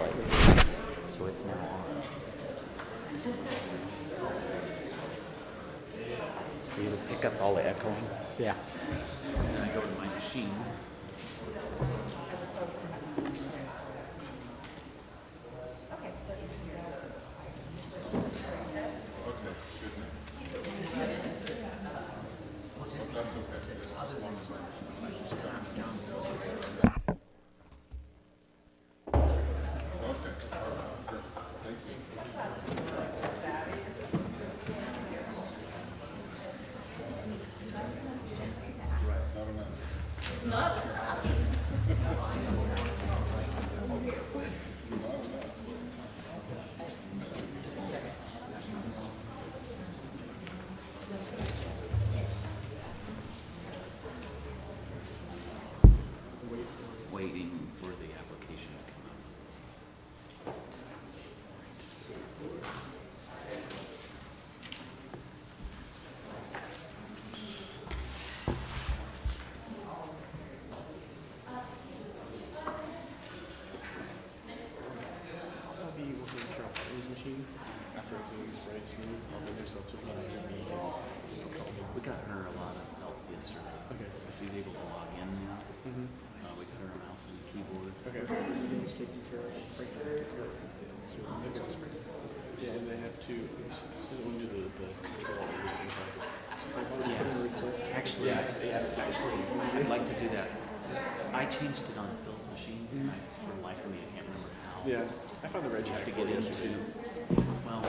light. So it's now on. See, it'll pick up all the echoing. Yeah. And then I go to my machine. Waiting for the application to come up. I'll be working with Carol Hartley's machine after everything's right smooth. I'll make yourself so you can me and call me. We got her a lot of help yesterday. Okay. So she's able to log in now. Mm-hmm. We got her a mouse and a keyboard. Okay. Everything's taken care of. Frank took care of. So it goes great. Yeah, and they have to. She doesn't want to do the control. Yeah. Actually, I'd like to do that. I changed it on Phil's machine. For the life of me, I can't remember how. Yeah, I found the red You jack have to get into. Well.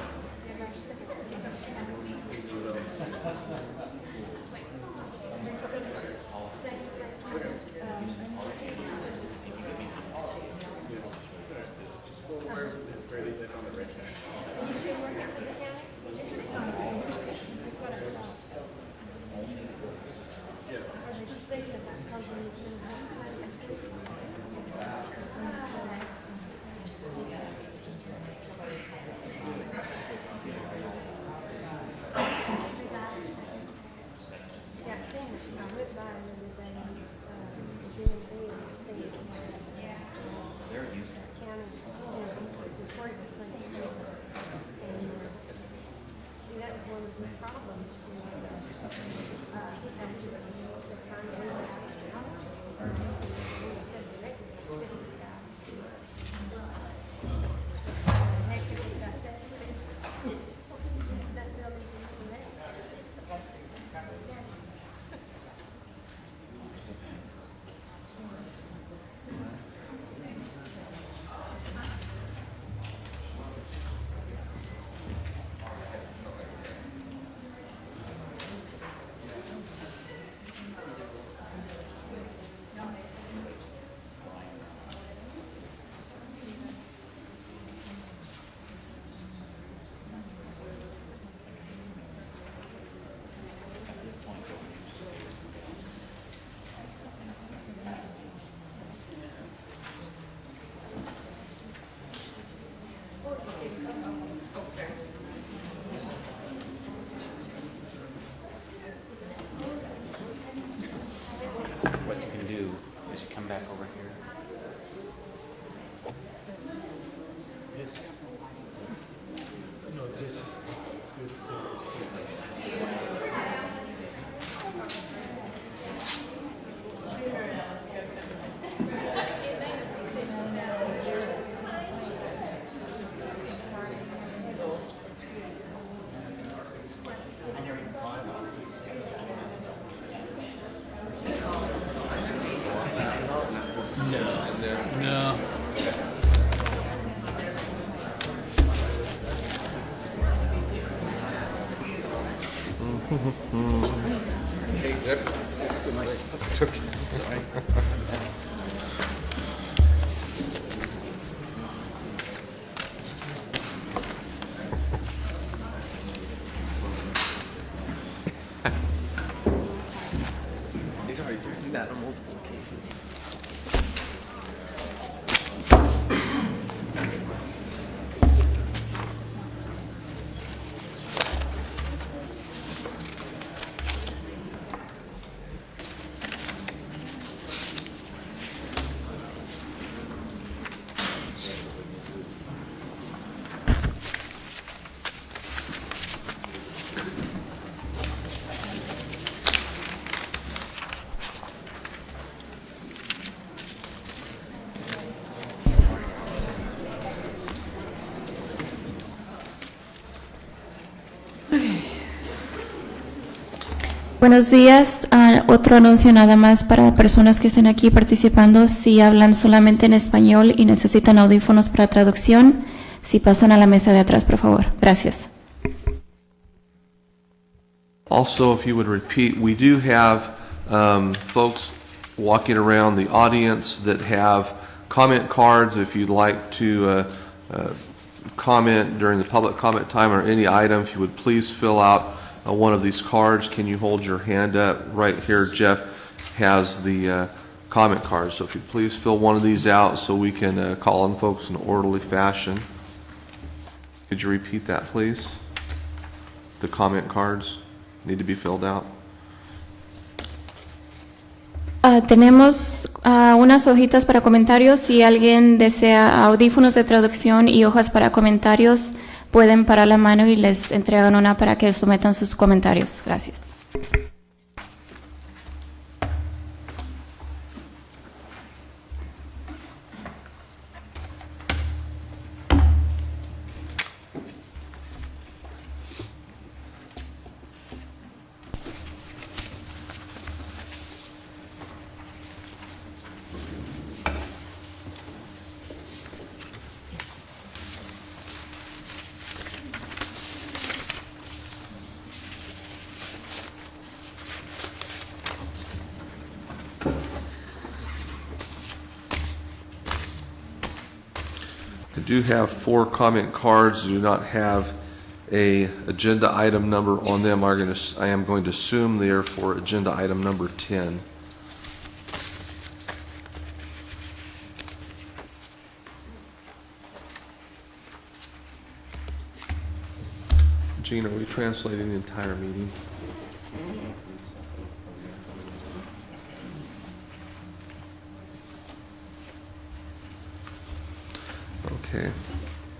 At the very least, I found the red jack. They're used to it. See, that was one of the problems. At this point, what you can do is you come back over here. No. Hey, Zips. It's okay. Sorry. He's already doing that on multiple occasions. Buenos días. Otro anuncio nada más para personas que estén aquí participando. Si hablan solamente en español y necesitan audífonos para traducción, si pasan a la mesa de atrás, por favor. Gracias. Also, if you would repeat, we do have folks walking around the audience that have comment cards. If you'd like to comment during the public comment time or any item, if you would please fill out one of these cards. Can you hold your hand up? Right here, Jeff has the comment cards. So if you'd please fill one of these out so we can call on folks in an orderly fashion. Could you repeat that, please? The comment cards need to be filled out. Tenemos unas hojitas para comentarios. Si alguien desea audífonos de traducción y hojas para comentarios, pueden parar la mano y les entregan una para que sometan sus comentarios. Gracias. I do have 4 comment cards. Do not have a agenda item number on them. I am going to assume they are for agenda item number 10. Gene, are we translating the entire meeting? Okay.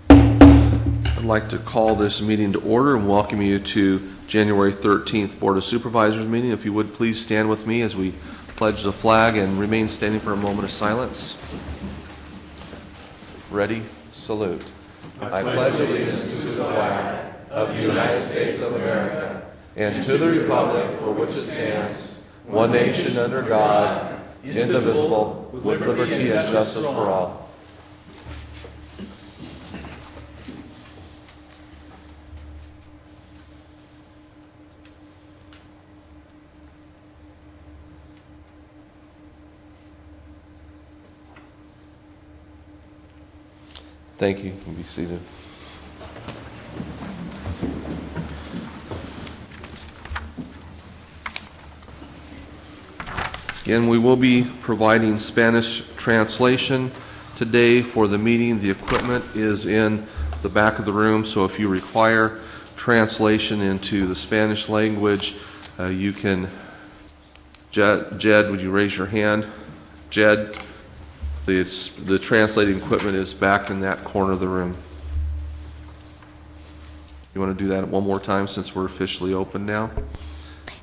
I'd like to call this meeting to order and welcome you to January 13th Board of Supervisors meeting. If you would please stand with me as we pledge the flag and remain standing for a moment of silence. Ready? Salute. I pledge allegiance to the flag of the United States of America and to the republic for which it stands, one nation under God, indivisible, with liberty and justice for all. Thank you. You can be seated. Again, we will be providing Spanish translation today for the meeting. The equipment is in the back of the room, so if you require translation into the Spanish language, you can. Jed, would you raise your hand? Jed? The translating equipment is back in that corner of the room. You want to do that one more time since we're officially open now?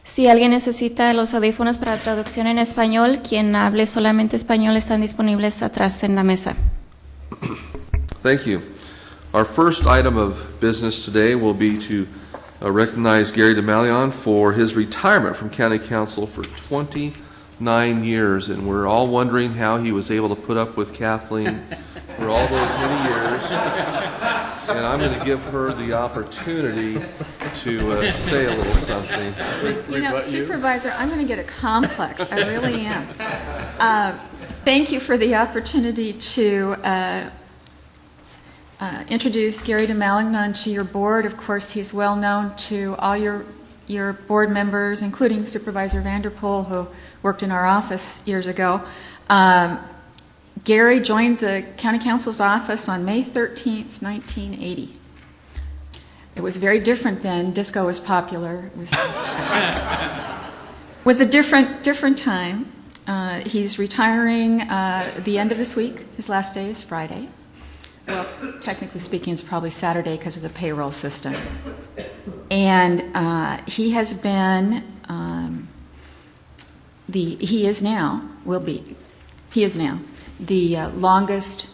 Si alguien necesita los audífonos para traducción en español, quien hable solamente español están disponibles atrás en la mesa. Thank you. Our first item of business today will be to recognize Gary DeMalion for his retirement from County Council for 29 years, and we're all wondering how he was able to put up with Kathleen for all those many years. And I'm going to give her the opportunity to say a little something. You know, Supervisor, I'm going to get a complex. I really am. Thank you for the opportunity to introduce Gary DeMalion to your board. Of course, he's well known to all your board members, including Supervisor Vanderpool, who worked in our office years ago. Gary joined the County Council's office on May 13th, 1980. It was very different then. Disco was popular. It was a different time. He's retiring the end of this week. His last day is Friday. Well, technically speaking, it's probably Saturday because of the payroll system. And he has been, he is now the longest,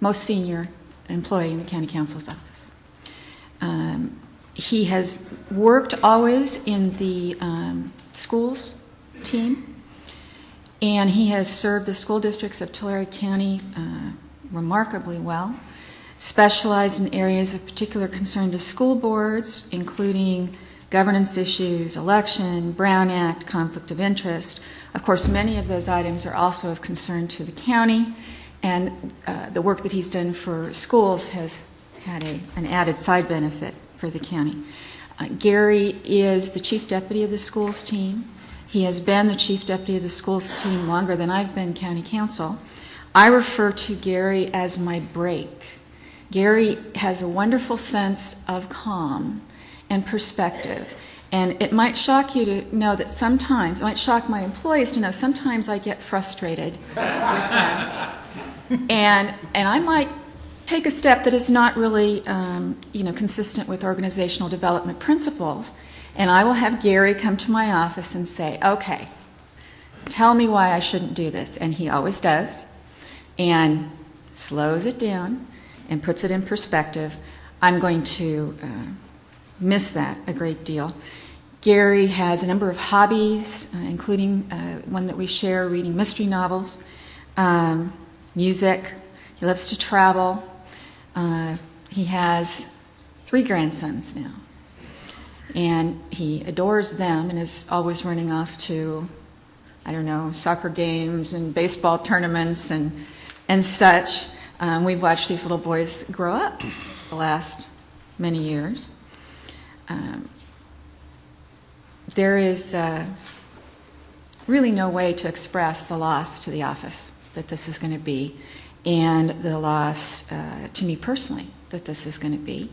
most senior employee in the County Council's office. He has worked always in the schools team, and he has served the school districts of Tulare County remarkably well, specialized in areas of particular concern to school boards, including governance issues, election, Brown Act, conflict of interest. Of course, many of those items are also of concern to the county, and the work that he's done for schools has had an added side benefit for the county. Gary is the chief deputy of the schools team. He has been the chief deputy of the schools team longer than I've been county council. I refer to Gary as my break. Gary has a wonderful sense of calm and perspective. And it might shock you to know that sometimes, it might shock my employees to know sometimes I get frustrated with them. And I might take a step that is not really consistent with organizational development principles, and I will have Gary come to my office and say, okay, tell me why I shouldn't do this. And he always does, and slows it down and puts it in perspective. I'm going to miss that a great deal. Gary has a number of hobbies, including one that we share, reading mystery novels, music. He loves to travel. He has 3 grandsons now, and he adores them and is always running off to, I don't know, soccer games and baseball tournaments and such. We've watched these little boys grow up the last many years. There is really no way to express the loss to the office that this is going to be, and the loss to me personally that this is going to be.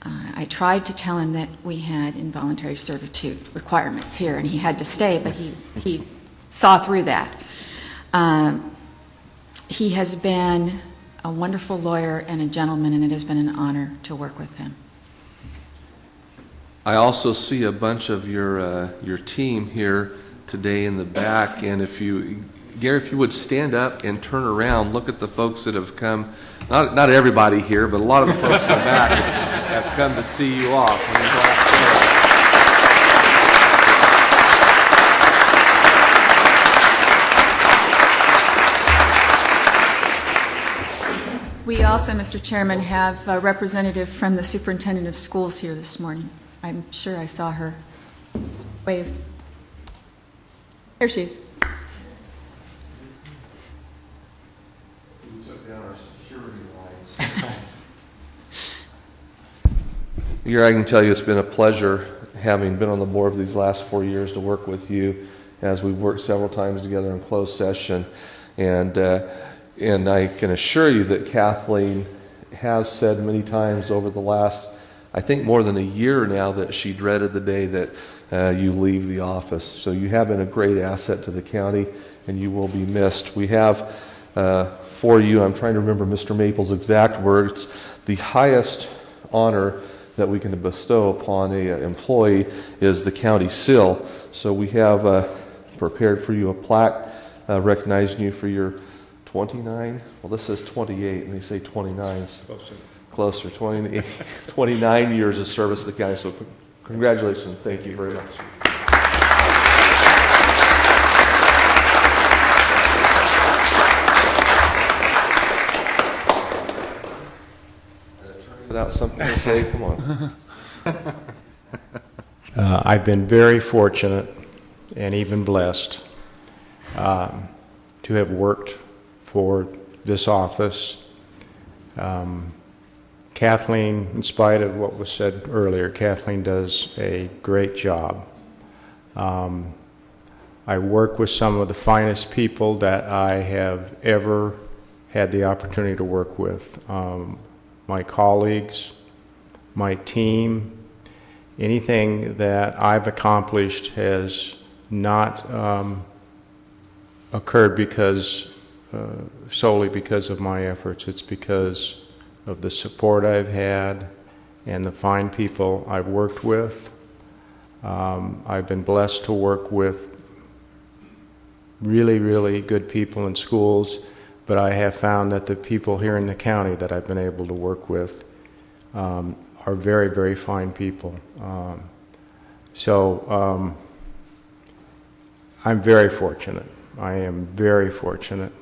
I tried to tell him that we had involuntary servitude requirements here, and he had to stay, but he saw through that. He has been a wonderful lawyer and a gentleman, and it has been an honor to work with him. I also see a bunch of your team here today in the back, and Gary, if you would stand up and turn around, look at the folks that have come, not everybody here, but a lot of the folks in the back have come to see you off. We also, Mr. Chairman, have a representative from the superintendent of schools here this morning. I'm sure I saw her wave. There she is. We took down our security lights. Here, I can tell you it's been a pleasure, having been on the board for these last 4 years, to work with you as we've worked several times together in closed session. And I can assure you that Kathleen has said many times over the last, I think, more than a year now, that she dreaded the day that you leave the office. So you have been a great asset to the county, and you will be missed. We have for you, I'm trying to remember Mr. Maple's exact words, the highest honor that we can bestow upon an employee is the county seal. So we have prepared for you a plaque recognizing you for your 29, well, this says 28, and they say 29. Closer, 29 years of service to the county. So congratulations, and thank you very much. Without something to say, come on. I've been very fortunate and even blessed to have worked for this office. Kathleen, in spite of what was said earlier, Kathleen does a great job. I work with some of the finest people that I have ever had the opportunity to work with. My colleagues, my team, anything that I've accomplished has not occurred solely because of my efforts. It's because of the support I've had and the fine people I've worked with. I've been blessed to work with really, really good people in schools, but I have found that the people here in the county that I've been able to work with are very, very fine people. So I'm very fortunate. I am very fortunate.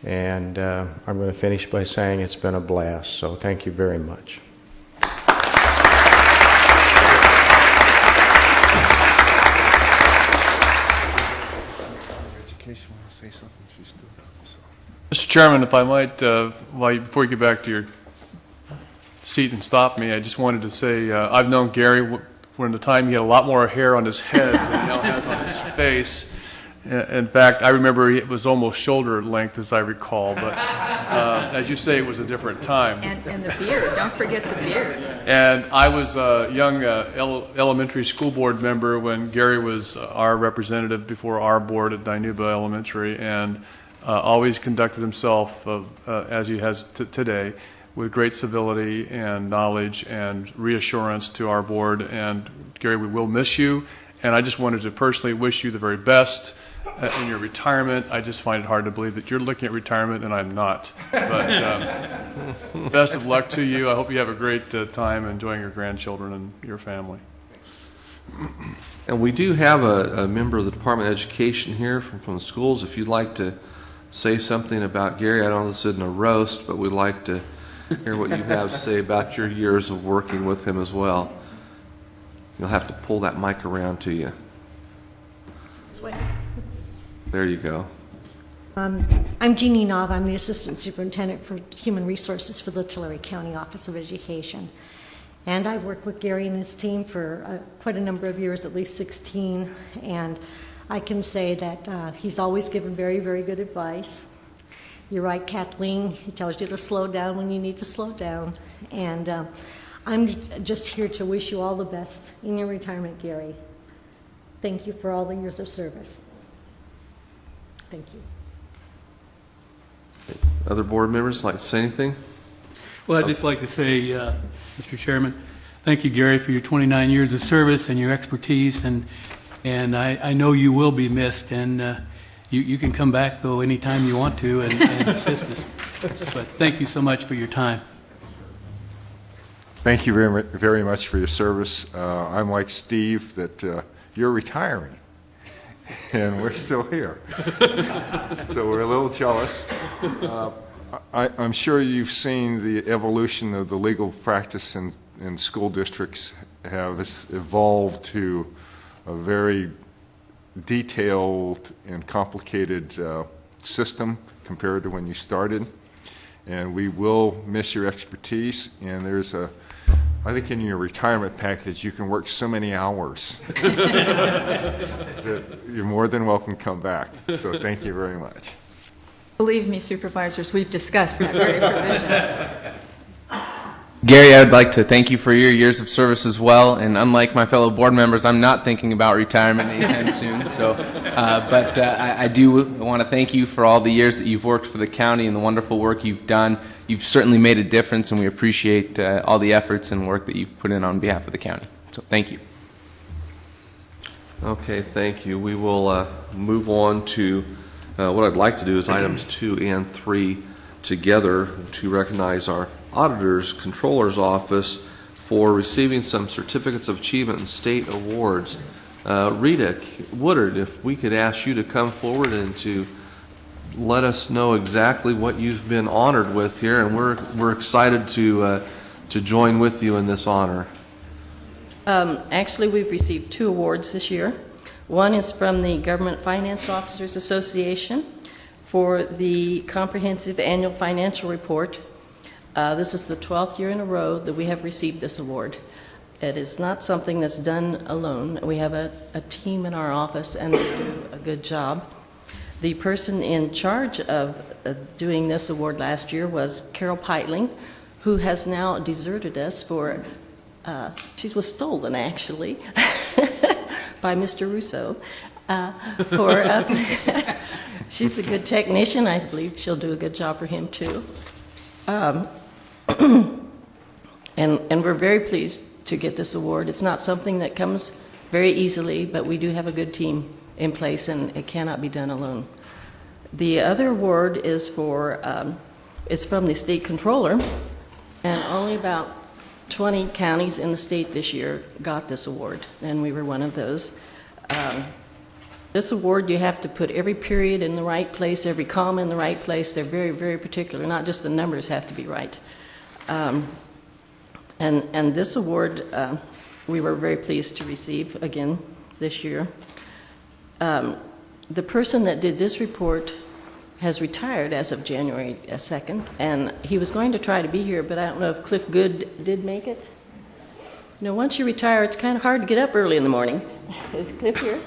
And I'm going to finish by saying it's been a blast. So thank you very much. Education, want to say something? She's doing it also. Mr. Chairman, if I might, before you get back to your seat and stop me, I just wanted to say I've known Gary from the time he had a lot more hair on his head than he now has on his face. In fact, I remember it was almost shoulder length, as I recall. But as you say, it was a different time. And the beard, don't forget the beard. And I was a young elementary school board member when Gary was our representative before our board at Dinuba Elementary, and always conducted himself as he has today, with great civility and knowledge and reassurance to our board. And Gary, we will miss you. And I just wanted to personally wish you the very best in your retirement. I just find it hard to believe that you're looking at retirement and I'm not. But best of luck to you. I hope you have a great time enjoying your grandchildren and your family. And we do have a member of the Department of Education here from the schools. If you'd like to say something about Gary, I don't know if this isn't a roast, but we'd like to hear what you have to say about your years of working with him as well. You'll have to pull that mic around to you. This way. There you go. I'm Jeannie Nava. I'm the Assistant Superintendent for Human Resources for the Tulare County Office of Education. And I've worked with Gary and his team for quite a number of years, at least 16. And I can say that he's always given very, very good advice. You're right, Kathleen. He tells you to slow down when you need to slow down. And I'm just here to wish you all the best in your retirement, Gary. Thank you for all the years of service. Thank you. Other board members like to say anything? Well, I'd just like to say, Mr. Chairman, thank you, Gary, for your 29 years of service and your expertise, and I know you will be missed, and you can come back, though, anytime you want to and assist us. But thank you so much for your time. Thank you very much for your service. I'm like Steve, that you're retiring, and we're still here. So we're a little jealous. I'm sure you've seen the evolution of the legal practice in school districts have evolved to a very detailed and complicated system compared to when you started. And we will miss your expertise, and there's I think in your retirement package you can work so many hours that you're more than welcome to come back. So thank you very much. Believe me, supervisors, we've discussed that very provision. Gary, I would like to thank you for your years of service as well. And unlike my fellow board members, I'm not thinking about retirement anytime soon. So, but I do want to thank you for all the years that you've worked for the county and the wonderful work you've done. You've certainly made a difference, and we appreciate all the efforts and work that you've put in on behalf of the county. So, thank you. Okay, thank you. We will move on to what I'd like to do is items 2 and 3 together to recognize our Auditor's Controller's Office for receiving some certificates of achievement and state awards. Rita Woodard, if we could ask you to come forward and to let us know exactly what you've been honored with here, and we're excited to join with you in this honor. Actually, we've received 2 awards this year. One is from the Government Finance Officers Association for the Comprehensive Annual Financial Report. This is the 12th year in a row that we have received this award. It is not something that's done alone. We have a team in our office, and they do a good job. The person in charge of doing this award last year was Carol Peitling, who has now deserted us for, she was stolen actually, by Mr. Russo. She's a good technician. I believe she'll do a good job for him too. And we're very pleased to get this award. It's not something that comes very easily, but we do have a good team in place, and it cannot be done alone. The other award is for it's from the state controller, and only about 20 counties in the state this year got this award, and we were one of those. This award, you have to put every period in the right place, every comma in the right place. They're very, very particular. Not just the numbers have to be right. And this award, we were very pleased to receive again this year. The person that did this report has retired as of January 2nd, and he was going to try to be here, but I don't know if Cliff Good did make it. You know, once you retire, it's kind of hard to get up early in the morning. Is Cliff here?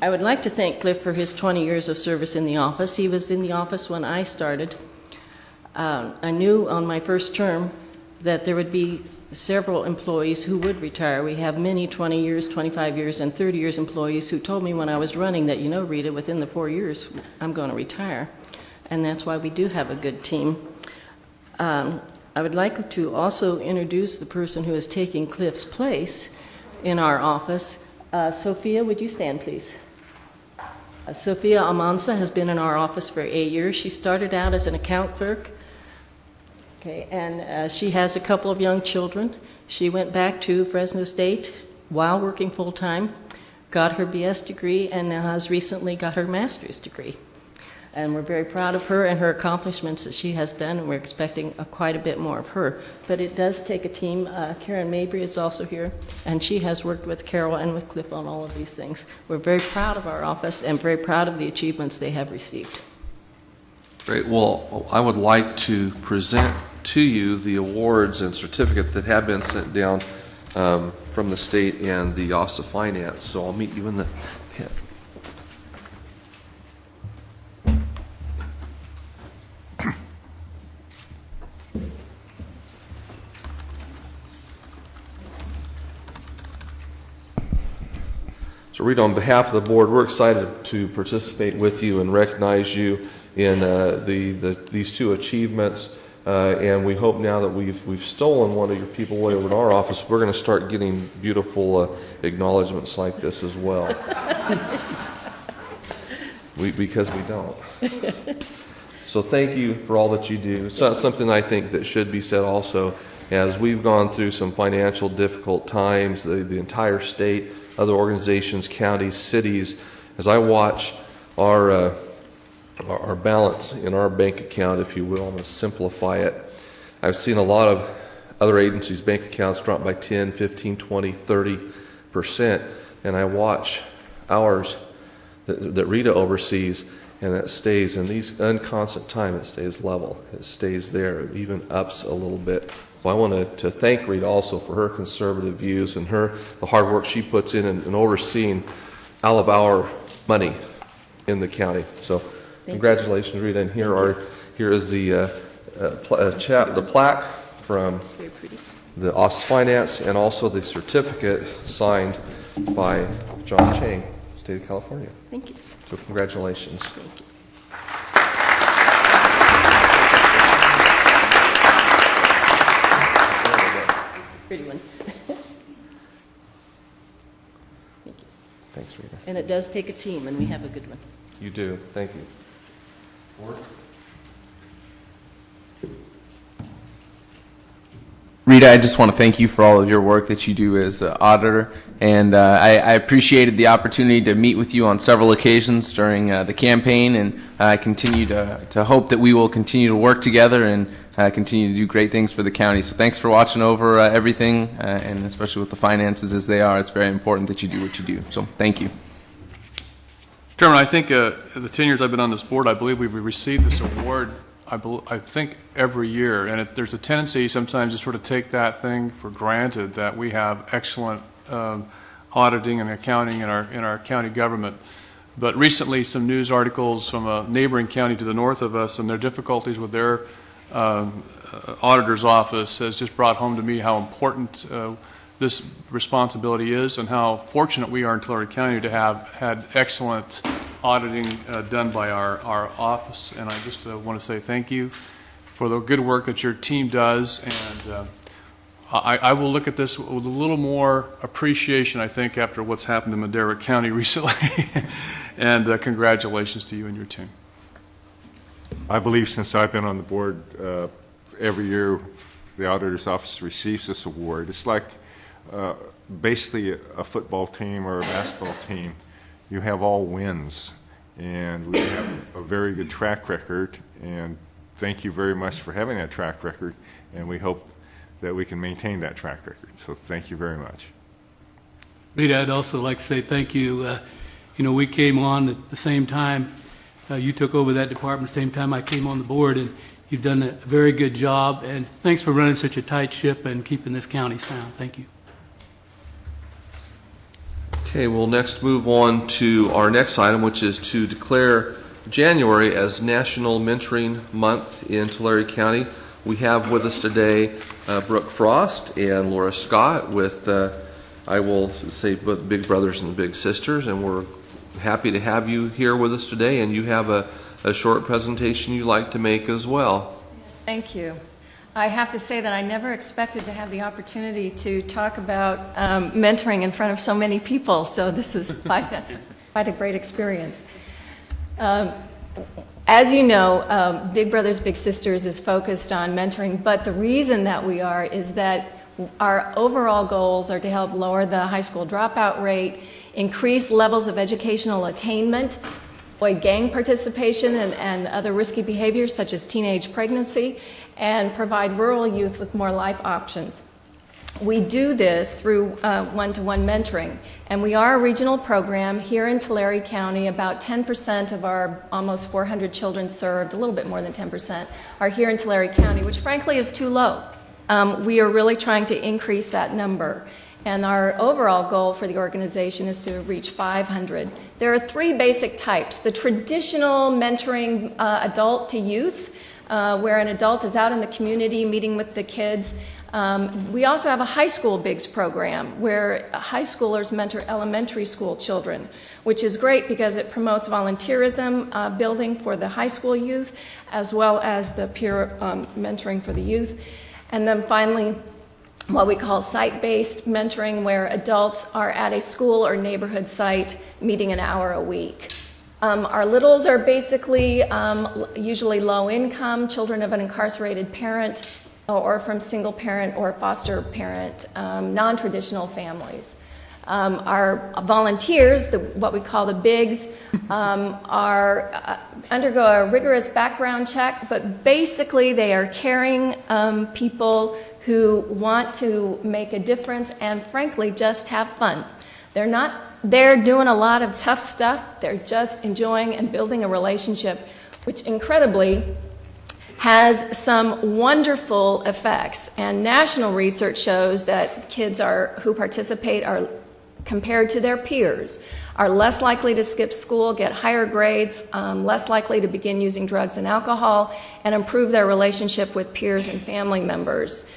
I would like to thank Cliff for his 20 years of service in the office. He was in the office when I started. I knew on my first term that there would be several employees who would retire. We have many 20 years, 25 years, and 30 years employees who told me when I was running that, you know, Rita, within the 4 years, I'm going to retire. And that's why we do have a good team. I would like to also introduce the person who is taking Cliff's place in our office. Sophia, would you stand, please? Sophia Almanza has been in our office for 8 years. She started out as an account clerk. Okay, and she has a couple of young children. She went back to Fresno State while working full-time, got her BS degree, and now has recently got her master's degree. And we're very proud of her and her accomplishments that she has done, and we're expecting quite a bit more of her. But it does take a team. Karen Mabry is also here, and she has worked with Carol and with Cliff on all of these things. We're very proud of our office and very proud of the achievements they have received. Great. Well, I would like to present to you the awards and certificate that have been sent down from the state and the Office of Finance. So I'll meet you in the pit. So Rita, on behalf of the board, we're excited to participate with you and recognize you in these two achievements. And we hope now that we've stolen one of your people way over to our office, we're going to start getting beautiful acknowledgments like this as well. Because we don't. So thank you for all that you do. So something I think that should be said also, as we've gone through some financial difficult times, the entire state, other organizations, counties, cities, as I watch our balance in our bank account, if you will, I'm going to simplify it. I've seen a lot of other agencies' bank accounts drop by 10, 15, 20, 30%, and I watch ours that Rita oversees, and that stays in these unconstant time, it stays level. It stays there, it even ups a little bit. Well, I want to thank Rita also for her conservative views and the hard work she puts in overseeing all of our money in the county. So congratulations, Rita. And here is the plaque from the Office of Finance, and also the certificate signed by John Chang, State of California. Thank you. So congratulations. Thank you. Pretty one. Thank you. Thanks, Rita. And it does take a team, and we have a good one. You do. Thank you. Rita, I just want to thank you for all of your work that you do as an auditor, and I appreciated the opportunity to meet with you on several occasions during the campaign, and I continue to hope that we will continue to work together and continue to do great things for the county. So thanks for watching over everything, and especially with the finances as they are. It's very important that you do what you do. So thank you. Chairman, I think the 10 years I've been on this board, I believe we've received this award, I think, every year. And there's a tendency sometimes to sort of take that thing for granted, that we have excellent auditing and accounting in our county government. But recently, some news articles from a neighboring county to the north of us and their difficulties with their auditor's office has just brought home to me how important this responsibility is, and how fortunate we are in Tulare County to have had excellent auditing done by our office. And I just want to say thank you for the good work that your team does. And I will look at this with a little more appreciation, I think, after what's happened in Madera County recently. And congratulations to you and your team. I believe since I've been on the board, every year the auditor's office receives this award, it's like basically a football team or a basketball team. You have all wins, and we have a very good track record, and thank you very much for having that track record, and we hope that we can maintain that track record. So thank you very much. Rita, I'd also like to say thank you. We came on at the same time. You took over that department the same time I came on the board, and you've done a very good job. And thanks for running such a tight ship and keeping this county sound. Thank you. Okay, we'll next move on to our next item, which is to declare January as National Mentoring Month in Tulare County. We have with us today Brooke Frost and Laura Scott with, I will say, both big brothers and big sisters, and we're happy to have you here with us today, and you have a short presentation you'd like to make as well. Thank you. I have to say that I never expected to have the opportunity to talk about mentoring in front of so many people, so this is quite a great experience. As you know, Big Brothers Big Sisters is focused on mentoring, but the reason that we are is that our overall goals are to help lower the high school dropout rate, increase levels of educational attainment, avoid gang participation and other risky behaviors such as teenage pregnancy, and provide rural youth with more life options. We do this through one-to-one mentoring, and we are a regional program here in Tulare County. About 10% of our almost 400 children served, a little bit more than 10%, are here in Tulare County, which frankly is too low. We are really trying to increase that number, and our overall goal for the organization is to reach 500. There are three basic types. The traditional mentoring adult to youth, where an adult is out in the community meeting with the kids. We also have a high school BIGS program where high schoolers mentor elementary school children, which is great because it promotes volunteerism building for the high school youth, as well as the peer mentoring for the youth. And then finally, what we call site-based mentoring, where adults are at a school or neighborhood site meeting an hour a week. Our littles are basically usually low-income, children of an incarcerated parent, or from single parent or foster parent, non-traditional families. Our volunteers, what we call the BIGS, undergo a rigorous background check, but basically they are caring people who want to make a difference and frankly just have fun. They're not there doing a lot of tough stuff, they're just enjoying and building a relationship, which incredibly has some wonderful effects. And national research shows that kids who participate are, compared to their peers, are less likely to skip school, get higher grades, less likely to begin using drugs and alcohol, and improve their relationship with peers and family members.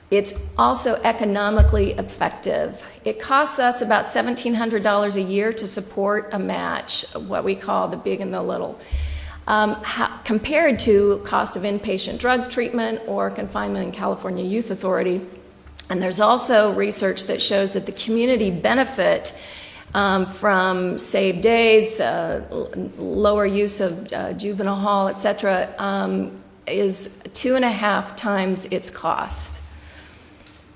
It's also economically effective. It costs us about $1,700 a year to support a match, what we call the big and the little, compared to cost of inpatient drug treatment or confinement in California Youth Authority. And there's also research that shows that the community benefit from saved days, lower use of juvenile hall, etc., is 2.5 times its cost.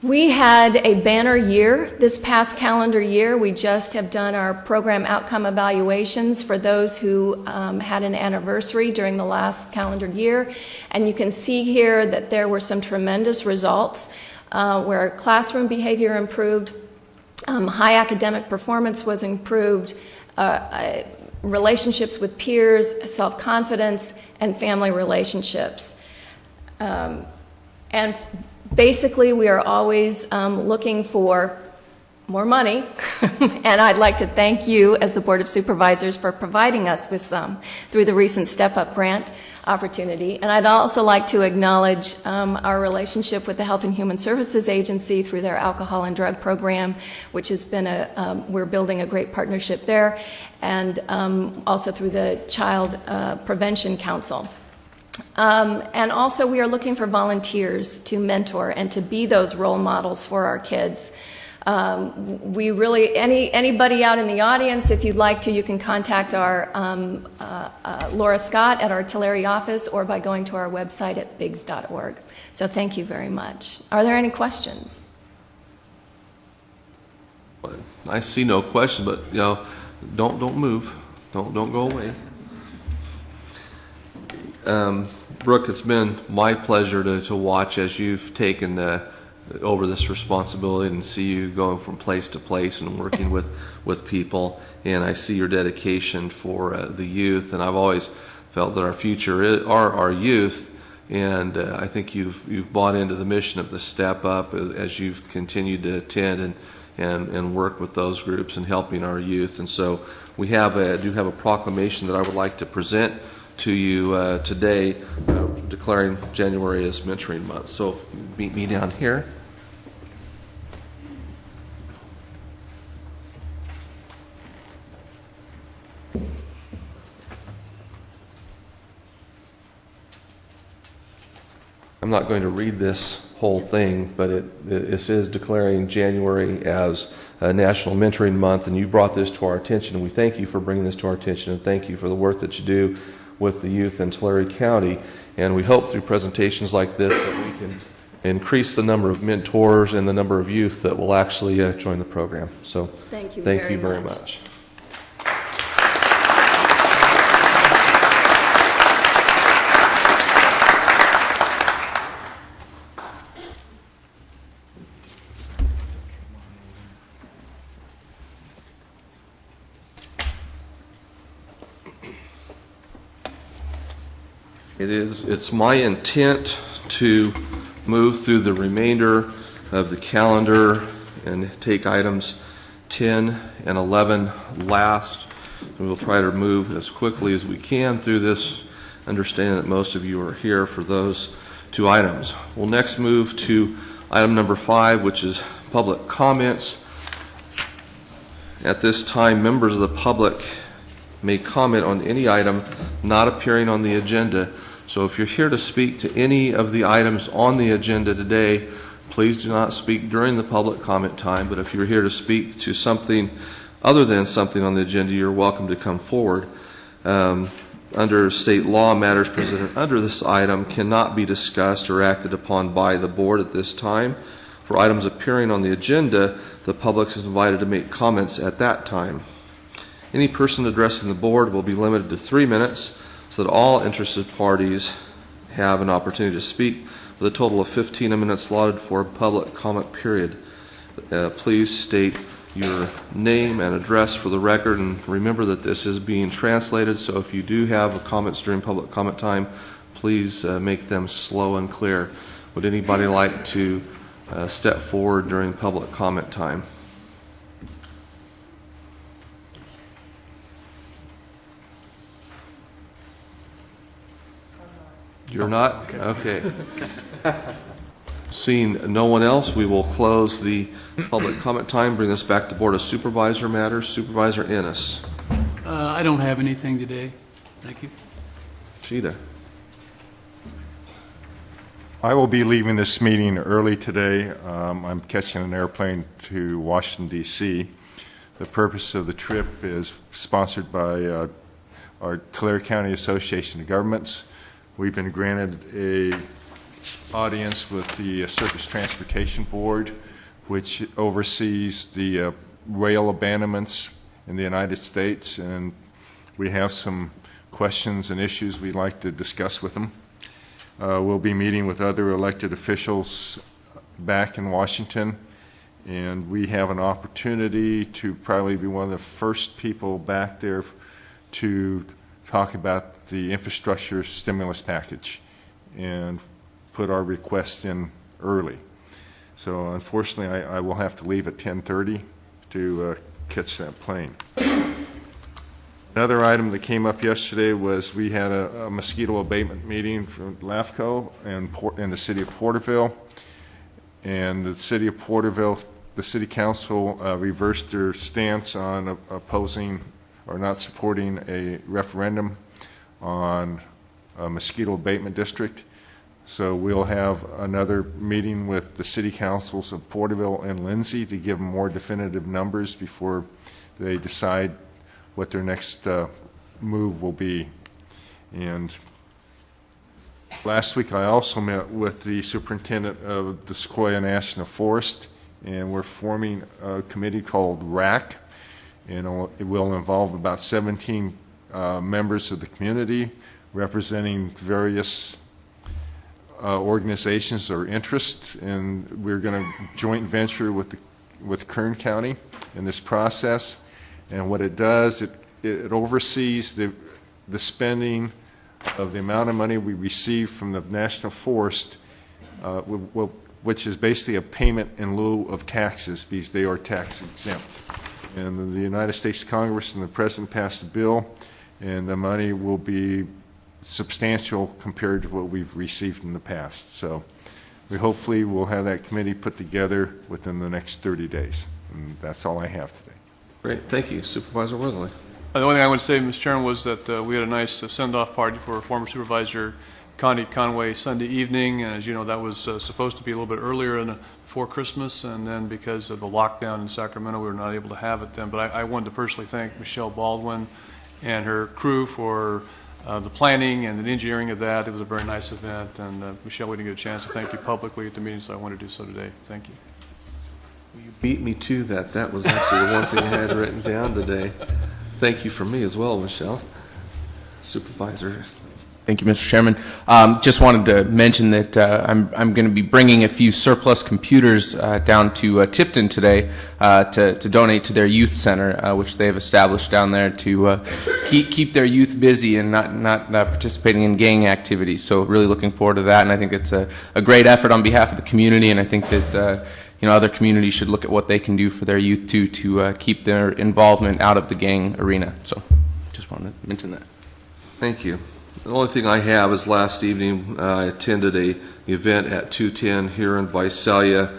We had a banner year this past calendar year. We just have done our program outcome evaluations for those who had an anniversary during the last calendar year. And you can see here that there were some tremendous results where classroom behavior improved, high academic performance was improved, relationships with peers, self-confidence, and family relationships. And basically, we are always looking for more money, and I'd like to thank you as the Board of Supervisors for providing us with some through the recent Step Up grant opportunity. And I'd also like to acknowledge our relationship with the Health and Human Services Agency through their alcohol and drug program, which has been we're building a great partnership there, and also through the Child Prevention Council. And also we are looking for volunteers to mentor and to be those role models for our kids. We really, anybody out in the audience, if you'd like to, you can contact our Laura Scott at our Tulare office or by going to our website at bigs.org. So thank you very much. Are there any questions? I see no question, but don't move, don't go away. Brooke, it's been my pleasure to watch as you've taken over this responsibility and see you going from place to place and working with people. And I see your dedication for the youth, and I've always felt that our future are our youth. And I think you've bought into the mission of the Step Up as you've continued to attend and work with those groups and helping our youth. And so we do have a proclamation that I would like to present to you today, declaring January as Mentoring Month. So meet me down here. I'm not going to read this whole thing, but this is declaring January as National Mentoring Month, and you brought this to our attention, and we thank you for bringing this to our attention, and thank you for the work that you do with the youth in Tulare County. And we hope through presentations like this that we can increase the number of mentors and the number of youth that will actually join the program. So thank you very much. It's my intent to move through the remainder of the calendar and take items 10 and 11 last. And we'll try to move as quickly as we can through this, understanding that most of you are here for those two items. We'll next move to item number 5, which is public comments. At this time, members of the public may comment on any item not appearing on the agenda. So if you're here to speak to any of the items on the agenda today, please do not speak during the public comment time. But if you're here to speak to something other than something on the agenda, you're welcome to come forward. Under state law, matters presented under this item cannot be discussed or acted upon by the board at this time. For items appearing on the agenda, the public is invited to make comments at that time. Any person addressing the board will be limited to 3 minutes, so that all interested parties have an opportunity to speak, with a total of 15 minutes allotted for a public comment period. Please state your name and address for the record, and remember that this is being translated, so if you do have comments during public comment time, please make them slow and clear. Would anybody like to step forward during public comment time? You're not? Okay. Seeing no one else, we will close the public comment time, bring us back to Board of Supervisor matters. Supervisor Ennis. I don't have anything today. Thank you. Sheeta. I will be leaving this meeting early today. I'm catching an airplane to Washington, D.C. The purpose of the trip is sponsored by our Tulare County Association of Governments. We've been granted an audience with the Surface Transportation Board, which oversees the rail abandonments in the United States, and we have some questions and issues we'd like to discuss with them. We'll be meeting with other elected officials back in Washington, and we have an opportunity to probably be one of the first people back there to talk about the infrastructure stimulus package and put our request in early. So unfortunately, I will have to leave at 10:30 to catch that plane. Another item that came up yesterday was we had a mosquito abatement meeting for LAFCO in the city of Porterville. And the city of Porterville, the city council reversed their stance on opposing or not supporting a referendum on a mosquito abatement district. So we'll have another meeting with the city councils of Porterville and Lindsay to give them more definitive numbers before they decide what their next move will be. And last week I also met with the superintendent of the Sequoia National Forest, and we're forming a committee called RAC, and it will involve about 17 members of the community representing various organizations or interests, and we're going to joint venture with Kern County in this process. And what it does, it oversees the spending of the amount of money we receive from the National Forest, which is basically a payment in lieu of taxes because they are tax exempt. And the United States Congress and the President passed a bill, and the money will be substantial compared to what we've received in the past. So we hopefully will have that committee put together within the next 30 days. And that's all I have today. Great, thank you. Supervisor Worthley. The only thing I want to say, Mr. Chairman, was that we had a nice send-off party for former Supervisor Connie Conway Sunday evening. And as you know, that was supposed to be a little bit earlier before Christmas, and then because of the lockdown in Sacramento, we were not able to have it then. But I wanted to personally thank Michelle Baldwin and her crew for the planning and the engineering of that. It was a very nice event, and Michelle, we didn't get a chance to thank you publicly at the meeting, so I want to do so today. Thank you. You beat me to that. That was actually the one thing I had written down today. Thank you from me as well, Michelle. Supervisor. Thank you, Mr. Chairman. Just wanted to mention that I'm going to be bringing a few surplus computers down to Tipton today to donate to their youth center, which they have established down there to keep their youth busy and not participating in gang activities. So really looking forward to that, and I think it's a great effort on behalf of the community, and I think that other communities should look at what they can do for their youth too to keep their involvement out of the gang arena. So just wanted to mention that. Thank you. The only thing I have is last evening I attended an event at 210 here in Visalia,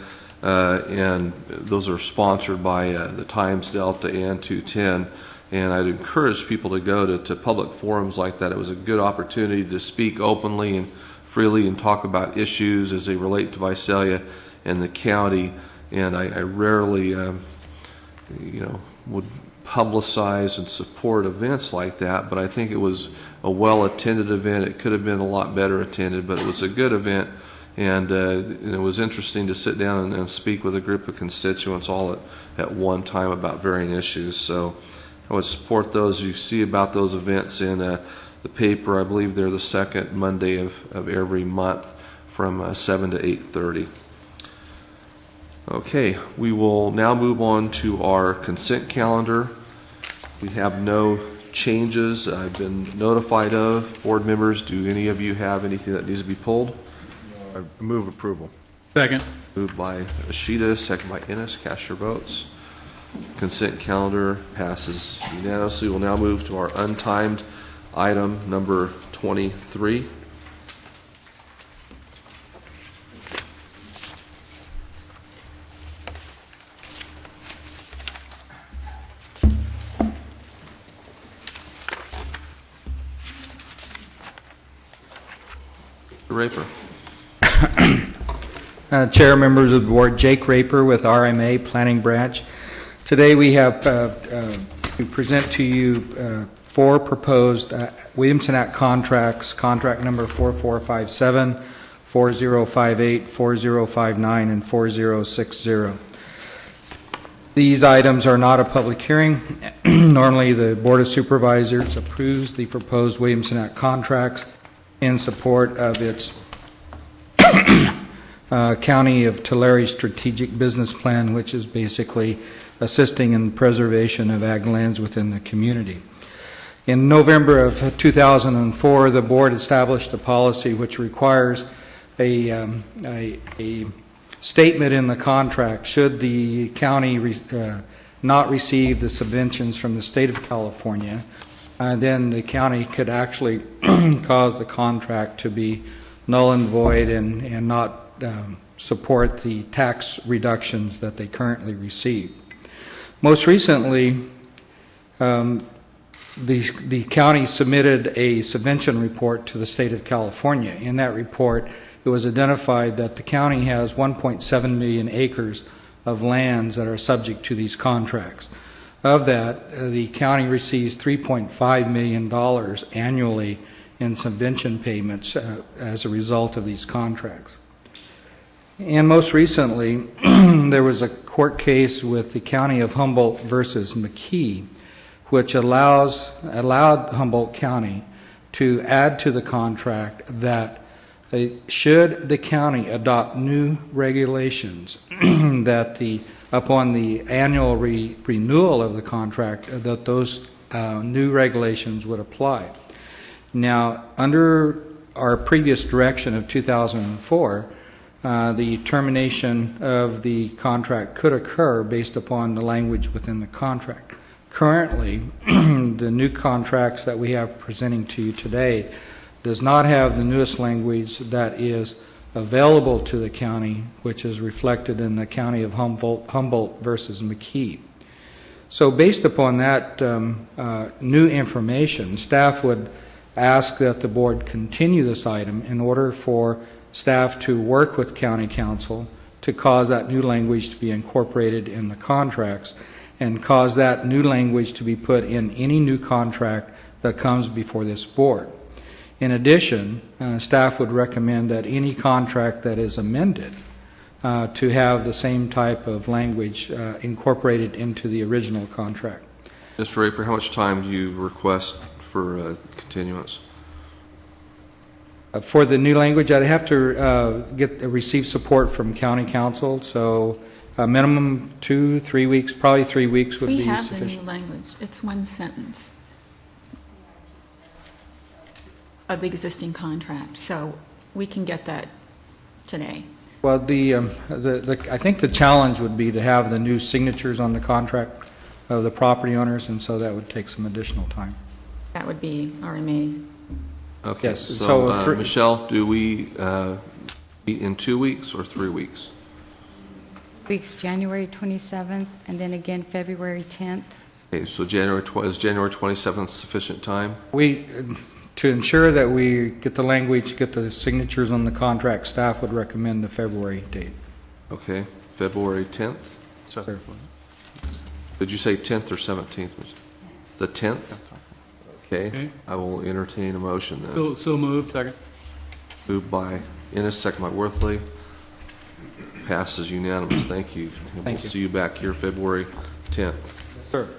and those are sponsored by the Times Delta and 210, and I'd encourage people to go to public forums like that. It was a good opportunity to speak openly and freely and talk about issues as they relate to Visalia and the county, and I rarely would publicize and support events like that, but I think it was a well-attended event. It could have been a lot better attended, but it was a good event, and it was interesting to sit down and speak with a group of constituents all at one time about varying issues. So I would support those. You see about those events in the paper. I believe they're the second Monday of every month from 7 to 8:30. Okay, we will now move on to our consent calendar. We have no changes I've been notified of. Board members, do any of you have anything that needs to be pulled? I move approval. Second. Moved by Ashita, second by Ennis. Cast your votes. Consent calendar passes unanimously. We'll now move to our untimed item number 23. Raper. Chair, members of the board, Jake Raper with RMA Planning Branch. Today we have to present to you 4 proposed Williamson Act contracts, contract number 4457, 4058, 4059, and 4060. These items are not a public hearing. Normally the Board of Supervisors approves the proposed Williamson Act contracts in support of its County of Tulare Strategic Business Plan, which is basically assisting in preservation of ag lands within the community. In November of 2004, the board established a policy which requires a statement in the contract should the county not receive the subventions from the state of California. Then the county could actually cause the contract to be null and void and not support the tax reductions that they currently receive. Most recently, the county submitted a subvention report to the state of California. In that report, it was identified that the county has 1.7 million acres of lands that are subject to these contracts. Of that, the county receives $3.5 million annually in subvention payments as a result of these contracts. And most recently, there was a court case with the County of Humboldt versus McKee, which allowed Humboldt County to add to the contract that should the county adopt new regulations that upon the annual renewal of the contract, that those new regulations would apply. Now, under our previous direction of 2004, the termination of the contract could occur based upon the language within the contract. Currently, the new contracts that we have presenting to you today does not have the newest language that is available to the county, which is reflected in the County of Humboldt versus McKee. So based upon that new information, staff would ask that the board continue this item in order for staff to work with county council to cause that new language to be incorporated in the contracts and cause that new language to be put in any new contract that comes before this board. In addition, staff would recommend that any contract that is amended to have the same type of language incorporated into the original contract. Mr. Raper, how much time do you request for continuance? For the new language, I'd have to receive support from county council, so a minimum 2-3 weeks, probably 3 weeks would be sufficient. We have the new language. It's one sentence of the existing contract, so we can get that today. Well, I think the challenge would be to have the new signatures on the contract of the property owners, and so that would take some additional time. That would be RMA. Okay, Yes, so Michelle, do we meet in 2 weeks or 3 weeks? Weeks, January 27th, and then again February 10th. Okay, so is January 27th sufficient time? To ensure that we get the language, get the signatures on the contract, staff would recommend the February date. Okay, February 10th? Sir. Did you say 10th or 17th? The 10th? Okay, I will entertain a motion then. So moved. Second. Moved by Ennis, second by Worthley. Passes unanimous. Thank you. And we'll see you back here February 10th. Sir.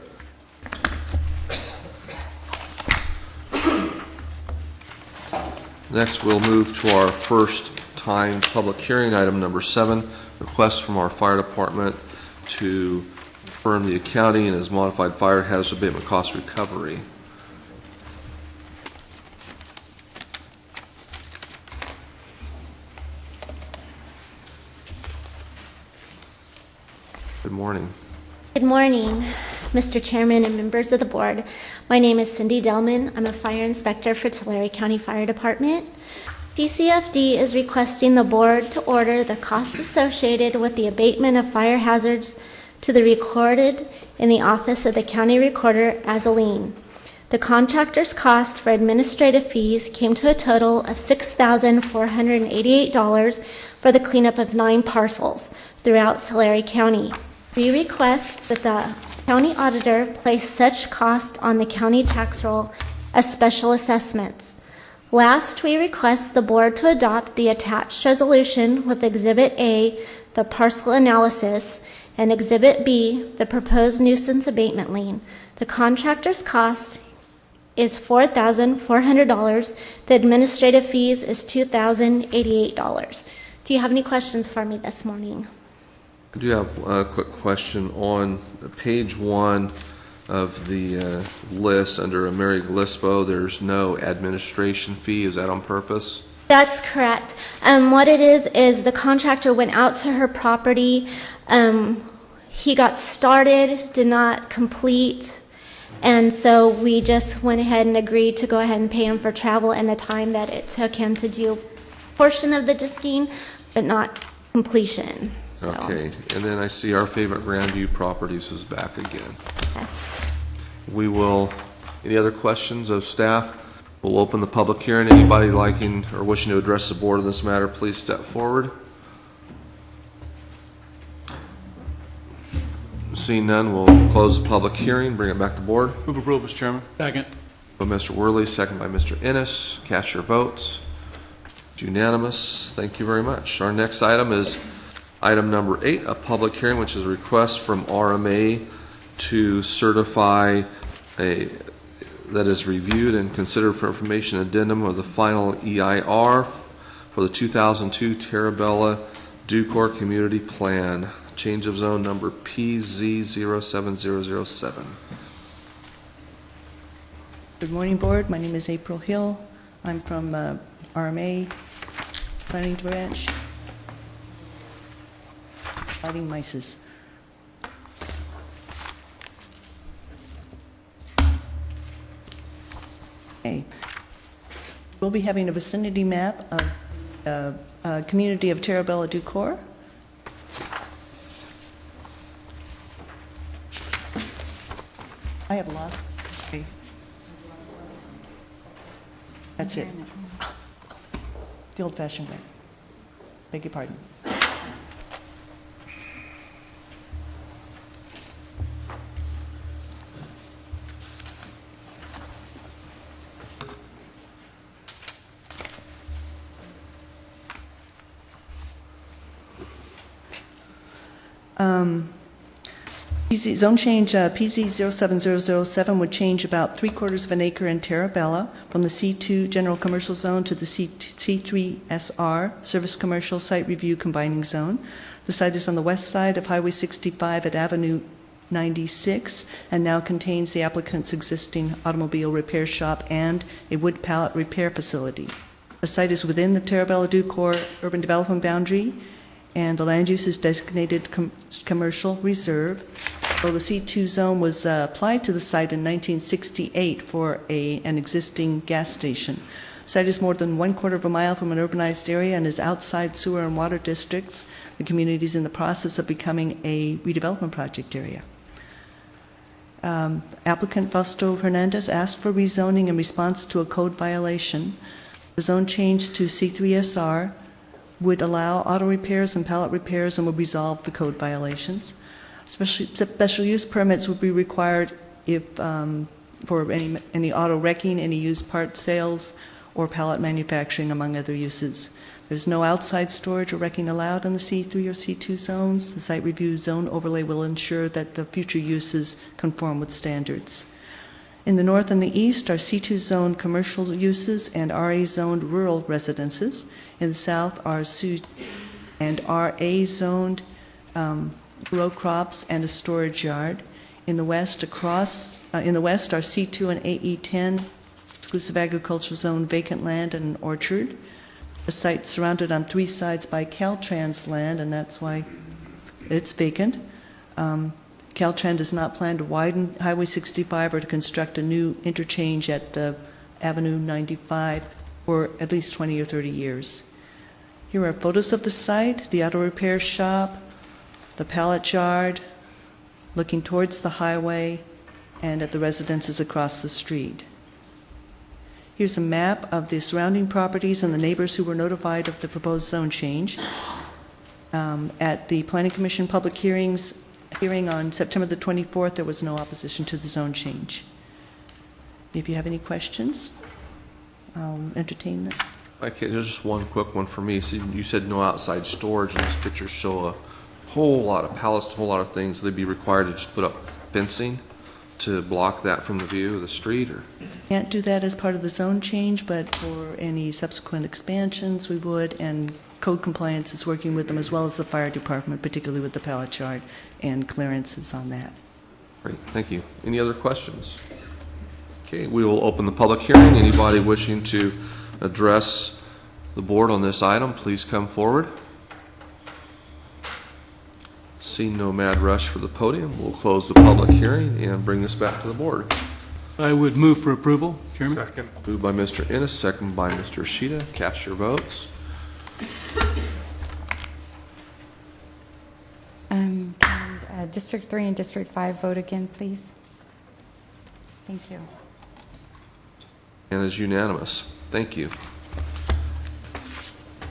Next, we'll move to our first time public hearing, item number 7, request from our fire department to confirm the accounting and as modified fire hazard abatement cost recovery. Good morning. Good morning, Mr. Chairman and members of the board. My name is Cindy Delman. I'm a fire inspector for Tulare County Fire Department. DCFD is requesting the board to order the costs associated with the abatement of fire hazards to be recorded in the office of the county recorder as a lien. The contractor's cost for administrative fees came to a total of $6,488 for the cleanup of 9 parcels throughout Tulare County. We request that the county auditor place such cost on the county tax roll as special assessments. Last, we request the board to adopt the attached resolution with Exhibit A, the parcel analysis, and Exhibit B, the proposed nuisance abatement lien. The contractor's cost is $4,400. The administrative fees is $2,088. Do you have any questions for me this morning? I do have a quick question. On page 1 of the list under Mary Glispo, there's no administration fee. Is that on purpose? That's correct. What it is the contractor went out to her property. He got started, did not complete, and so we just went ahead and agreed to go ahead and pay him for travel and the time that it took him to do a portion of the disking, but not completion. So. Okay, and then I see our favorite Grandview Properties is back again. Yes. We will, any other questions of staff? We'll open the public hearing. Anybody liking or wishing to address the board on this matter, please step forward. Seeing none, we'll close the public hearing, bring it back to board. Move approval, Mr. Chairman. Second. By Mr. Worley, second by Mr. Ennis. Cast your votes. It's unanimous. Thank you very much. Our next item is item number 8, a public hearing, which is a request from RMA to certify that is reviewed and considered for information addendum of the final EIR for the 2002 Terabella Ducor Community Plan, change of zone number PZ07007. Good morning, Board. My name is April Hill. I'm from RMA Planning Branch. Fighting mices. Okay. We'll be having a vicinity map of community of Terabella Ducor. I have lost. Okay. That's it. The old-fashioned way. Beg your pardon. Zone change PZ07007 would change about 3/4 of an acre in Terabella from the C2 General Commercial Zone to the C3SR Service Commercial Site Review Combining Zone. The site is on the west side of Highway 65 at Avenue 96 and now contains the applicant's existing automobile repair shop and a wood pallet repair facility. The site is within the Terabella Ducor urban development boundary, and the land use is designated commercial reserve. So the C2 zone was applied to the site in 1968 for an existing gas station. The site is more than 1/4 of a mile from an urbanized area and is outside sewer and water districts. The community is in the process of becoming a redevelopment project area. Applicant Fausto Hernandez asked for rezoning in response to a code violation. The zone change to C3SR would allow auto repairs and pallet repairs and would resolve the code violations. Special use permits would be required if for any auto wrecking, any used part sales, or pallet manufacturing, among other uses. There's no outside storage or wrecking allowed in the C3 or C2 zones. The site review zone overlay will ensure that the future uses conform with standards. In the north and the east are C2 zone commercial uses and RA zoned rural residences. In the south are and RA zoned row crops and a storage yard. In the west, are C2 and AE10 exclusive agricultural zone vacant land and an orchard. A site surrounded on 3 sides by Caltrans land, and that's why it's vacant. Caltrans does not plan to widen Highway 65 or to construct a new interchange at Avenue 95 for at least 20 or 30 years. Here are photos of the site, the auto repair shop, the pallet yard, looking towards the highway, and at the residences across the street. Here's a map of the surrounding properties and the neighbors who were notified of the proposed zone change. At the Planning Commission public hearing on September the 24th, there was no opposition to the zone change. If you have any questions, I'll entertain them. Okay, there's just one quick one for me. So you said no outside storage, and these pictures show a whole lot of pallets, a whole lot of things. They'd be required to just put up fencing to block that from the view of the street, or? Can't do that as part of the zone change, but for any subsequent expansions, we would, and code compliance is working with them as well as the fire department, particularly with the pallet yard and clearances on that. Great, thank you. Any other questions? Okay, we will open the public hearing. Anybody wishing to address the board on this item, please come forward. Seeing no mad rush for the podium, we'll close the public hearing and bring this back to the board. I would move for approval, Chairman. Second. Moved by Mr. Ennis, second by Mr. Ishida. Cast your votes. Can District 3 and District 5 vote again, please? Thank you. and is unanimous. Thank you.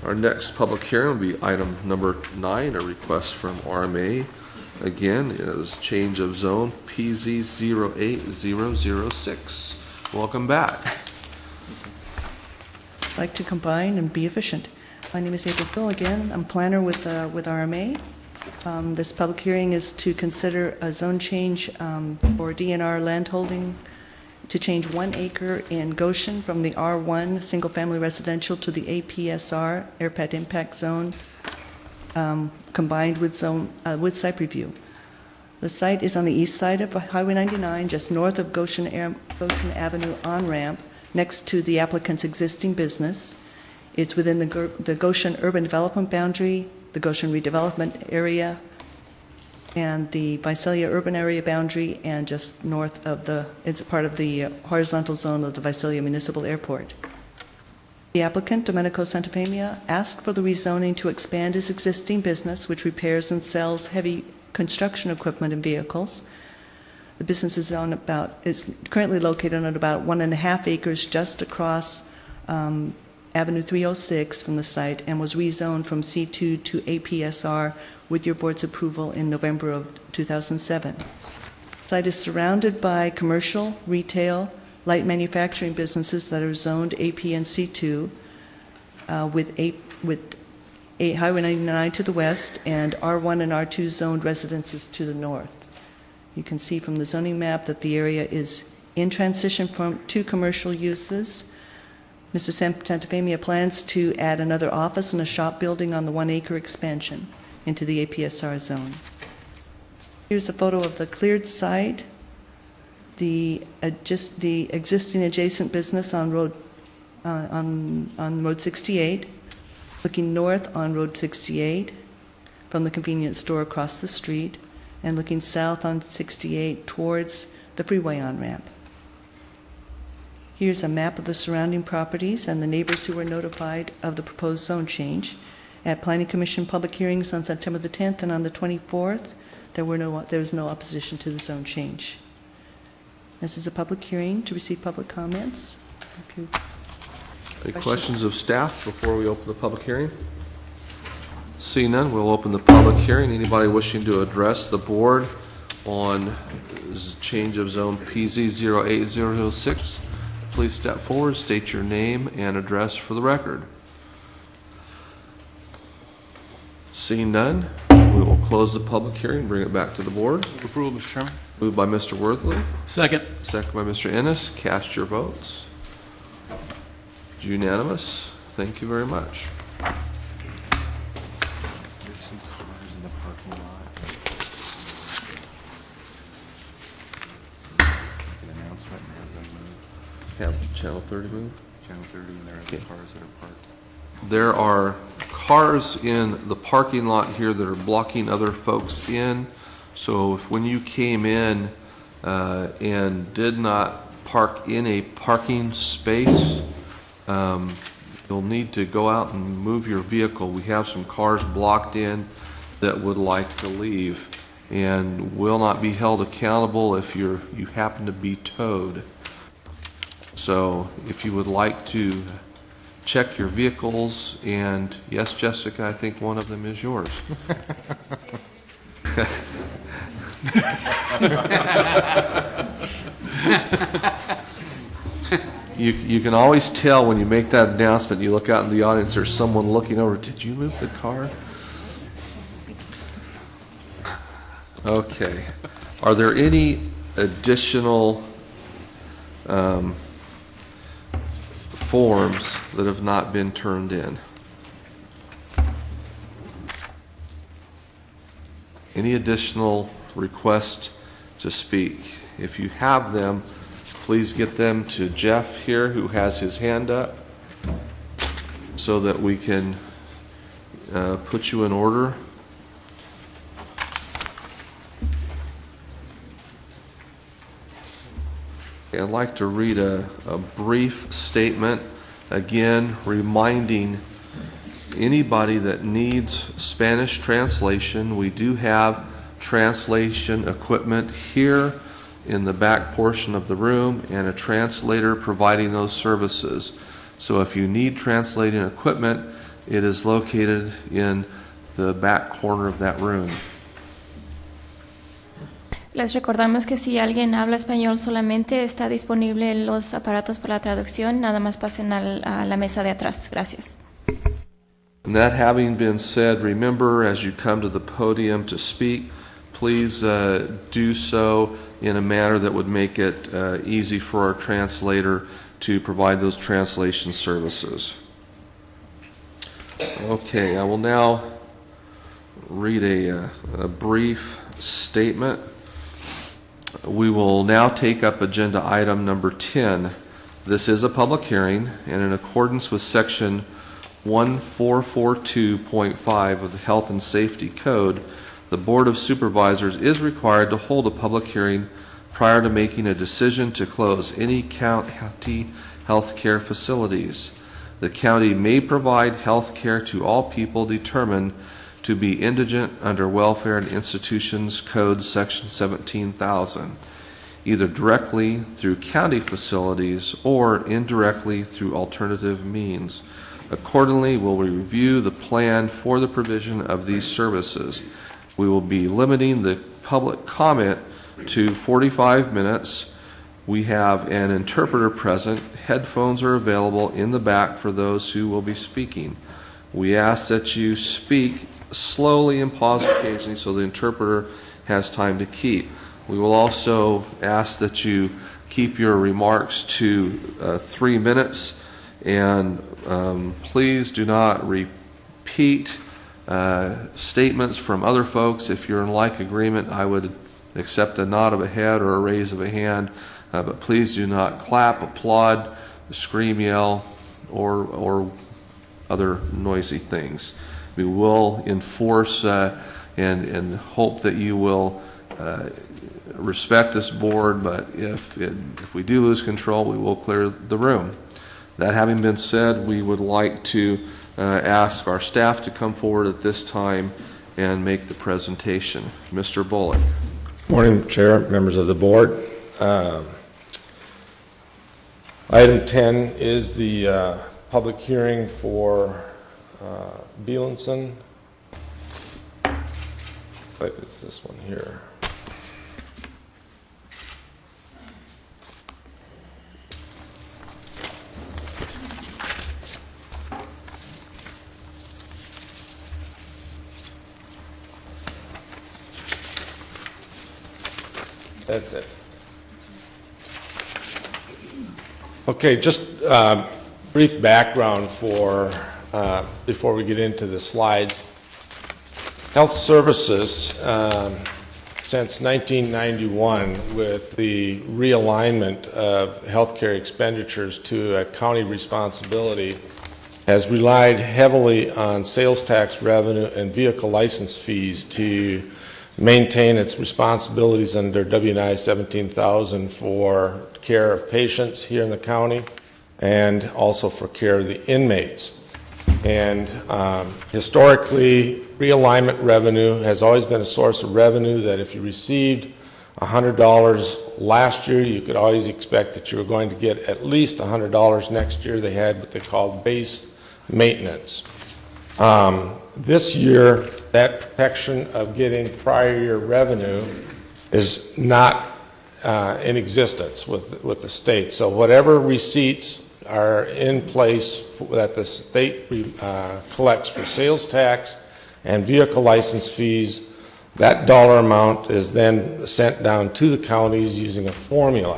Our next public hearing will be item number 9, a request from RMA. Again, is change of zone PZ08006. Welcome back. I'd like to combine and be efficient. My name is April Phil again. I'm planner with RMA. This public hearing is to consider a zone change for DNR landholding to change 1 acre in Goshen from the R1 single-family residential to the APSR, airpad impact zone, combined with site review. The site is on the east side of Highway 99, just north of Goshen Avenue on-ramp, next to the applicant's existing business. It's within the Goshen urban development boundary, the Goshen redevelopment area, and the Visalia urban area boundary, and just north of it's a part of the horizontal zone of the Visalia Municipal Airport. The applicant, Domenico Santafemia, asked for the rezoning to expand his existing business, which repairs and sells heavy construction equipment and vehicles. The business is currently located on about 1.5 acres just across Avenue 306 from the site, and was rezoned from C2 to APSR with your board's approval in November of 2007. The site is surrounded by commercial, retail, light manufacturing businesses that are zoned AP and C2 with Highway 99 to the west and R1 and R2 zoned residences to the north. You can see from the zoning map that the area is in transition from 2 commercial uses. Mr. Santafemia plans to add another office and a shop building on the 1 acre expansion into the APSR zone. Here's a photo of the cleared site, the existing adjacent business on Road 68, looking north on Road 68 from the convenience store across the street, and looking south on 68 towards the freeway on-ramp. Here's a map of the surrounding properties and the neighbors who were notified of the proposed zone change. At Planning Commission public hearings on September the 10th and on the 24th, there was no opposition to the zone change. This is a public hearing to receive public comments. Any questions of staff before we open the public hearing? Seeing none, we'll open the public hearing. Anybody wishing to address the board on change of zone PZ08006, please step forward, state your name and address for the record. Seeing none, we will close the public hearing, bring it back to the board. Approval, Mr. Chairman. Moved by Mr. Worthley. Second. Second by Mr. Ennis. Cast your votes. It's unanimous. Thank you very much. There's some cars in the parking lot. An announcement and have them move. Have Channel 30 move? Channel 30, and there are Okay. the cars that are parked. There are cars in the parking lot here that are blocking other folks in. So if when you came in and did not park in a parking space, you'll need to go out and move your vehicle. We have some cars blocked in that would like to leave and will not be held accountable if you happen to be towed. So if you would like to check your vehicles, and yes, Jessica, I think one of them is yours. You can always tell when you make that announcement, you look out in the audience, there's someone looking over, did you move the car? Okay. Are there any additional forms that have not been turned in? Any additional requests to speak? If you have them, please get them to Jeff here, who has his hand up, so that we can put you in order. I'd like to read a brief statement, again, reminding anybody that needs Spanish translation. We do have translation equipment here in the back portion of the room and a translator providing those services. So if you need translating equipment, it is located in the back corner of that room. Les recordamos que si alguien habla español solamente está disponible los aparatos para la traducción, nada más pasen a la mesa de atrás. Gracias. And that having been said, remember as you come to the podium to speak, please do so in a manner that would make it easy for our translator to provide those translation services. Okay, I will now read a brief statement. We will now take up agenda item number 10. This is a public hearing, and in accordance with section 1442.5 of the Health and Safety Code, the Board of Supervisors is required to hold a public hearing prior to making a decision to close any county health care facilities. The county may provide health care to all people determined to be indigent under Welfare and Institutions Code Section 17,000, either directly through county facilities or indirectly through alternative means. Accordingly, we'll review the plan for the provision of these services. We will be limiting the public comment to 45 minutes. We have an interpreter present. Headphones are available in the back for those who will be speaking. We ask that you speak slowly and pause occasionally so the interpreter has time to keep. We will also ask that you keep your remarks to 3 minutes, and please do not repeat statements from other folks. If you're in like agreement, I would accept a nod of a head or a raise of a hand, but please do not clap, applaud, scream, yell, or other noisy things. We will enforce and hope that you will respect this board, but if we do lose control, we will clear the room. That having been said, we would like to ask our staff to come forward at this time and make the presentation. Mr. Bullock. Morning, Chair, members of the board. Item 10 is the public hearing for Bielenson. I think it's this one here. That's it. Okay, just brief background for before we get into the slides. Health Services, since 1991, with the realignment of healthcare expenditures to a county responsibility, has relied heavily on sales tax revenue and vehicle license fees to maintain its responsibilities under W&I 17,000 for care of patients here in the county and also for care of the inmates. And historically, realignment revenue has always been a source of revenue that if you received $100 last year, you could always expect that you were going to get at least $100 next year. They had what they called base maintenance. This year, that protection of getting prior year revenue is not in existence with the state. So whatever receipts are in place that the state collects for sales tax and vehicle license fees, that dollar amount is then sent down to the counties using a formula.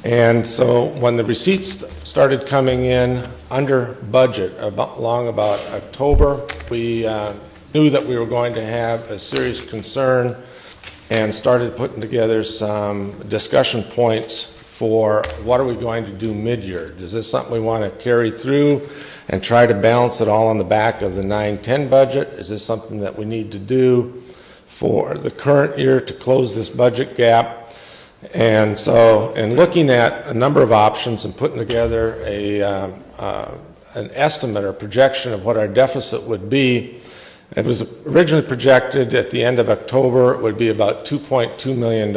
And so when the receipts started coming in under budget, along about October, we knew that we were going to have a serious concern and started putting together some discussion points for what are we going to do mid-year. Is this something we want to carry through and try to balance it all on the back of the 9-10 budget? Is this something that we need to do for the current year to close this budget gap? And so in looking at a number of options and putting together an estimate or projection of what our deficit would be, it was originally projected at the end of October it would be about $2.2 million.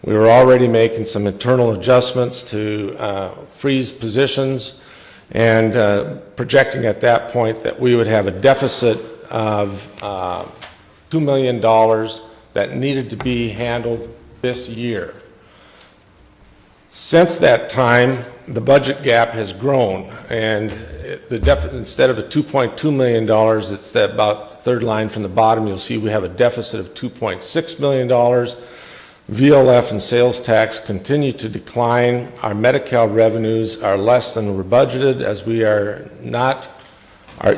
We were already making some internal adjustments to freeze positions and projecting at that point that we would have a deficit of $2 million that needed to be handled this year. Since that time, the budget gap has grown, and instead of a $2.2 million, it's about third line from the bottom. You'll see we have a deficit of $2.6 million. VLF and sales tax continue to decline. Our Medi-Cal revenues are less than we're budgeted, as we are not,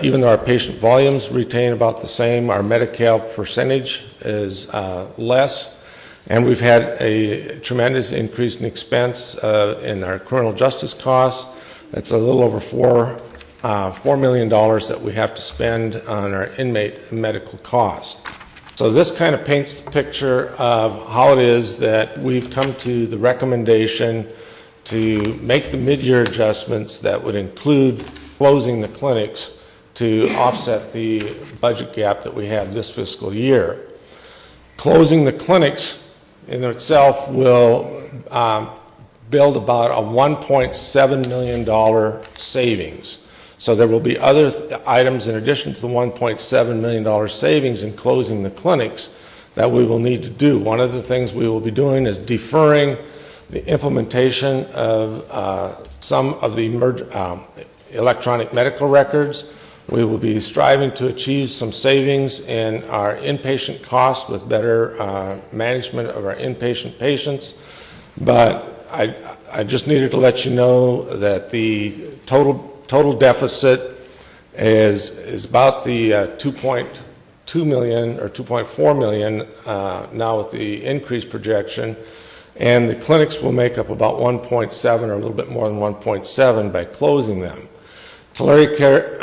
even though our patient volumes retain about the same, our Medi-Cal percentage is less. And we've had a tremendous increase in expense in our criminal justice costs. That's a little over $4 million that we have to spend on our inmate medical costs. So this kind of paints the picture of how it is that we've come to the recommendation to make the mid-year adjustments that would include closing the clinics to offset the budget gap that we have this fiscal year. Closing the clinics in itself will build about a $1.7 million savings. So there will be other items in addition to the $1.7 million savings in closing the clinics that we will need to do. One of the things we will be doing is deferring the implementation of some of the electronic medical records. We will be striving to achieve some savings in our inpatient costs with better management of our inpatient patients. But I just needed to let you know that the total deficit is about the 2.2 million or 2.4 million now with the increased projection, and the clinics will make up about 1.7 or a little bit more than 1.7 by closing them. Tulare Care,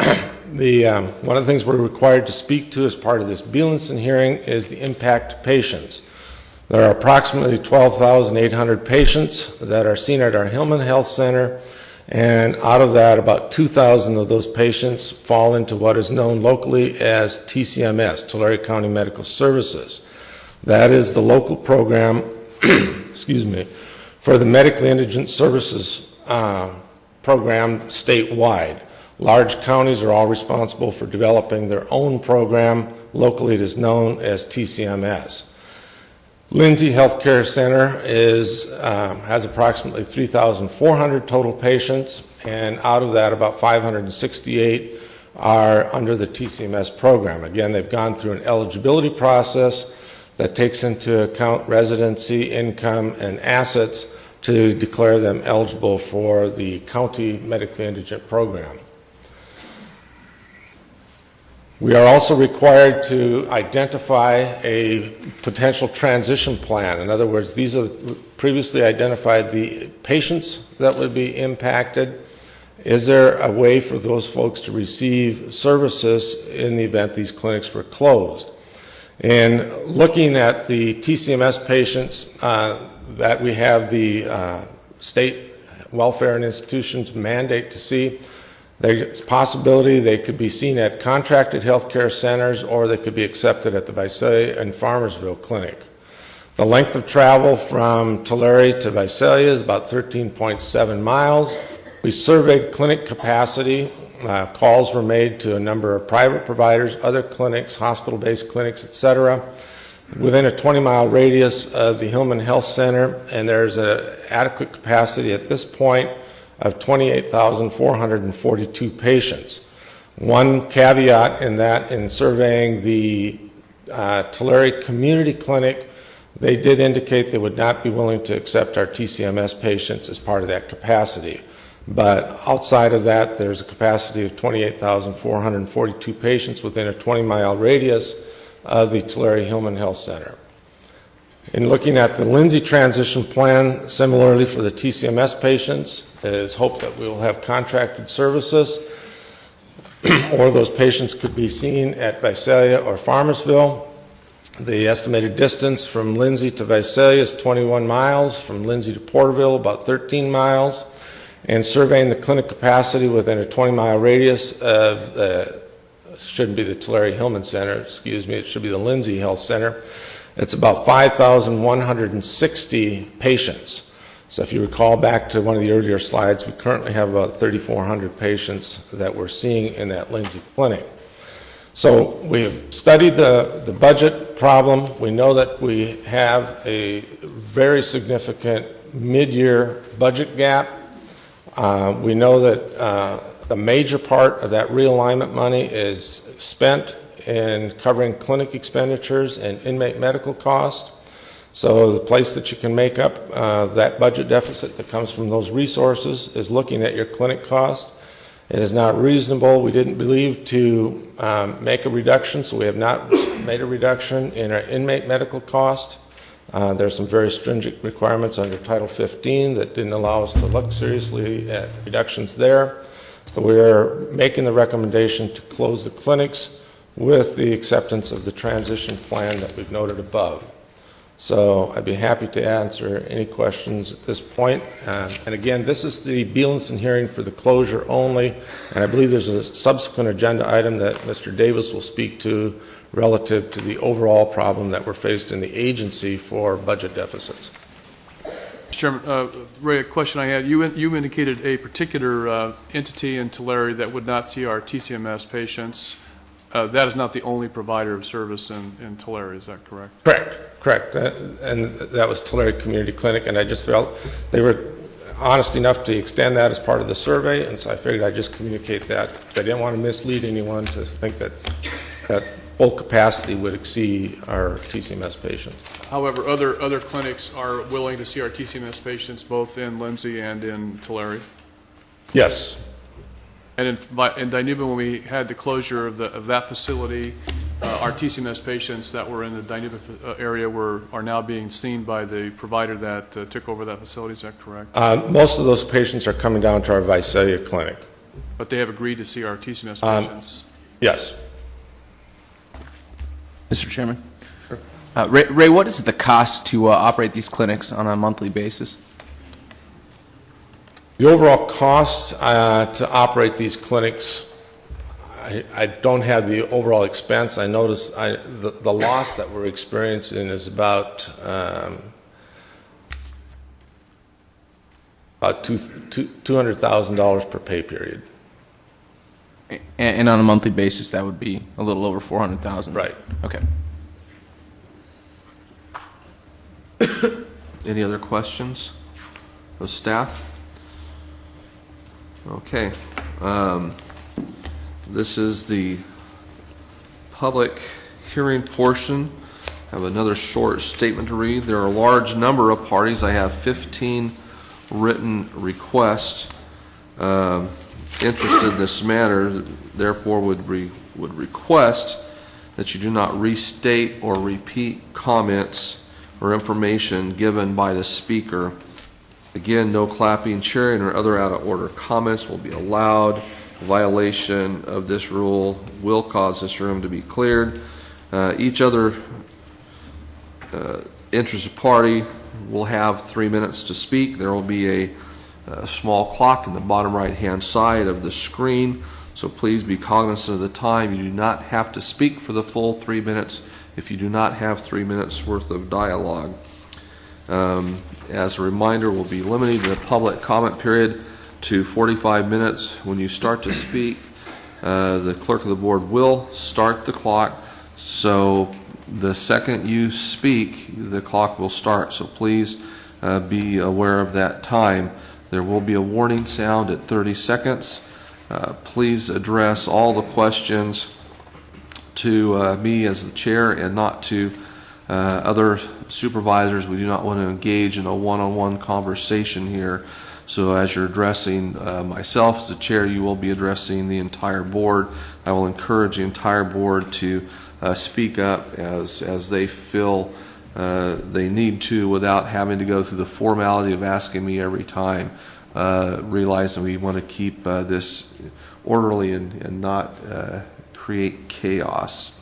one of the things we're required to speak to as part of this Bielenson hearing is the impact to patients. There are approximately 12,800 patients that are seen at our Hillman Health Center, and out of that, about 2,000 of those patients fall into what is known locally as TCMS, Tulare County Medical Services. That is the local program, excuse me, for the medically indigent services program statewide. Large counties are all responsible for developing their own program. Locally, it is known as TCMS. Lindsay Healthcare Center has approximately 3,400 total patients, and out of that, about 568 are under the TCMS program. Again, they've gone through an eligibility process that takes into account residency, income, and assets to declare them eligible for the county medically indigent program. We are also required to identify a potential transition plan. In other words, these are previously identified the patients that would be impacted. Is there a way for those folks to receive services in the event these clinics were closed? And looking at the TCMS patients that we have the state welfare and institutions mandate to see, there's a possibility they could be seen at contracted healthcare centers, or they could be accepted at the Visalia and Farmersville Clinic. The length of travel from Tulare to Visalia is about 13.7 miles. We surveyed clinic capacity. Calls were made to a number of private providers, other clinics, hospital-based clinics, etc., within a 20-mile radius of the Hillman Health Center, and there's an adequate capacity at this point of 28,442 patients. One caveat in that, in surveying the Tulare Community Clinic, they did indicate they would not be willing to accept our TCMS patients as part of that capacity. But outside of that, there's a capacity of 28,442 patients within a 20-mile radius of the Tulare Hillman Health Center. In looking at the Lindsay transition plan, similarly for the TCMS patients, it is hoped that we will have contracted services or those patients could be seen at Visalia or Farmersville. The estimated distance from Lindsay to Visalia is 21 miles, from Lindsay to Porterville about 13 miles, and surveying the clinic capacity within a 20-mile radius of, shouldn't be the Tulare Hillman Center, excuse me, it should be the Lindsay Health Center. It's about 5,160 patients. So if you recall back to one of the earlier slides, we currently have about 3,400 patients that we're seeing in that Lindsay clinic. So we've studied the budget problem. We know that we have a very significant mid-year budget gap. We know that a major part of that realignment money is spent in covering clinic expenditures and inmate medical costs. So the place that you can make up that budget deficit that comes from those resources is looking at your clinic cost. It is not reasonable. We didn't believe to make a reduction, so we have not made a reduction in our inmate medical cost. There's some very stringent requirements under Title 15 that didn't allow us to look seriously at reductions there. So we're making the recommendation to close the clinics with the acceptance of the transition plan that we've noted above. So I'd be happy to answer any questions at this point. And again, this is the Bielenson hearing for the closure only, and I believe there's a subsequent agenda item that Mr. Davis will speak to relative to the overall problem that we're faced in the agency for budget deficits. Mr. Chairman, Ray, a question I had. You indicated a particular entity in Tulare that would not see our TCMS patients. That is not the only provider of service in Tulare, is that correct? Correct. And that was Tulare Community Clinic, and I just felt they were honest enough to extend that as part of the survey, and so I figured I'd just communicate that. I didn't want to mislead anyone to think that full capacity would exceed our TCMS patients. However, other clinics are willing to see our TCMS patients both in Lindsay and in Tulare? Yes. And in Dinuba, when we had the closure of that facility, our TCMS patients that were in the Dinuba area are now being seen by the provider that took over that facility. Is that correct? Most of those patients are coming down to our Visalia clinic. But they have agreed to see our TCMS patients? Yes. Mr. Chairman? Sure. Ray, what is the cost to operate these clinics on a monthly basis? The overall cost to operate these clinics, I don't have the overall expense. I notice the loss that we're experiencing is about $200,000 per pay period. And on a monthly basis, that would be a little over $400,000. Right. Okay. Any other questions of staff? Okay. This is the public hearing portion. I have another short statement to read. There are a large number of parties. I have 15 written requests interested in this matter, therefore would request that you do not restate or repeat comments or information given by the speaker. Again, no clapping, cheering, or other out-of-order comments will be allowed. A violation of this rule will cause this room to be cleared. Each other interested party will have 3 minutes to speak. There will be a small clock in the bottom right-hand side of the screen, so please be cognizant of the time. You do not have to speak for the full 3 minutes if you do not have 3 minutes worth of dialogue. As a reminder, we'll be limiting the public comment period to 45 minutes. When you start to speak, the clerk of the board will start the clock, so the second you speak, the clock will start. So please be aware of that time. There will be a warning sound at 30 seconds. Please address all the questions to me as the chair and not to other supervisors. We do not want to engage in a one-on-one conversation here. So as you're addressing myself as the chair, you will be addressing the entire board. I will encourage the entire board to speak up as they feel they need to without having to go through the formality of asking me every time, realizing we want to keep this orderly and not create chaos.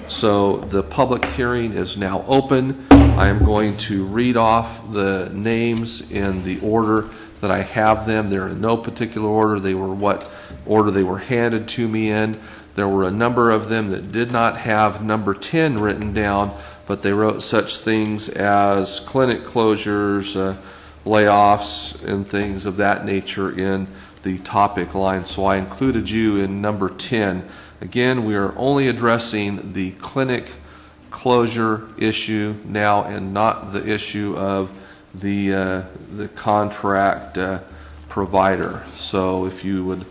So the public hearing is now open. I am going to read off the names in the order that I have them. They're in no particular order. They were what order they were handed to me in. There were a number of them that did not have number 10 written down, but they wrote such things as clinic closures, layoffs, and things of that nature in the topic line. So I included you in number 10. Again, we are only addressing the clinic closure issue now and not the issue of the contract provider. So if you would,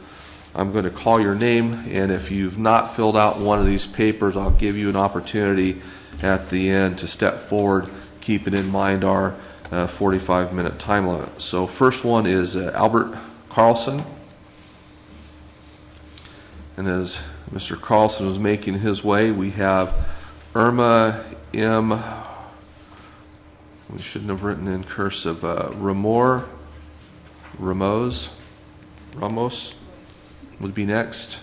I'm going to call your name, and if you've not filled out one of these papers, I'll give you an opportunity at the end to step forward, keeping in mind our 45-minute time limit. So first one is Albert Carlson. And as Mr. Carlson was making his way, we have Irma M. We shouldn't have written in cursive. Ramos would be next.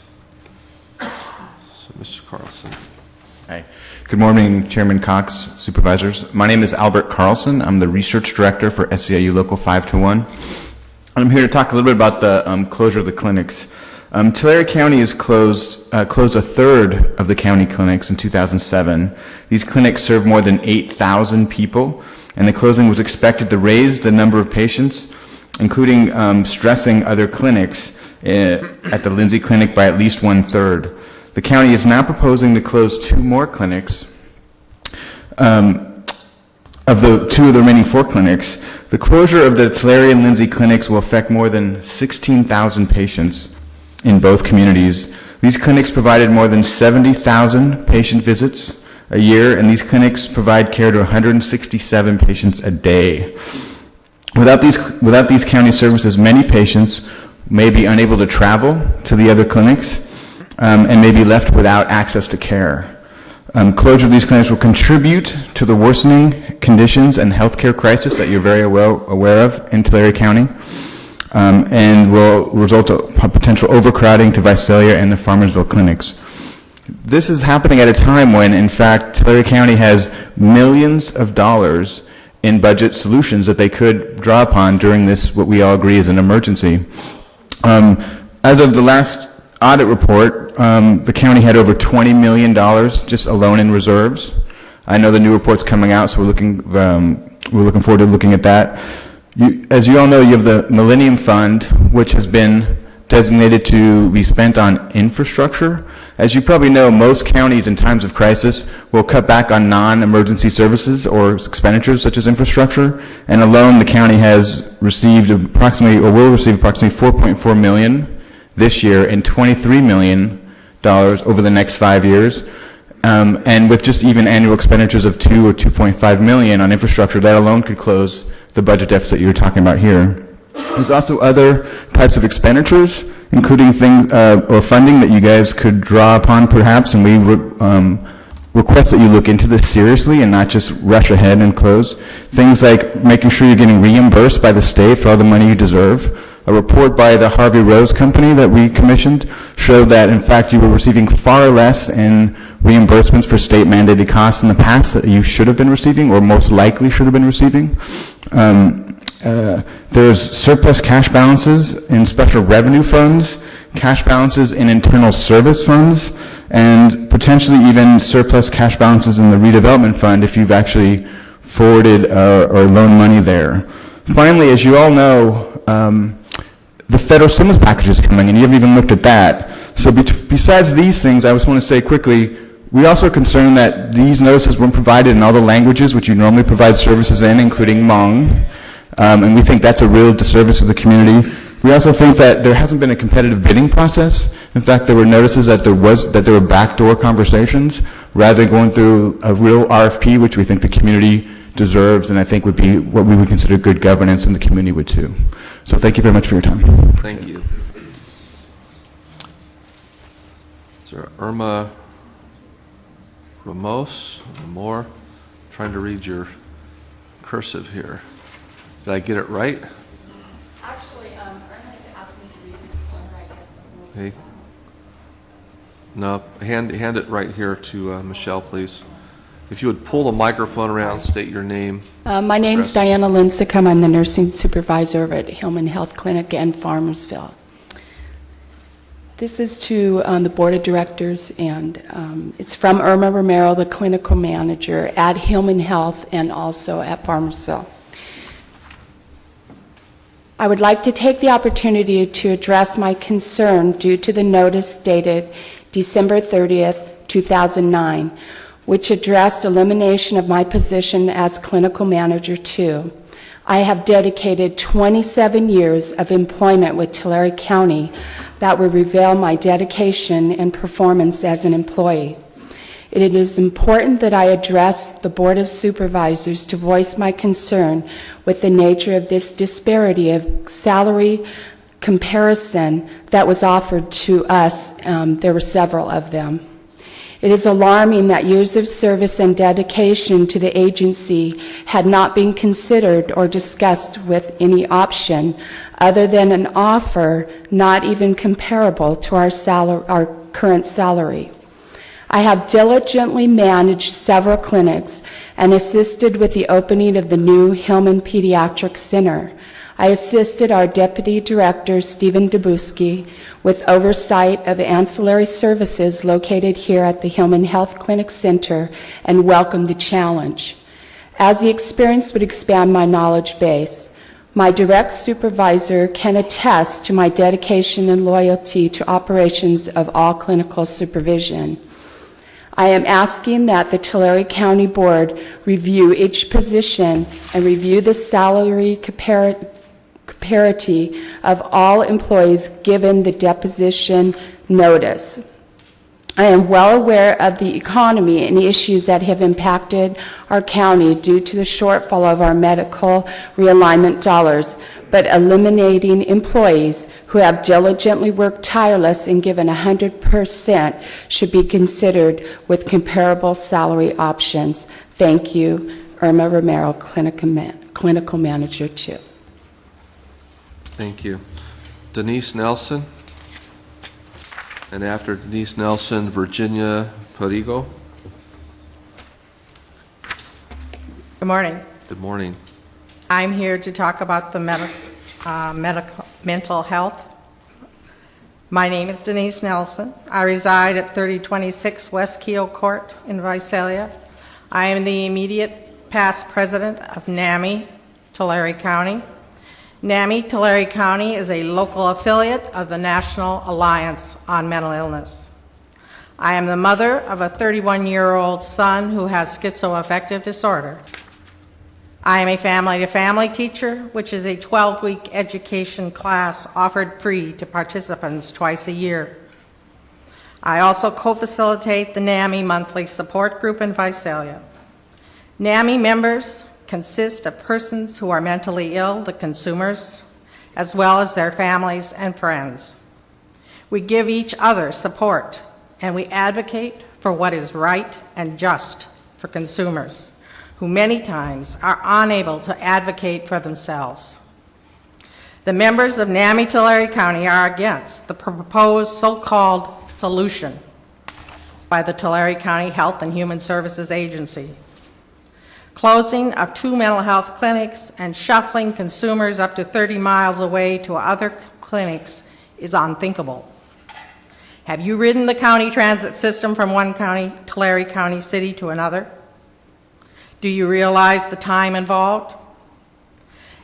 So Mr. Carlson. Hi. Good morning, Chairman Cox, Supervisors. My name is Albert Carlson. I'm the Research Director for SEIU Local 521. I'm here to talk a little bit about the closure of the clinics. Tulare County has closed a third of the county clinics in 2007. These clinics serve more than 8,000 people, and the closing was expected to raise the number of patients, including stressing other clinics at the Lindsay Clinic by at least 1/3. The county is now proposing to close 2 more clinics. Of the 2 of the remaining 4 clinics, the closure of the Tulare and Lindsay clinics will affect more than 16,000 patients in both communities. These clinics provided more than 70,000 patient visits a year, and these clinics provide care to 167 patients a day. Without these county services, many patients may be unable to travel to the other clinics and may be left without access to care. Closure of these clinics will contribute to the worsening conditions and healthcare crisis that you're very well aware of in Tulare County, and will result in potential overcrowding to Visalia and the Farmersville clinics. This is happening at a time when, in fact, Tulare County has millions of dollars in budget solutions that they could draw upon during this, what we all agree is an emergency. As of the last audit report, the county had over $20 million just alone in reserves. I know the new report's coming out, so we're looking forward to looking at that. As you all know, you have the Millennium Fund, which has been designated to be spent on infrastructure. As you probably know, most counties in times of crisis will cut back on non-emergency services or expenditures such as infrastructure, and alone the county has received approximately, or will receive approximately $4.4 million this year and $23 million over the next 5 years. And with just even annual expenditures of $2 or $2.5 million on infrastructure, that alone could close the budget deficit you were talking about here. There's also other types of expenditures, including things or funding that you guys could draw upon perhaps, and we request that you look into this seriously and not just rush ahead and close. Things like making sure you're getting reimbursed by the state for all the money you deserve. A report by the Harvey Rose Company that we commissioned showed that, in fact, you were receiving far less in reimbursements for state-mandated costs in the past that you should have been receiving, or most likely should have been receiving. There's surplus cash balances in special revenue funds, cash balances in internal service funds, and potentially even surplus cash balances in the redevelopment fund if you've actually forwarded or loaned money there. Finally, as you all know, the federal stimulus package is coming, and you haven't even looked at that. So besides these things, I just want to say quickly, we also are concerned that these notices weren't provided in all the languages which you normally provide services in, including Hmong, and we think that's a real disservice to the community. We also think that there hasn't been a competitive bidding process. In fact, there were notices that there were backdoor conversations, rather than going through a real RFP, which we think the community deserves, and I think would be what we would consider good governance, and the community would too. So thank you very much for your time. Thank you. Is there Irma Ramos or more? Trying to read your cursive here. Did I get it right? Actually, Irma has asked me to read this one, I guess. Okay. No, hand it right here to Michelle, please. If you would pull the microphone around, state your name. My name is Diana Lincecum. I'm the nursing supervisor at Hillman Health Clinic in Farmersville. This is to the Board of Directors, and it's from Irma Romero, the clinical manager at Hillman Health and also at Farmersville. I would like to take the opportunity to address my concern due to the notice dated December 30th, 2009, which addressed elimination of my position as clinical manager 2. I have dedicated 27 years of employment with Tulare County that will reveal my dedication and performance as an employee. It is important that I address the Board of Supervisors to voice my concern with the nature of this disparity of salary comparison that was offered to us. There were several of them. It is alarming that years of service and dedication to the agency had not been considered or discussed with any option other than an offer not even comparable to our current salary. I have diligently managed several clinics and assisted with the opening of the new Hillman Pediatric Center. I assisted our Deputy Director, Stephen Dabuski, with oversight of ancillary services located here at the Hillman Health Clinic Center and welcomed the challenge. As the experience would expand my knowledge base, my direct supervisor can attest to my dedication and loyalty to operations of all clinical supervision. I am asking that the Tulare County Board review each position and review the salary parity of all employees given the deposition notice. I am well aware of the economy and issues that have impacted our county due to the shortfall of our medical realignment dollars, but eliminating employees who have diligently worked tireless and given 100% should be considered with comparable salary options. Thank you, Irma Romero, Clinical Manager 2. Thank you. Denise Nelson. And after Denise Nelson, Virginia Perigo. Good morning. Good morning. I'm here to talk about the mental health. My name is Denise Nelson. I reside at 3026 West Keel Court in Visalia. I am the immediate past president of NAMI, Tulare County. NAMI, Tulare County is a local affiliate of the National Alliance on Mental Illness. I am the mother of a 31-year-old son who has schizoaffective disorder. I am a family-to-family teacher, which is a 12-week education class offered free to participants twice a year. I also co-facilitate the NAMI monthly support group in Visalia. NAMI members consist of persons who are mentally ill, the consumers, as well as their families and friends. We give each other support, and we advocate for what is right and just for consumers, who many times are unable to advocate for themselves. The members of NAMI Tulare County are against the proposed so-called solution by the Tulare County Health and Human Services Agency. Closing of 2 mental health clinics and shuffling consumers up to 30 miles away to other clinics is unthinkable. Have you ridden the county transit system from one county, Tulare County city, to another? Do you realize the time involved?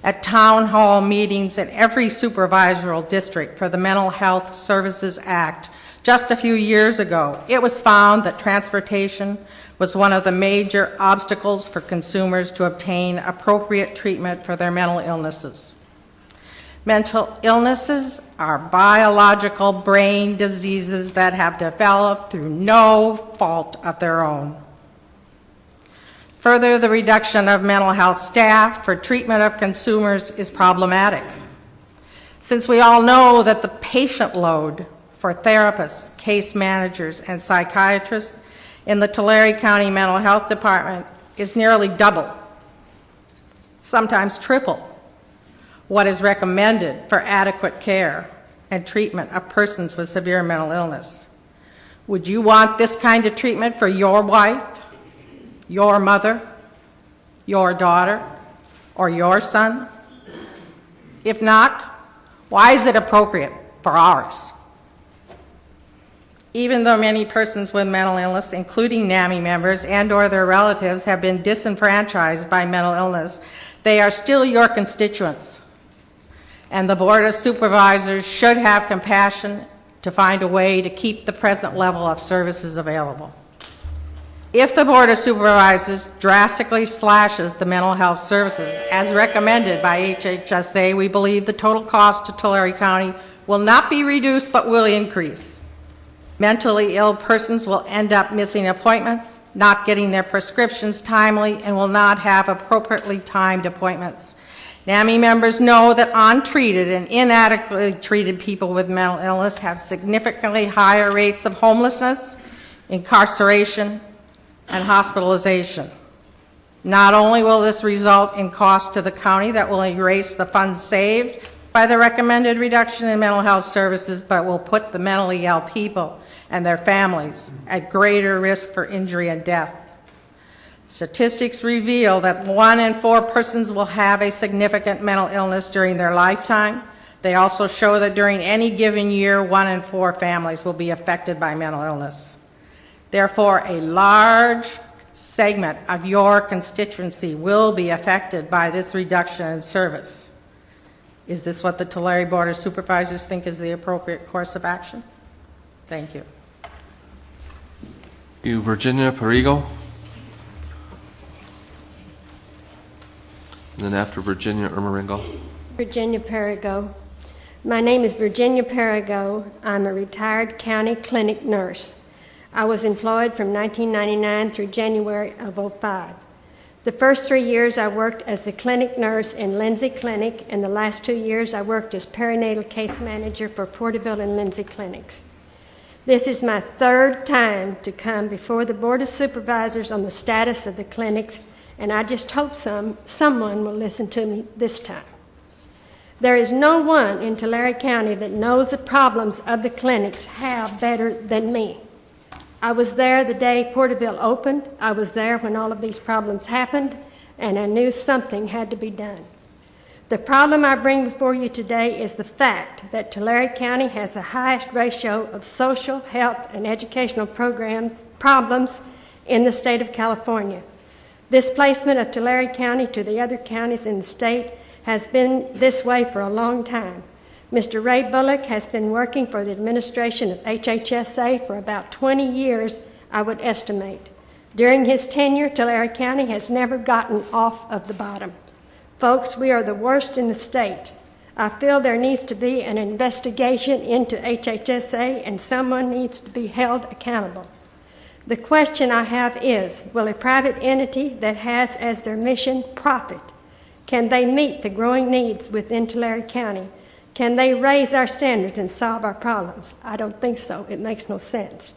At town hall meetings in every supervisory district for the Mental Health Services Act just a few years ago, it was found that transportation was one of the major obstacles for consumers to obtain appropriate treatment for their mental illnesses. Mental illnesses are biological brain diseases that have developed through no fault of their own. Further, the reduction of mental health staff for treatment of consumers is problematic, since we all know that the patient load for therapists, case managers, and psychiatrists in the Tulare County Mental Health Department is nearly double, sometimes triple, what is recommended for adequate care and treatment of persons with severe mental illness. Would you want this kind of treatment for your wife, your mother, your daughter, or your son? If not, why is it appropriate for ours? Even though many persons with mental illness, including NAMI members and/or their relatives, have been disenfranchised by mental illness, they are still your constituents. And the Board of Supervisors should have compassion to find a way to keep the present level of services available. If the Board of Supervisors drastically slashes the mental health services, as recommended by HHSA, we believe the total cost to Tulare County will not be reduced but will increase. Mentally ill persons will end up missing appointments, not getting their prescriptions timely, and will not have appropriately timed appointments. NAMI members know that untreated and inadequately treated people with mental illness have significantly higher rates of homelessness, incarceration, and hospitalization. Not only will this result in costs to the county that will erase the funds saved by the recommended reduction in mental health services, but will put the mentally ill people and their families at greater risk for injury and death. Statistics reveal that 1 in 4 persons will have a significant mental illness during their lifetime. They also show that during any given year, 1 in 4 families will be affected by mental illness. Therefore, a large segment of your constituency will be affected by this reduction in service. Is this what the Tulare Board of Supervisors think is the appropriate course of action? Thank you. You, Virginia Perigo. And then after Virginia, Irma Ringel. Virginia Perigo. My name is Virginia Perigo. I'm a retired county clinic nurse. I was employed from 1999 through January of 2005. The first 3 years I worked as the clinic nurse in Lindsay Clinic, and the last 2 years I worked as perinatal case manager for Porterville and Lindsay Clinics. This is my 3rd time to come before the Board of Supervisors on the status of the clinics, and I just hope someone will listen to me this time. There is no one in Tulare County that knows the problems of the clinics half better than me. I was there the day Porterville opened. I was there when all of these problems happened, and I knew something had to be done. The problem I bring before you today is the fact that Tulare County has the highest ratio of social, health, and educational problems in the state of California. This placement of Tulare County to the other counties in the state has been this way for a long time. Mr. Ray Bullock has been working for the administration of HHSA for about 20 years, I would estimate. During his tenure, Tulare County has never gotten off of the bottom. Folks, we are the worst in the state. I feel there needs to be an investigation into HHSA, and someone needs to be held accountable. The question I have is, will a private entity that has as their mission profit, can they meet the growing needs within Tulare County? Can they raise our standards and solve our problems? I don't think so. It makes no sense.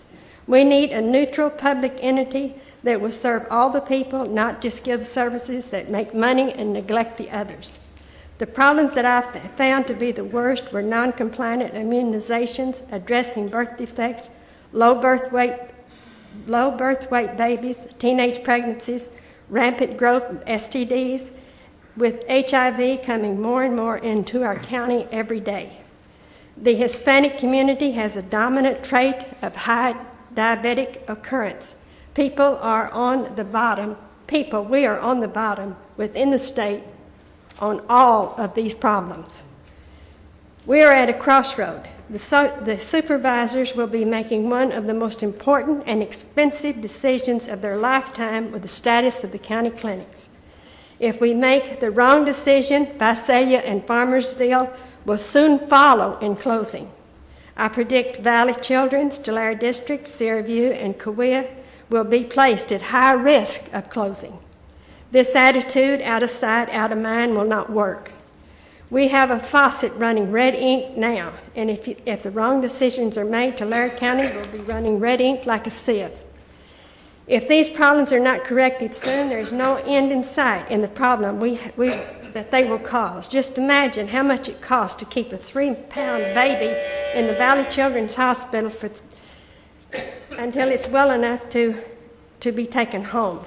We need a neutral public entity that will serve all the people, not just give services that make money and neglect the others. The problems that I found to be the worst were non-compliant immunizations, addressing birth defects, low birth weight babies, teenage pregnancies, rampant growth of STDs, with HIV coming more and more into our county every day. The Hispanic community has a dominant trait of high diabetic occurrence. People are on the bottom. We are on the bottom within the state on all of these problems. We are at a crossroad. The supervisors will be making one of the most important and expensive decisions of their lifetime with the status of the county clinics. If we make the wrong decision, Visalia and Farmersville will soon follow in closing. I predict Valley Children's, Tulare District, Sierra View, and Cahuilla will be placed at high risk of closing. This attitude, out of sight, out of mind, will not work. We have a faucet running red ink now, and if the wrong decisions are made, Tulare County will be running red ink like a sieve. If these problems are not corrected soon, there is no end in sight in the problem that they will cause. Just imagine how much it costs to keep a 3-pound baby in the Valley Children's Hospital until it's well enough to be taken home.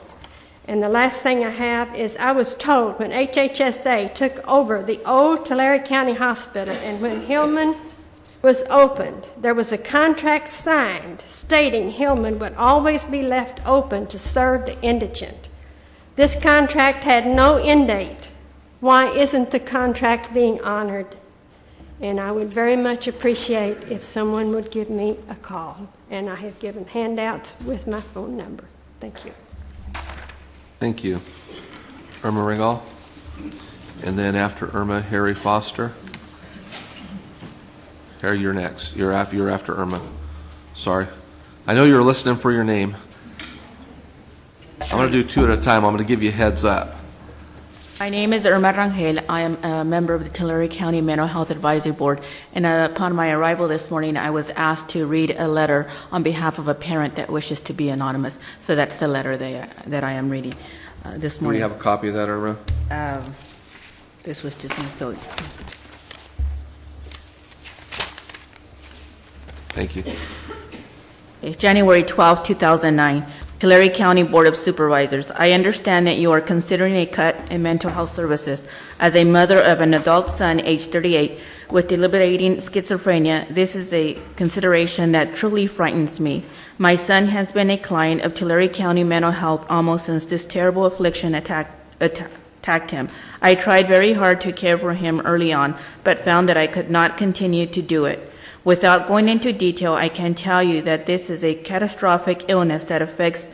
And the last thing I have is I was told when HHSA took over the old Tulare County Hospital and when Hillman was opened, there was a contract signed stating Hillman would always be left open to serve the indigent. This contract had no end date. Why isn't the contract being honored? And I would very much appreciate if someone would give me a call. And I have given handouts with my phone number. Thank you. Thank you. Irma Ringall. And then after Irma, Harry Foster. Harry, you're next. You're after Irma. Sorry. I know you're listening for your name. I'm going to do two at a time. I'm going to give you a heads up. My name is Irma Rangel. I am a member of the Tulare County Mental Health Advisory Board, and upon my arrival this morning, I was asked to read a letter on behalf of a parent that wishes to be anonymous. So that's the letter that I am reading this Do we morning. have a copy of that, Irma? This was just installed. Thank you. It's January 12, 2009. Tulare County Board of Supervisors. I understand that you are considering a cut in mental health services. As a mother of an adult son, age 38, with debilitating schizophrenia, this is a consideration that truly frightens me. My son has been a client of Tulare County Mental Health almost since this terrible affliction attacked him. I tried very hard to care for him early on, but found that I could not continue to do it. Without going into detail, I can tell you that this is a catastrophic illness that affects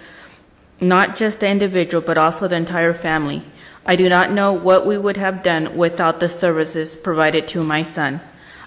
not just the individual, but also the entire family. I do not know what we would have done without the services provided to my son.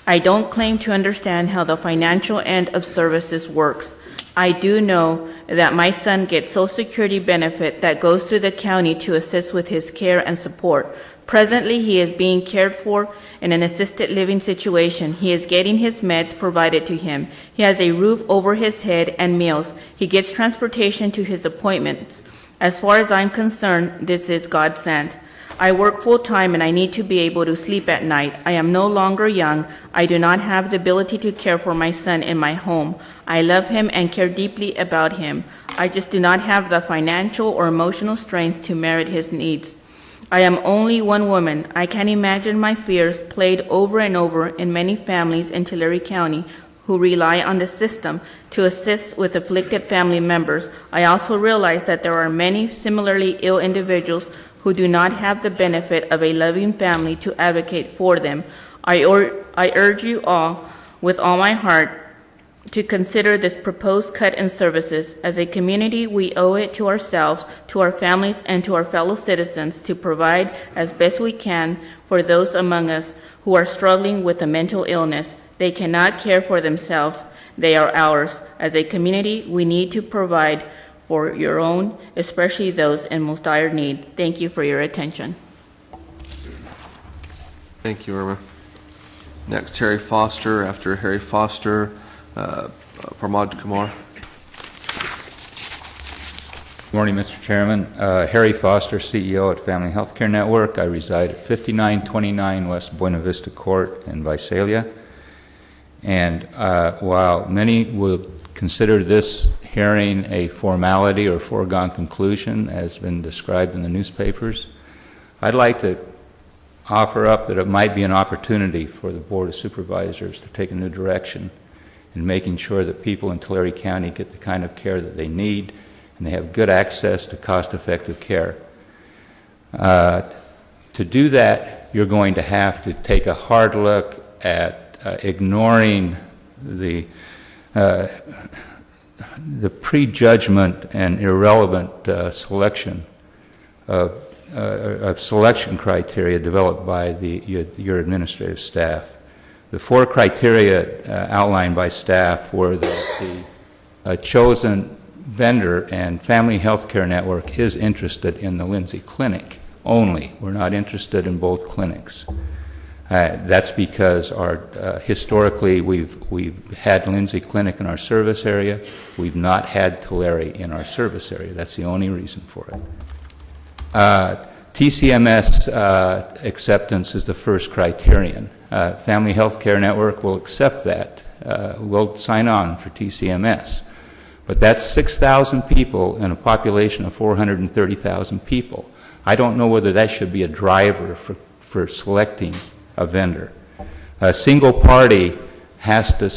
I don't claim to understand how the financial end of services works. I do know that my son gets Social Security benefit that goes through the county to assist with his care and support. Presently, he is being cared for in an assisted living situation. He is getting his meds provided to him. He has a roof over his head and meals. He gets transportation to his appointments. As far as I'm concerned, this is God sent. I work full-time and I need to be able to sleep at night. I am no longer young. I do not have the ability to care for my son in my home. I love him and care deeply about him. I just do not have the financial or emotional strength to merit his needs. I am only one woman. I can imagine my fears played over and over in many families in Tulare County who rely on the system to assist with afflicted family members. I also realize that there are many similarly ill individuals who do not have the benefit of a loving family to advocate for them. I urge you all, with all my heart, to consider this proposed cut in services. As a community, we owe it to ourselves, to our families, and to our fellow citizens to provide as best we can for those among us who are struggling with a mental illness. They cannot care for themselves. They are ours. As a community, we need to provide for your own, especially those in most dire need. Thank you for your attention. Thank you, Irma. Next, Harry Foster. After Harry Foster, Pramod Kumar. Good morning, Mr. Chairman. Harry Foster, CEO at Family Healthcare Network. I reside at 5929 West Buena Vista Court in Visalia. And while many will consider this hearing a formality or foregone conclusion, as been described in the newspapers, I'd like to offer up that it might be an opportunity for the Board of Supervisors to take a new direction in making sure that people in Tulare County get the kind of care that they need and they have good access to cost-effective care. To do that, you're going to have to take a hard look at ignoring the prejudgment and irrelevant selection of selection criteria developed by your administrative staff. The four criteria outlined by staff were that the chosen vendor and Family Healthcare Network is interested in the Lindsay Clinic only. We're not interested in both clinics. That's because historically we've had Lindsay Clinic in our service area. We've not had Tulare in our service area. That's the only reason for it. TCMS acceptance is the first criterion. Family Healthcare Network will accept that. We'll sign on for TCMS. But that's 6,000 people in a population of 430,000 people. I don't know whether that should be a driver for selecting a vendor. A single party has to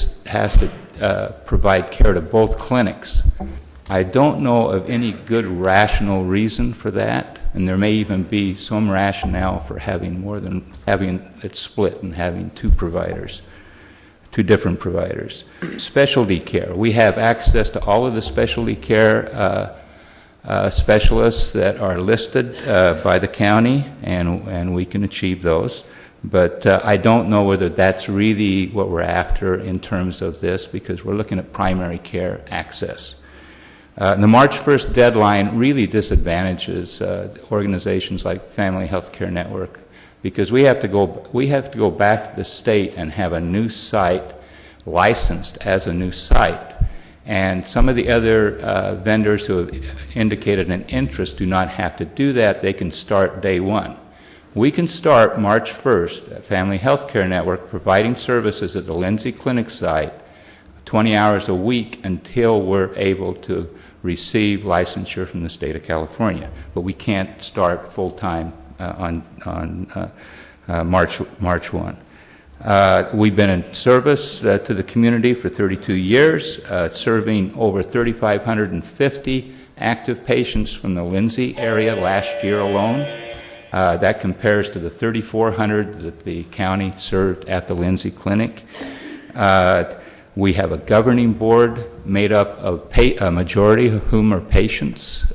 provide care to both clinics. I don't know of any good rational reason for that, and there may even be some rationale for having it split and having two different providers. Specialty care. We have access to all of the specialty care specialists that are listed by the county, and we can achieve those. But I don't know whether that's really what we're after in terms of this, because we're looking at primary care access. The March 1st deadline really disadvantages organizations like Family Health Care Network, because we have to go back to the state and have a new site licensed as a new site. And some of the other vendors who have indicated an interest do not have to do that. They can start day one. We can start March 1st at Family Health Care Network providing services at the Lindsay Clinic site 20 hours a week until we're able to receive licensure from the state of California. But we can't start full-time on March 1. We've been in service to the community for 32 years, serving over 3,550 active patients from the Lindsay area last year alone. That compares to the 3,400 that the county served at the Lindsay Clinic. We have a governing board made up of a majority of whom are patients.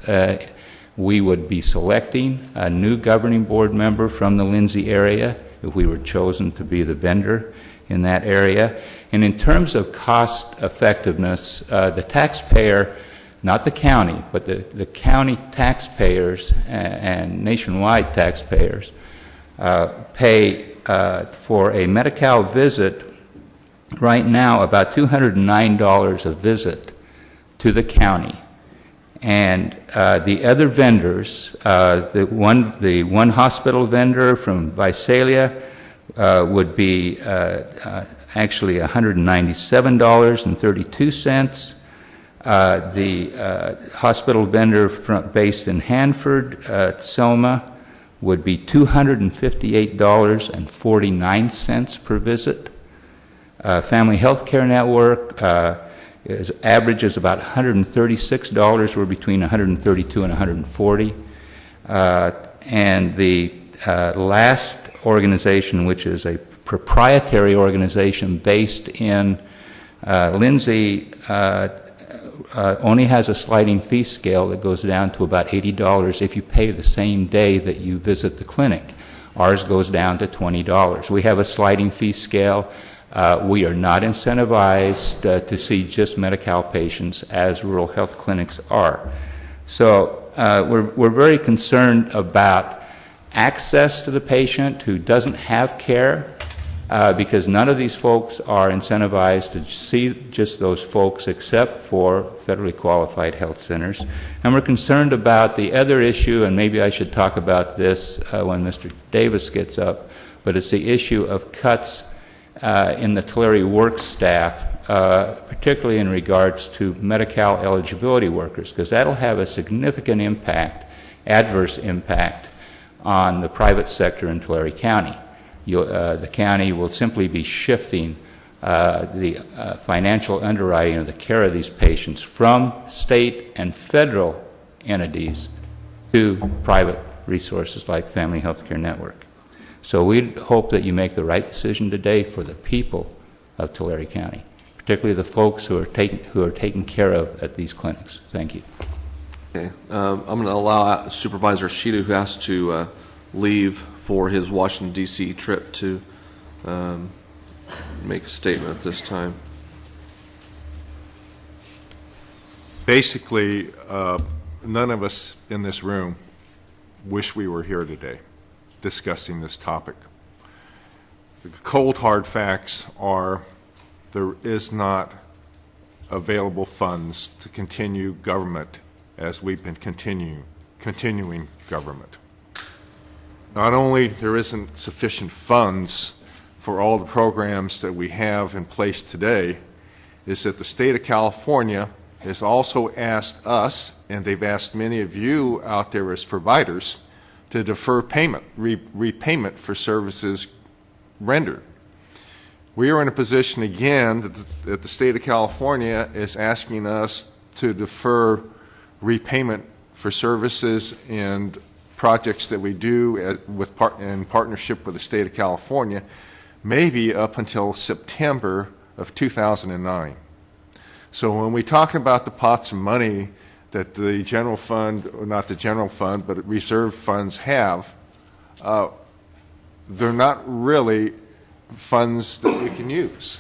We would be selecting a new governing board member from the Lindsay area if we were chosen to be the vendor in that area. And in terms of cost effectiveness, the taxpayer, not the county, but the county taxpayers and nationwide taxpayers pay for a Medi-Cal visit right now about $209 a visit to the county. And the other vendors, the one hospital vendor from Visalia would be actually $197.32. The hospital vendor based in Hanford, Selma, would be $258.49 per visit. Family Health Care Network averages about $136. We're between $132 and $140. And the last organization, which is a proprietary organization based in Lindsay, only has a sliding fee scale that goes down to about $80 if you pay the same day that you visit the clinic. Ours goes down to $20. We have a sliding fee scale. We are not incentivized to see just Medi-Cal patients as rural health clinics are. So we're very concerned about access to the patient who doesn't have care, because none of these folks are incentivized to see just those folks except for federally qualified health centers. And we're concerned about the other issue, and maybe I should talk about this when Mr. Davis gets up, but it's the issue of cuts in the Tulare work staff, particularly in regards to Medi-Cal eligibility workers, because that'll have a significant impact, adverse impact, on the private sector in Tulare County. The county will simply be shifting the financial underwriting of the care of these patients from state and federal entities to private resources like Family Health Care Network. So we hope that you make the right decision today for the people of Tulare County, particularly the folks who are taken care of at these clinics. Thank you. Okay, I'm going to allow Supervisor Sheeta, who has to leave for his Washington, D.C. trip, to make a statement at this time. Basically, none of us in this room wish we were here today discussing this topic. The cold, hard facts are there is not available funds to continue government as we've been continuing government. Not only there isn't sufficient funds for all the programs that we have in place today, is that the state of California has also asked us, and they've asked many of you out there as providers, to defer payment, repayment for services rendered. we are in a position again that the state of California is asking us to defer repayment for services and projects that we do in partnership with the state of California, maybe up until September of 2009. So when we talk about the pots of money that the general fund, or not the general fund, but reserve funds have, they're not really funds that we can use.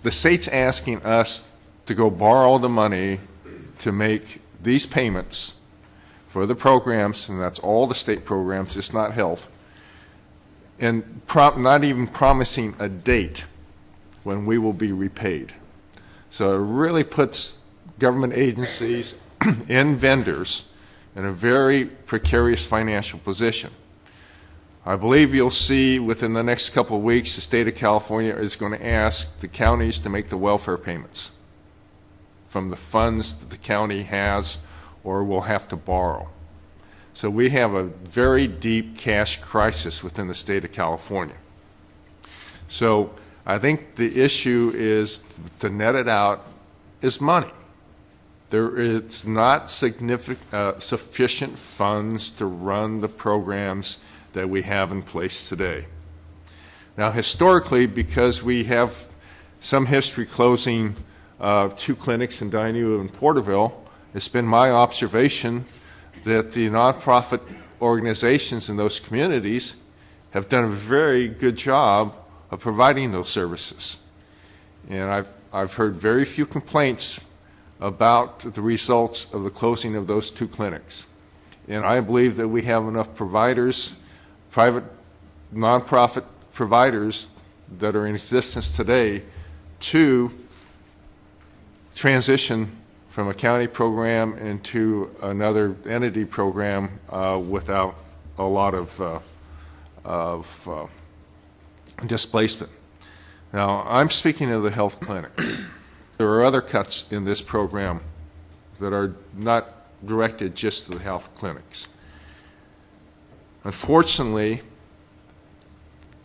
The state's asking us to go borrow the money to make these payments for the programs, and that's all the state programs, it's not health, and not even promising a date when we will be repaid. So it really puts government agencies and vendors in a very precarious financial position. I believe you'll see within the next couple of weeks the state of California is going to ask the counties to make the welfare payments from the funds that the county has or will have to borrow. So we have a very deep cash crisis within the state of California. So I think the issue is to net it out is money. It's not sufficient funds to run the programs that we have in place today. Now, historically, because we have some history closing 2 clinics in Dinuba and Porterville, it's been my observation that the nonprofit organizations in those communities have done a very good job of providing those services. And I've heard very few complaints about the results of the closing of those 2 clinics. And I believe that we have enough providers, private nonprofit providers that are in existence today to transition from a county program into another entity program without a lot of displacement. Now, I'm speaking of the health clinics. There are other cuts in this program that are not directed just to the health clinics. Unfortunately,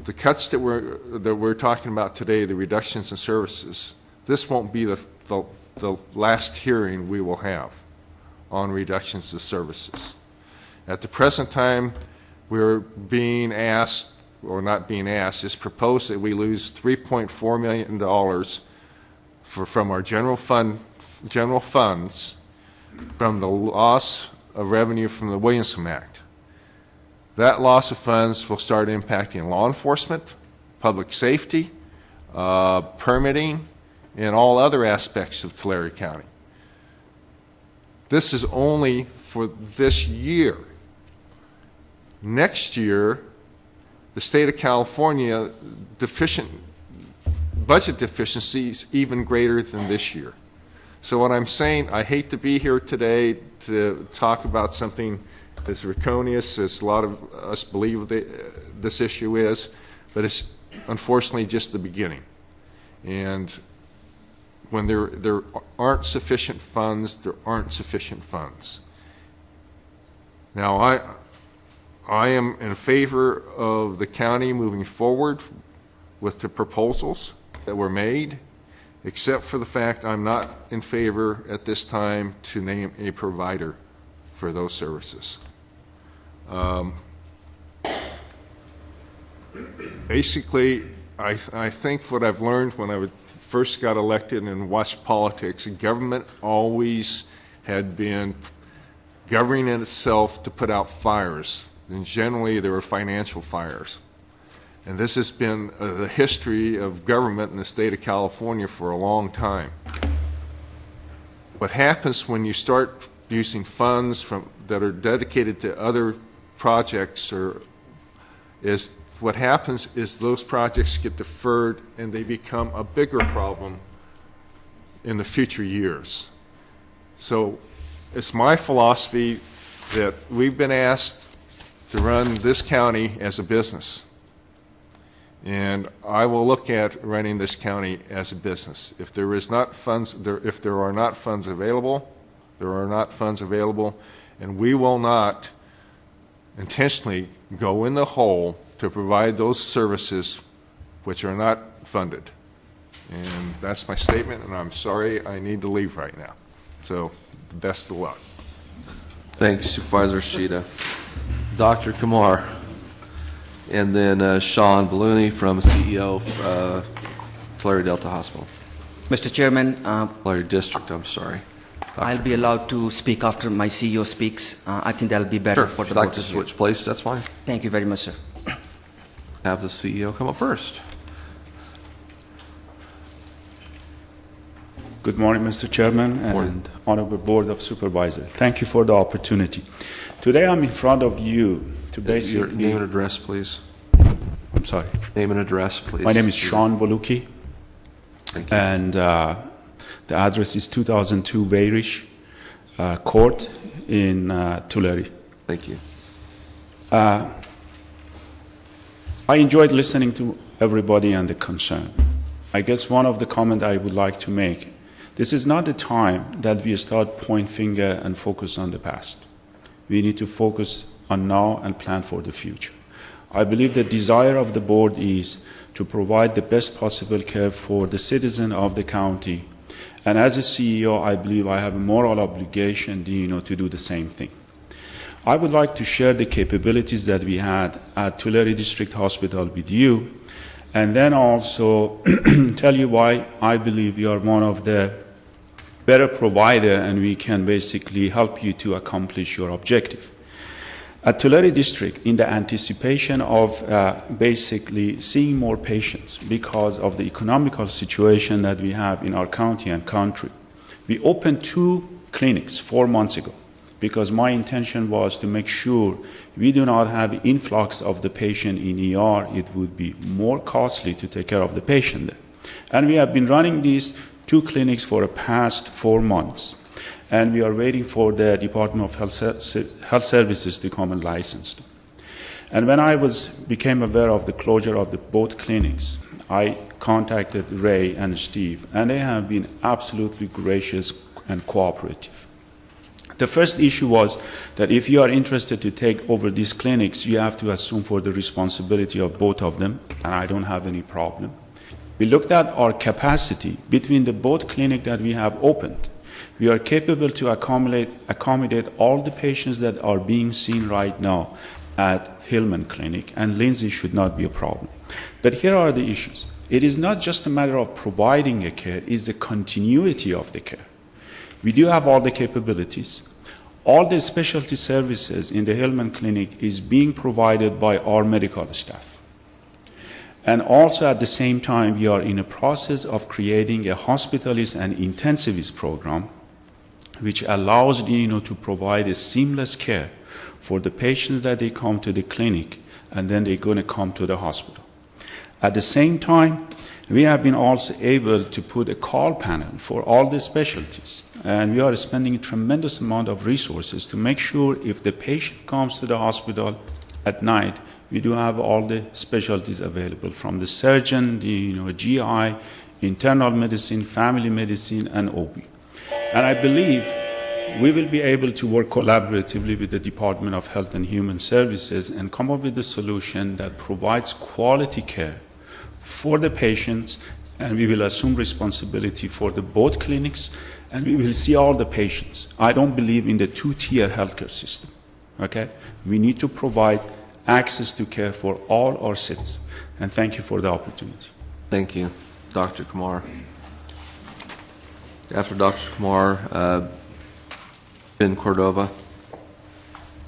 the cuts that we're talking about today, the reductions in services, this won't be the last hearing we will have on reductions of services. At the present time, we're being asked, or not being asked, it's proposed that we lose $3.4 million from our general funds from the loss of revenue from the Williamson Act. That loss of funds will start impacting law enforcement, public safety, permitting, and all other aspects of Tulare County. This is only for this year. Next year, the state of California budget deficiency is even greater than this year. So what I'm saying, I hate to be here today to talk about something as draconian as a lot of us believe this issue is, but it's unfortunately just the beginning. And when there aren't sufficient funds, there aren't sufficient funds. Now, I am in favor of the county moving forward with the proposals that were made, except for the fact I'm not in favor at this time to name a provider for those services. Basically, I think what I've learned when I first got elected and watched politics, government always had been governing itself to put out fires, and generally there were financial fires. And this has been the history of government in the state of California for a long time. What happens when you start using funds that are dedicated to other projects is what happens is those projects get deferred and they become a bigger problem in the future years. So it's my philosophy that we've been asked to run this county as a business. And I will look at running this county as a business. If there are not funds available, there are not funds available, and we will not intentionally go in the hole to provide those services which are not funded. And that's my statement, and I'm sorry I need to leave right now. So, best of luck. Thanks, Supervisor Sheeta. Dr. Kumar, and then Sean Ballooney from CEO of Tulare Delta Hospital. Mr. Chairman, Tulare District, I'm sorry. I'll be allowed to speak after my CEO speaks. I think that'll be better Sure. for If the you'd like both to of you. switch places, that's fine. Thank you very much, sir. Have the CEO come up first. Good morning, Mr. Chairman and Honorable Board of Supervisors. Thank you for the opportunity. Today I'm in front of you to Your basically... name and address, please. I'm sorry. Name and address, please. My name is Sean Boluki. Thank you. And the address is 2002 Bayrish Court in Tulare. Thank you. I enjoyed listening to everybody and the concern. I guess one of the comments I would like to make, this is not the time that we start point finger and focus on the past. We need to focus on now and plan for the future. I believe the desire of the board is to provide the best possible care for the citizen of the county. And as a CEO, I believe I have a moral obligation, to do the same thing. I would like to share the capabilities that we had at Tulare District Hospital with you, and then also tell you why I believe we are one of the better provider and we can basically help you to accomplish your objective. At Tulare District, in the anticipation of basically seeing more patients because of the economical situation that we have in our county and country, we opened 2 clinics 4 months ago because my intention was to make sure we do not have influx of the patient in ER. It would be more costly to take care of the patient there. And we have been running these 2 clinics for the past 4 months. And we are waiting for the Department of Health Services to come and license them. And when I became aware of the closure of both clinics, I contacted Ray and Steve, and they have been absolutely gracious and cooperative. The first issue was that if you are interested to take over these clinics, you have to assume for the responsibility of both of them, and I don't have any problem. We looked at our capacity between the both clinic that we have opened. We are capable to accommodate all the patients that are being seen right now at Hillman Clinic, and Lindsay should not be a problem. But here are the issues. It is not just a matter of providing a care, it's the continuity of the care. We do have all the capabilities. All the specialty services in the Hillman Clinic is being provided by our medical staff. And also at the same time, we are in a process of creating a hospitalist and intensivist program which allows to provide a seamless care for the patients that they come to the clinic and then they're going to come to the hospital. At the same time, we have been also able to put a call panel for all the specialties, and we are spending a tremendous amount of resources to make sure if the patient comes to the hospital at night, we do have all the specialties available, from the surgeon, the GI, internal medicine, family medicine, and OB. And I believe we will be able to work collaboratively with the Department of Health and Human Services and come up with a solution that provides quality care for the patients, and we will assume responsibility for both clinics, and we will see all the patients. I don't believe in the 2-tier healthcare system. Okay? We need to provide access to care for all our citizens. And thank you for the opportunity. Thank you, Dr. Kumar. After Dr. Kumar, Ben Cordova.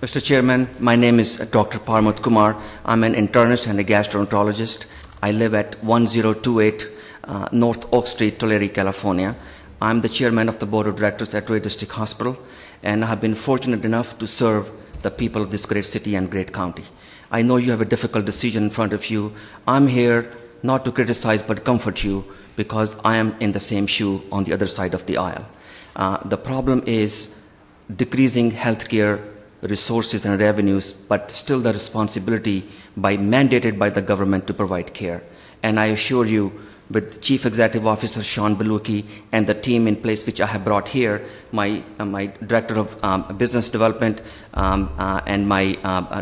Mr. Chairman, my name is Dr. Parmod Kumar. I'm an internist and a gastroenterologist. I live at 1028 North Oak Street, Tulare, California. I'm the chairman of the board of directors at Tulare District Hospital, and I have been fortunate enough to serve the people of this great city and great county. I know you have a difficult decision in front of you. I'm here not to criticize but comfort you, because I am in the same shoe on the other side of the aisle. The problem is decreasing healthcare resources and revenues, but still the responsibility mandated by the government to provide care. And I assure you, with Chief Executive Officer Sean Beluki and the team in place which I have brought here, my Director of Business Development and my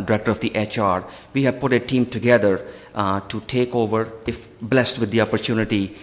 Director of the HR, we have put a team together to take over, if blessed with the opportunity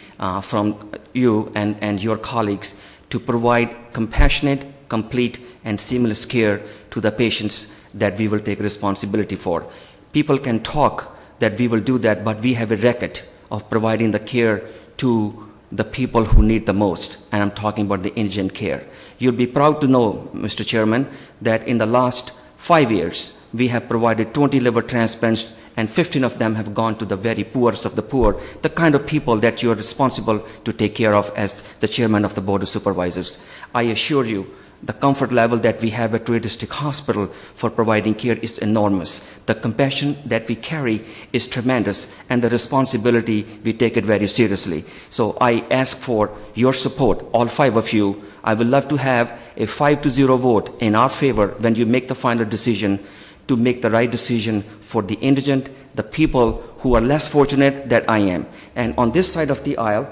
from you and your colleagues, to provide compassionate, complete, and seamless care to the patients that we will take responsibility for. People can talk that we will do that, but we have a record of providing the care to the people who need the most, and I'm talking about the indigent care. You'll be proud to know, Mr. Chairman, that in the last 5 years, we have provided 20 liver transplants, and 15 of them have gone to the very poorest of the poor, the kind of people that you are responsible to take care of as the Chairman of the Board of Supervisors. I assure you, the comfort level that we have at Troy District Hospital for providing care is enormous. The compassion that we carry is tremendous, and the responsibility, we take it very seriously. So I ask for your support, all 5 of you. I would love to have a 5-0 vote in our favor when you make the final decision, to make the right decision for the indigent, the people who are less fortunate than I am. And on this side of the aisle,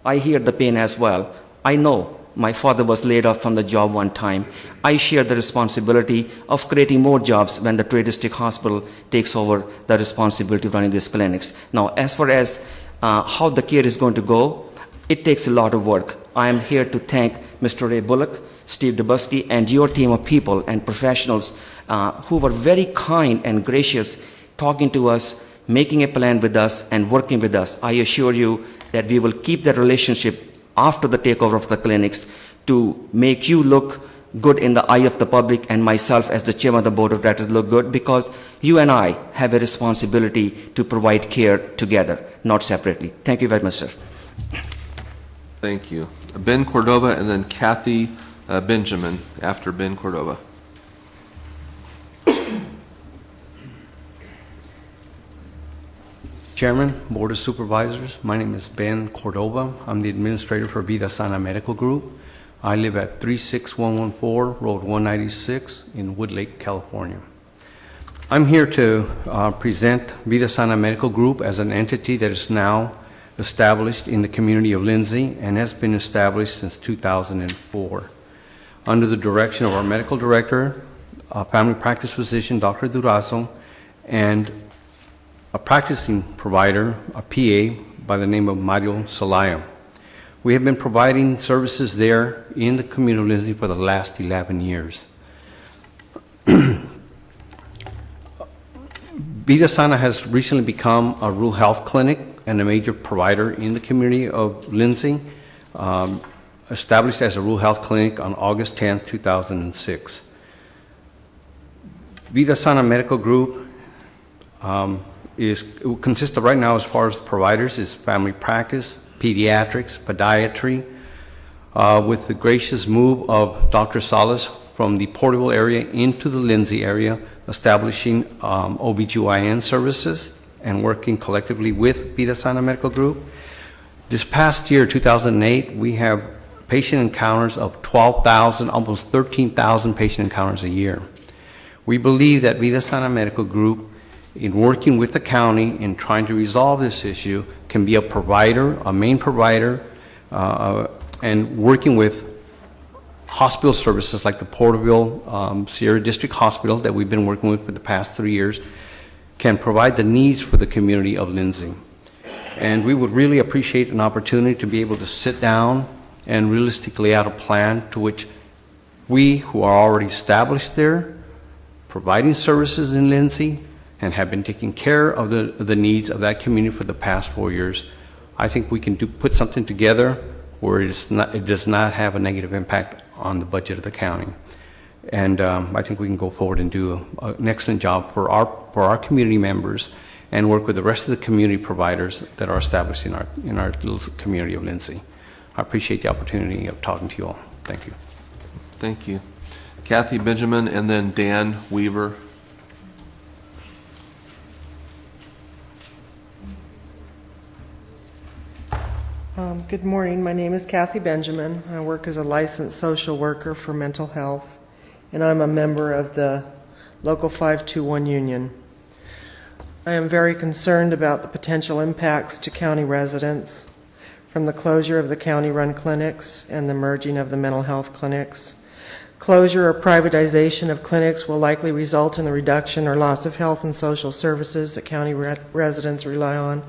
I hear the pain as well. I know my father was laid off from the job one time. I share the responsibility of creating more jobs when the Troy District Hospital takes over the responsibility of running these clinics. Now, as far as how the care is going to go, it takes a lot of work. I am here to thank Mr. Ray Bullock, Steve Dubusky, and your team of people and professionals who were very kind and gracious, talking to us, making a plan with us, and working with us. I assure you that we will keep that relationship after the takeover of the clinics to make you look good in the eye of the public, and myself as the Chairman of the Board of Directors look good, because you and I have a responsibility to provide care together, not separately. Thank you very much, sir. Thank you. Ben Cordova and then Kathy Benjamin after Ben Cordova. Chairman, Board of Supervisors, my name is Ben Cordova. I'm the administrator for Vida Sana Medical Group. I live at 36114 Road 196 in Woodlake, California. I'm here to present Vida Sana Medical Group as an entity that is now established in the community of Lindsay and has been established since 2004. Under the direction of our medical director, a family practice physician, Dr. Durazo, and a practicing provider, a PA, by the name of Mario Salaya. We have been providing services there in the community of Lindsay for the last 11 years. Vida Sana has recently become a rural health clinic and a major provider in the community of Lindsay, established as a rural health clinic on August 10, 2006. Vida Sana Medical Group consists of, right now, as far as providers, is family practice, pediatrics, podiatry, with the gracious move of Dr. Salas from the Porterville area into the Lindsay area, establishing OBGYN services and working collectively with Vida Sana Medical Group. This past year, 2008, we have patient encounters of 12,000, almost 13,000 patient encounters a year. We believe that Vida Sana Medical Group, in working with the county in trying to resolve this issue, can be a provider, a main provider, and working with hospital services like the Porterville Sierra District Hospital that we've been working with for the past 3 years, can provide the needs for the community of Lindsay. And we would really appreciate an opportunity to be able to sit down and realistically lay out a plan to which we, who are already established there, providing services in Lindsay, and have been taking care of the needs of that community for the past 4 years, I think we can put something together where it does not have a negative impact on the budget of the county. And I think we can go forward and do an excellent job for our community members and work with the rest of the community providers that are established in our little community of Lindsay. I appreciate the opportunity of talking to you all. Thank you. Thank you. Kathy Benjamin and then Dan Weaver. Good morning. My name is Kathy Benjamin. I work as a licensed social worker for mental health, and I'm a member of the Local 521 Union. I am very concerned about the potential impacts to county residents. from the closure of the county-run clinics and the merging of the mental health clinics. Closure or privatization of clinics will likely result in the reduction or loss of health and social services that county residents rely on,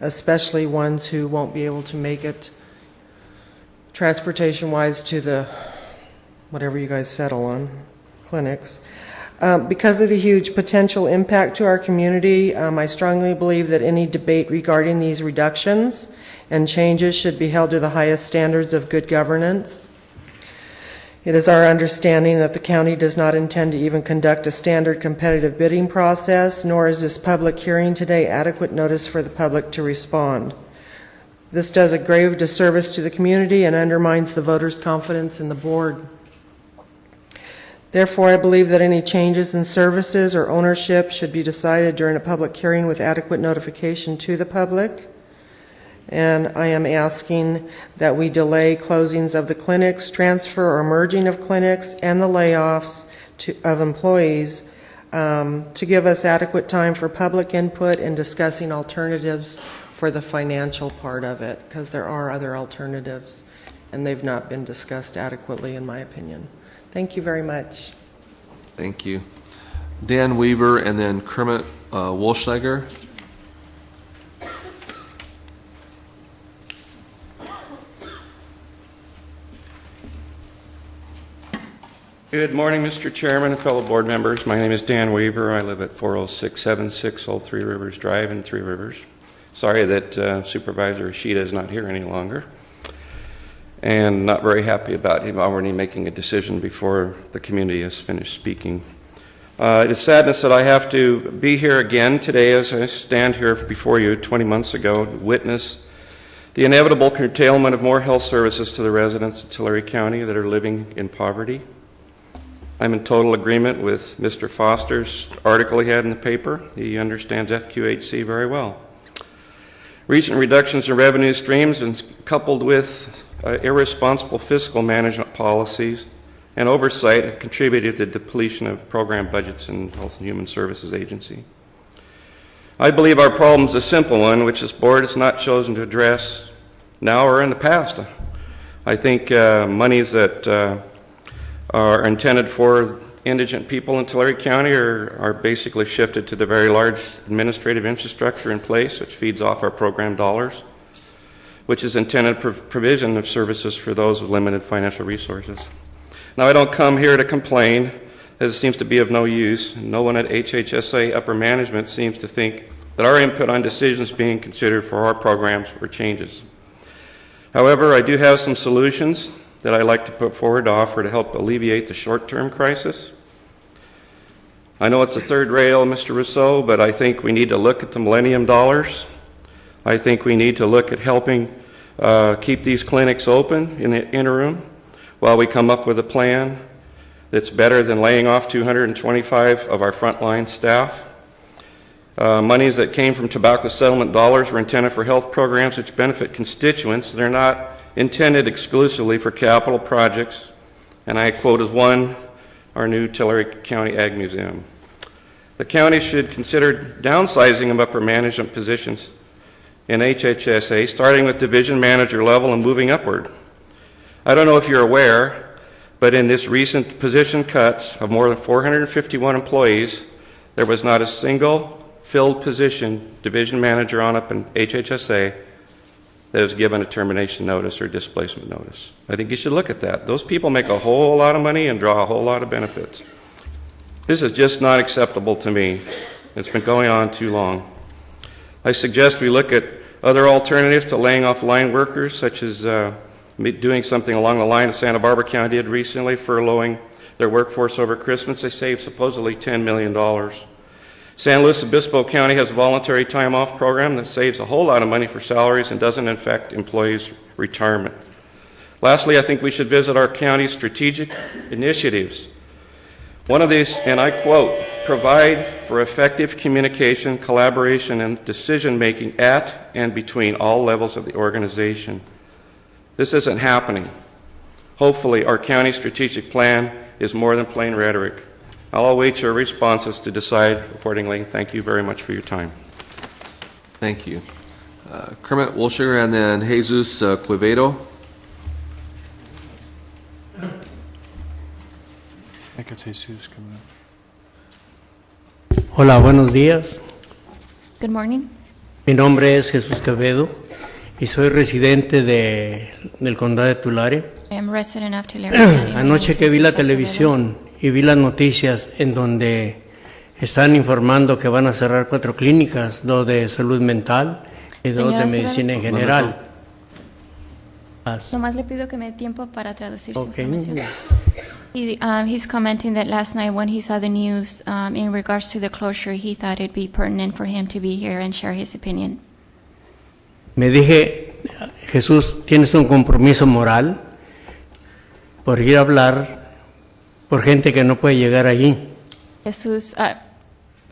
especially ones who won't be able to make it transportation-wise to the, whatever you guys settle on, clinics. Because of the huge potential impact to our community, I strongly believe that any debate regarding these reductions and changes should be held to the highest standards of good governance. It is our understanding that the county does not intend to even conduct a standard competitive bidding process, nor is this public hearing today adequate notice for the public to respond. This does a grave disservice to the community and undermines the voters' confidence in the board. Therefore, I believe that any changes in services or ownership should be decided during a public hearing with adequate notification to the public. And I am asking that we delay closings of the clinics, transfer or merging of clinics, and the layoffs of employees to give us adequate time for public input and discussing alternatives for the financial part of it, because there are other alternatives, and they've not been discussed adequately, in my opinion. Thank you very much. Thank you. Dan Weaver and then Kermit Wolschlager. Good morning, Mr. Chairman and fellow board members. My name is Dan Weaver. I live at 40676 Old Three Rivers Drive in Three Rivers. Sorry that Supervisor Ishida is not here any longer, and not very happy about him already making a decision before the community has finished speaking. It is sadness that I have to be here again today as I stand here before you 20 months ago to witness the inevitable curtailment of more health services to the residents of Tulare County that are living in poverty. I'm in total agreement with Mr. Foster's article he had in the paper. He understands FQHC very well. Recent reductions in revenue streams and coupled with irresponsible fiscal management policies and oversight have contributed to the depletion of program budgets in Health and Human Services Agency. I believe our problem is a simple one, which this board has not chosen to address now or in the past. I think monies that are intended for indigent people in Tulare County are basically shifted to the very large administrative infrastructure in place, which feeds off our program dollars, which is intended provision of services for those with limited financial resources. Now, I don't come here to complain, as it seems to be of no use. No one at HHSA upper management seems to think that our input on decisions being considered for our programs or changes. However, I do have some solutions that I like to put forward to offer to help alleviate the short-term crisis. I know it's the third rail, Mr. Rousseau, but I think we need to look at the Millennium Dollars. I think we need to look at helping keep these clinics open in the interim while we come up with a plan that's better than laying off 225 of our frontline staff. Monies that came from tobacco settlement dollars were intended for health programs which benefit constituents. They're not intended exclusively for capital projects, and I quote as one, our new Tulare County Ag Museum. The county should consider downsizing of upper management positions in HHSA, starting with division manager level and moving upward. I don't know if you're aware, but in this recent position cuts of more than 451 employees, there was not a single filled position division manager on up in HHSA that is given a termination notice or displacement notice. I think you should look at that. Those people make a whole lot of money and draw a whole lot of benefits. This is just not acceptable to me. It's been going on too long. I suggest we look at other alternatives to laying off line workers, such as doing something along the line of Santa Barbara County did recently, furloughing their workforce over Christmas. They saved supposedly $10 million. San Luis Obispo County has a voluntary time off program that saves a whole lot of money for salaries and doesn't affect employees' retirement. Lastly, I think we should visit our county's strategic initiatives. One of these, and I quote, provide for effective communication, collaboration, and decision-making at and between all levels of the organization. This isn't happening. Hopefully, our county strategic plan is more than plain rhetoric. I'll await your responses to decide accordingly. Thank you very much for your time. Thank you. Kermit Wolshiger, and then Jesus Quevedo. I think it's Jesus coming up. Hola, buenos días. Good morning. Mi nombre es Jesús Quevedo y soy residente del condado de Tulare. I am resident of Tulare County. Anoche que vi la televisión y vi las noticias en donde están informando que van a cerrar 4 clínicas, 2 de salud mental y 2 de medicina en general. Nomás le pido que me dé tiempo para traducir su Okay. información. He's commenting that last night when he saw the news in regards to the closure, he thought it'd be pertinent for him to be here and share his opinion. Me dije, Jesús, tienes un compromiso moral por ir a hablar por gente que no puede llegar allí. Jesus,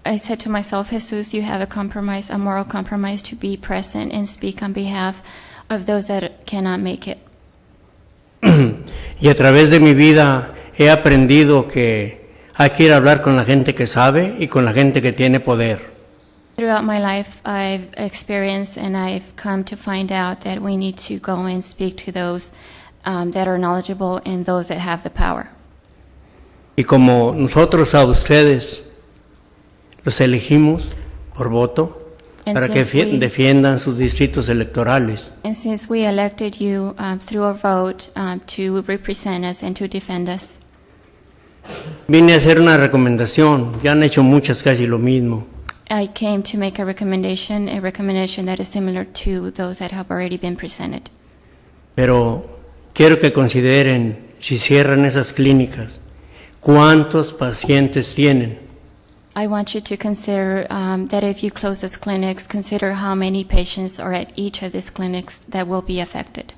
I said to myself, Jesus, you have a moral compromise to be present and speak on behalf of those that cannot make it. Y a través de mi vida he aprendido que hay que ir a hablar con la gente que sabe y con la gente que tiene poder. Throughout my life, I've experienced and I've come to find out that we need to go and speak to those that are knowledgeable and those that have the power. Y como nosotros a ustedes los elegimos por voto para que defiendan sus distritos electorales. And since we elected you through a vote to represent us and to defend us, Vine a hacer una recomendación, ya han hecho muchas casi lo mismo. I came to make a recommendation that is similar to those that have already been presented. Pero quiero que consideren, si cierran esas clínicas, ¿cuántos pacientes tienen? I want you to consider that if you close these clinics, consider how many patients are at each of these clinics that will be affected.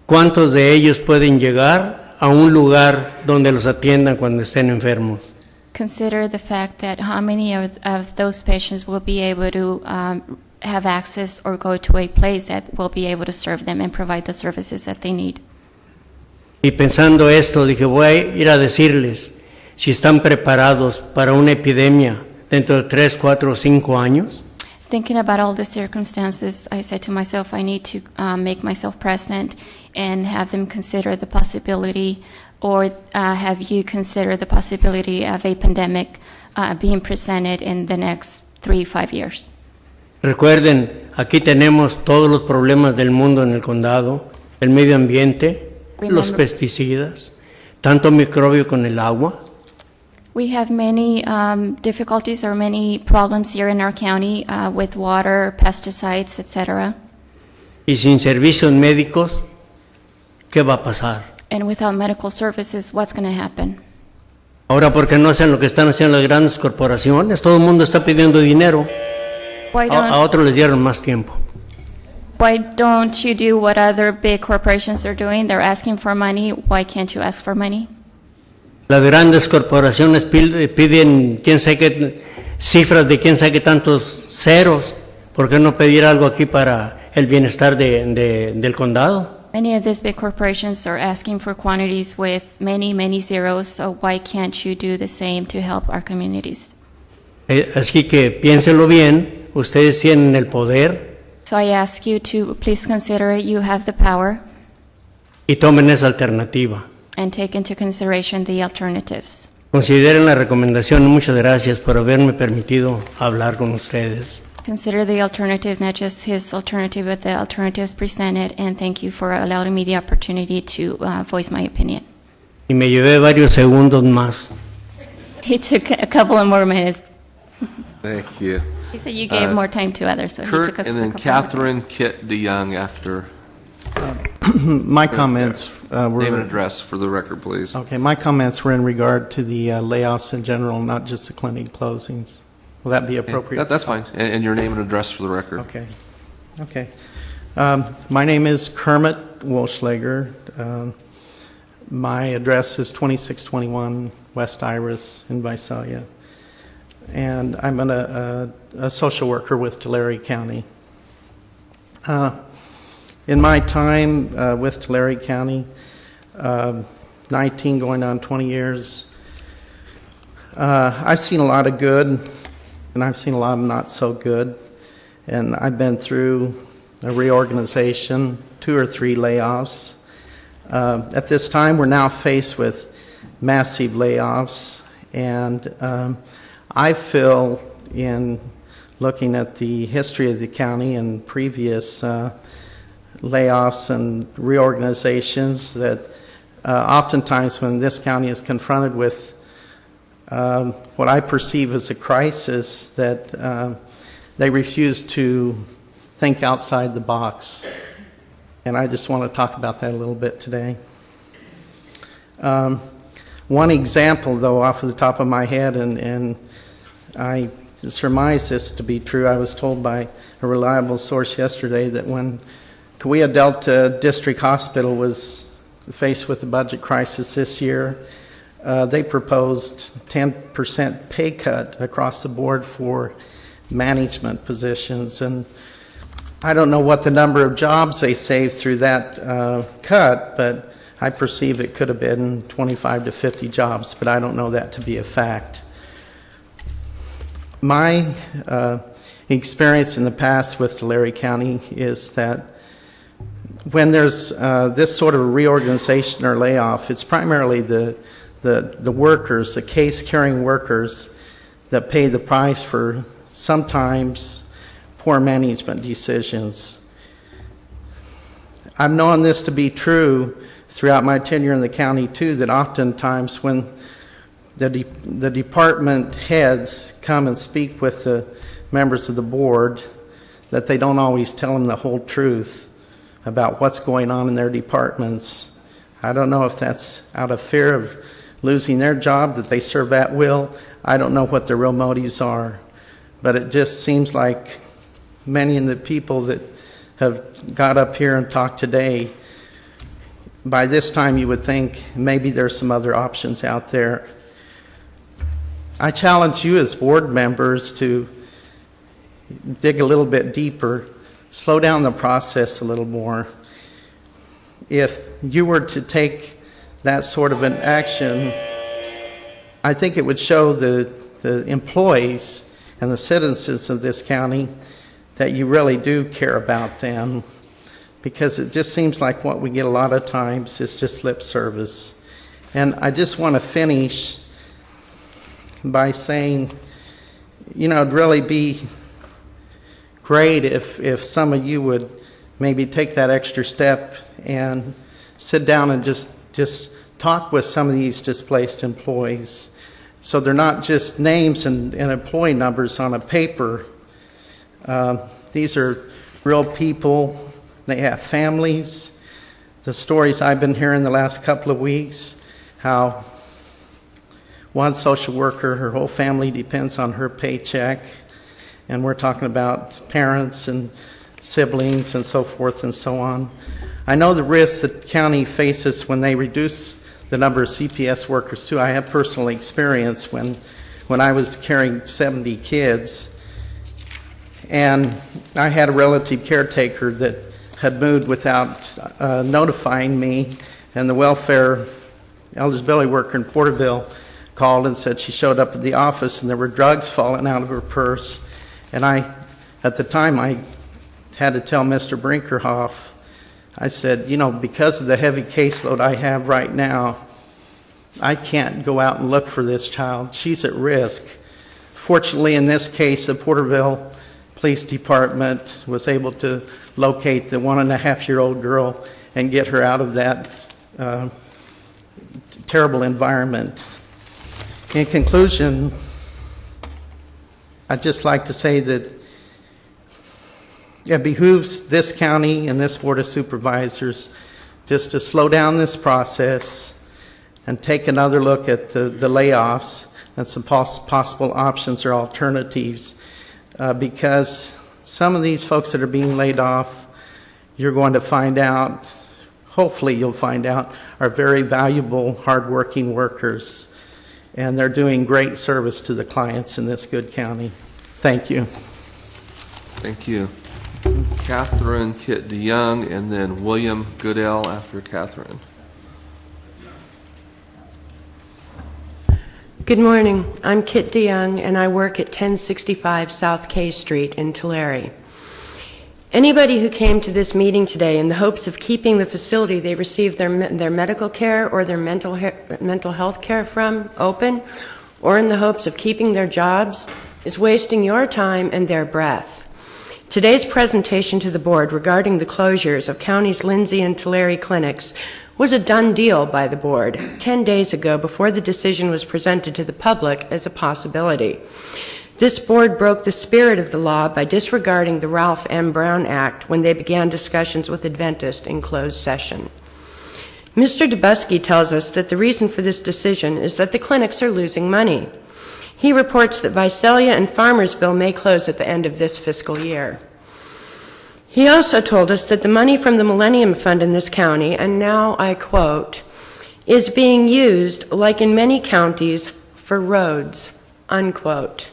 ¿Cuántos de ellos pueden llegar a un lugar donde los atiendan cuando estén enfermos? Consider the fact that how many of those patients will be able to have access or go to a place that will be able to serve them and provide the services that they need. Y pensando esto, dije, voy a ir a decirles si están preparados para una epidemia dentro de 3, 4 o 5 años. Thinking about all the circumstances, I said to myself, I need to make myself present and have them consider the possibility, or have you consider the possibility of a pandemic being presented in the next 3-5 years. Recuerden, aquí tenemos todos los problemas del mundo en el condado, el medio ambiente, los pesticidas, tanto microbio con el agua. We have many difficulties or many problems here in our county with water, pesticides, etc. Y sin servicios médicos, ¿qué va a pasar? And without medical services, what's going to happen? Ahora, ¿por qué no hacen lo que están haciendo las grandes corporaciones? Todo el mundo está pidiendo dinero. A otros les dieron más tiempo. Why don't you do what other big corporations are doing? They're asking for money. Why can't you ask for money? Las grandes corporaciones piden quién sabe qué cifras de quién sabe qué tantos ceros. ¿Por qué no pedir algo aquí para el bienestar del condado? Many of these big corporations are asking for quantities with many, many zeros, so why can't you do the same to help our communities? Así que piénsenlo bien, ustedes tienen el poder. So I ask you to please consider you have the power. Y tomen esa alternativa. And take into consideration the alternatives. Consideren la recomendación. Muchas gracias por haberme permitido hablar con ustedes. Consider the alternative, not just his alternative, but the alternatives presented, and thank you for allowing me the opportunity to voice my opinion. Y me llevé varios segundos más. He took a couple of more minutes. Thank you. He said you gave more time to others, so Kurt, he took a and then couple Catherine Kit DeYoung after. My comments were... Name and address for the record, please. Okay, my comments were in regard to the layoffs in general, not just the clinic closings. Will that be appropriate? That's fine. And your name and address for the record. Okay. Okay. My name is Kermit Wolschlager. My address is 2621 West Iris in Visalia. And I'm a social worker with Tulare County. In my time with Tulare County, 19 going on 20 years, I've seen a lot of good, and I've seen a lot of not so good. And I've been through a reorganization, 2 or 3 layoffs. At this time, we're now faced with massive layoffs, and I feel, in looking at the history of the county and previous layoffs and reorganizations, that oftentimes when this county is confronted with what I perceive as a crisis, that they refuse to think outside the box. And I just want to talk about that a little bit today. One example, though, off of the top of my head, and I surmise this to be true, I was told by a reliable source yesterday that when Cahuilla Delta District Hospital was faced with a budget crisis this year, they proposed 10% pay cut across the board for management positions. And I don't know what the number of jobs they saved through that cut, but I perceive it could have been 25 to 50 jobs, but I don't know that to be a fact. My experience in the past with Tulare County is that when there's this sort of a reorganization or layoff, it's primarily the workers, the case-carrying workers, that pay the price for sometimes poor management decisions. I've known this to be true throughout my tenure in the county, too, that oftentimes when the department heads come and speak with the members of the board, that they don't always tell them the whole truth about what's going on in their departments. I don't know if that's out of fear of losing their job, that they serve at will. I don't know what their real motives are, but it just seems like many of the people that have got up here and talked today, by this time you would think maybe there's some other options out there. I challenge you as board members to dig a little bit deeper, slow down the process a little more. If you were to take that sort of an action, I think it would show the employees and the citizens of this county that you really do care about them, because it just seems like what we get a lot of times is just lip service. And I just want to finish by saying, it'd really be great if some of you would maybe take that extra step and sit down and just talk with some of these displaced employees, so they're not just names and employee numbers on a paper. These are real people. They have families. The stories I've been hearing the last couple of weeks, how one social worker, her whole family depends on her paycheck, and we're talking about parents and siblings and so forth and so on. I know the risks that the county faces when they reduce the number of CPS workers too. I have personal experience when I was carrying 70 kids, and I had a relative caretaker that had moved without notifying me, and the welfare eligibility worker in Porterville called and said she showed up at the office and there were drugs falling out of her purse. And at the time, I had to tell Mr. Brinkerhoff, I said, because of the heavy caseload I have right now, I can't go out and look for this child. She's at risk. Fortunately, in this case, the Porterville Police Department was able to locate the 1.5-year-old girl and get her out of that terrible environment. In conclusion, I'd just like to say that it behooves this county and this Board of Supervisors just to slow down this process and take another look at the layoffs and some possible options or alternatives, because some of these folks that are being laid off, you're going to find out, hopefully you'll find out, are very valuable, hardworking workers, and they're doing great service to the clients in this good county. Thank you. Thank you. Catherine Kit DeYoung, and then William Goodell after Catherine. Good morning. I'm Kit DeYoung, and I work at 1065 South K Street in Tulare. Anybody who came to this meeting today in the hopes of keeping the facility they received their medical care or their mental health care from open, or in the hopes of keeping their jobs, is wasting your time and their breath. Today's presentation to the board regarding the closures of county's Lindsay and Tulare clinics was a done deal by the board 10 days ago before the decision was presented to the public as a possibility. This board broke the spirit of the law by disregarding the Ralph M. Brown Act when they began discussions with Adventist in closed session. Mr. Dubusky tells us that the reason for this decision is that the clinics are losing money. He reports that Visalia and Farmersville may close at the end of this fiscal year. He also told us that the money from the Millennium Fund in this county, and now I quote, is being used, like in many counties, for roads, unquote.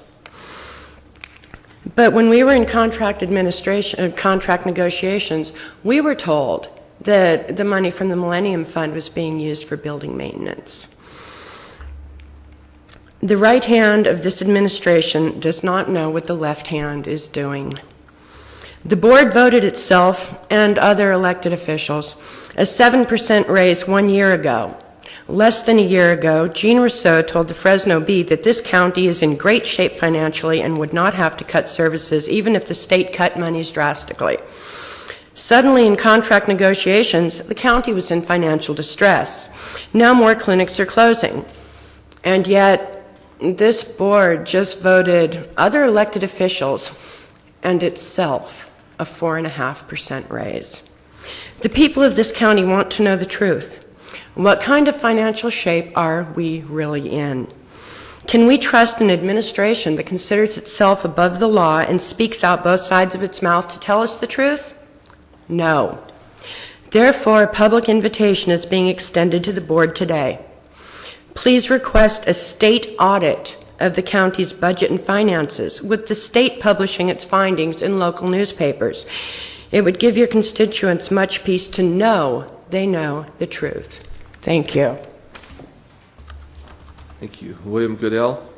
But when we were in contract negotiations, we were told that the money from the Millennium Fund was being used for building maintenance. The right hand of this administration does not know what the left hand is doing. The board voted itself and other elected officials a 7% raise 1 year ago. Less than a year ago, Jean Rousseau told the Fresno Bee that this county is in great shape financially and would not have to cut services even if the state cut monies drastically. Suddenly, in contract negotiations, the county was in financial distress. Now more clinics are closing. And yet, this board just voted other elected officials and itself a 4.5% raise. The people of this county want to know the truth. What kind of financial shape are we really in? Can we trust an administration that considers itself above the law and speaks out both sides of its mouth to tell us the truth? No. Therefore, a public invitation is being extended to the board today. Please request a state audit of the county's budget and finances, with the state publishing its findings in local newspapers. It would give your constituents much peace to know they know the truth. Thank you. Thank you. William Goodell.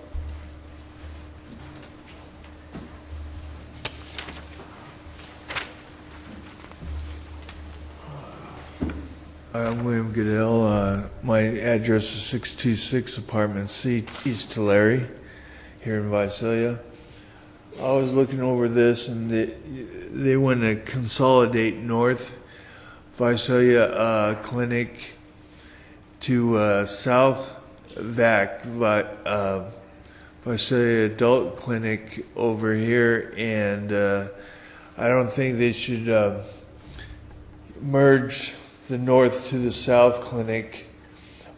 I'm William Goodell. My address is 626 Apartment C, East Tulare, here in Visalia. I was looking over this, and they want to consolidate North Visalia Clinic to South VAC, Visalia Adult Clinic over here, and I don't think they should merge the North to the South Clinic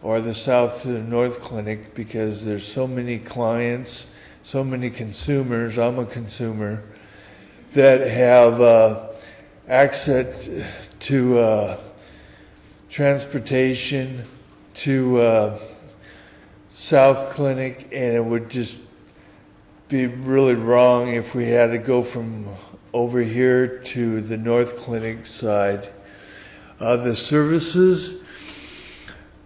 or the South to the North Clinic, because there's so many clients, so many consumers, I'm a consumer, that have access to transportation to South Clinic, and it would just be really wrong if we had to go from over here to the North Clinic side. The services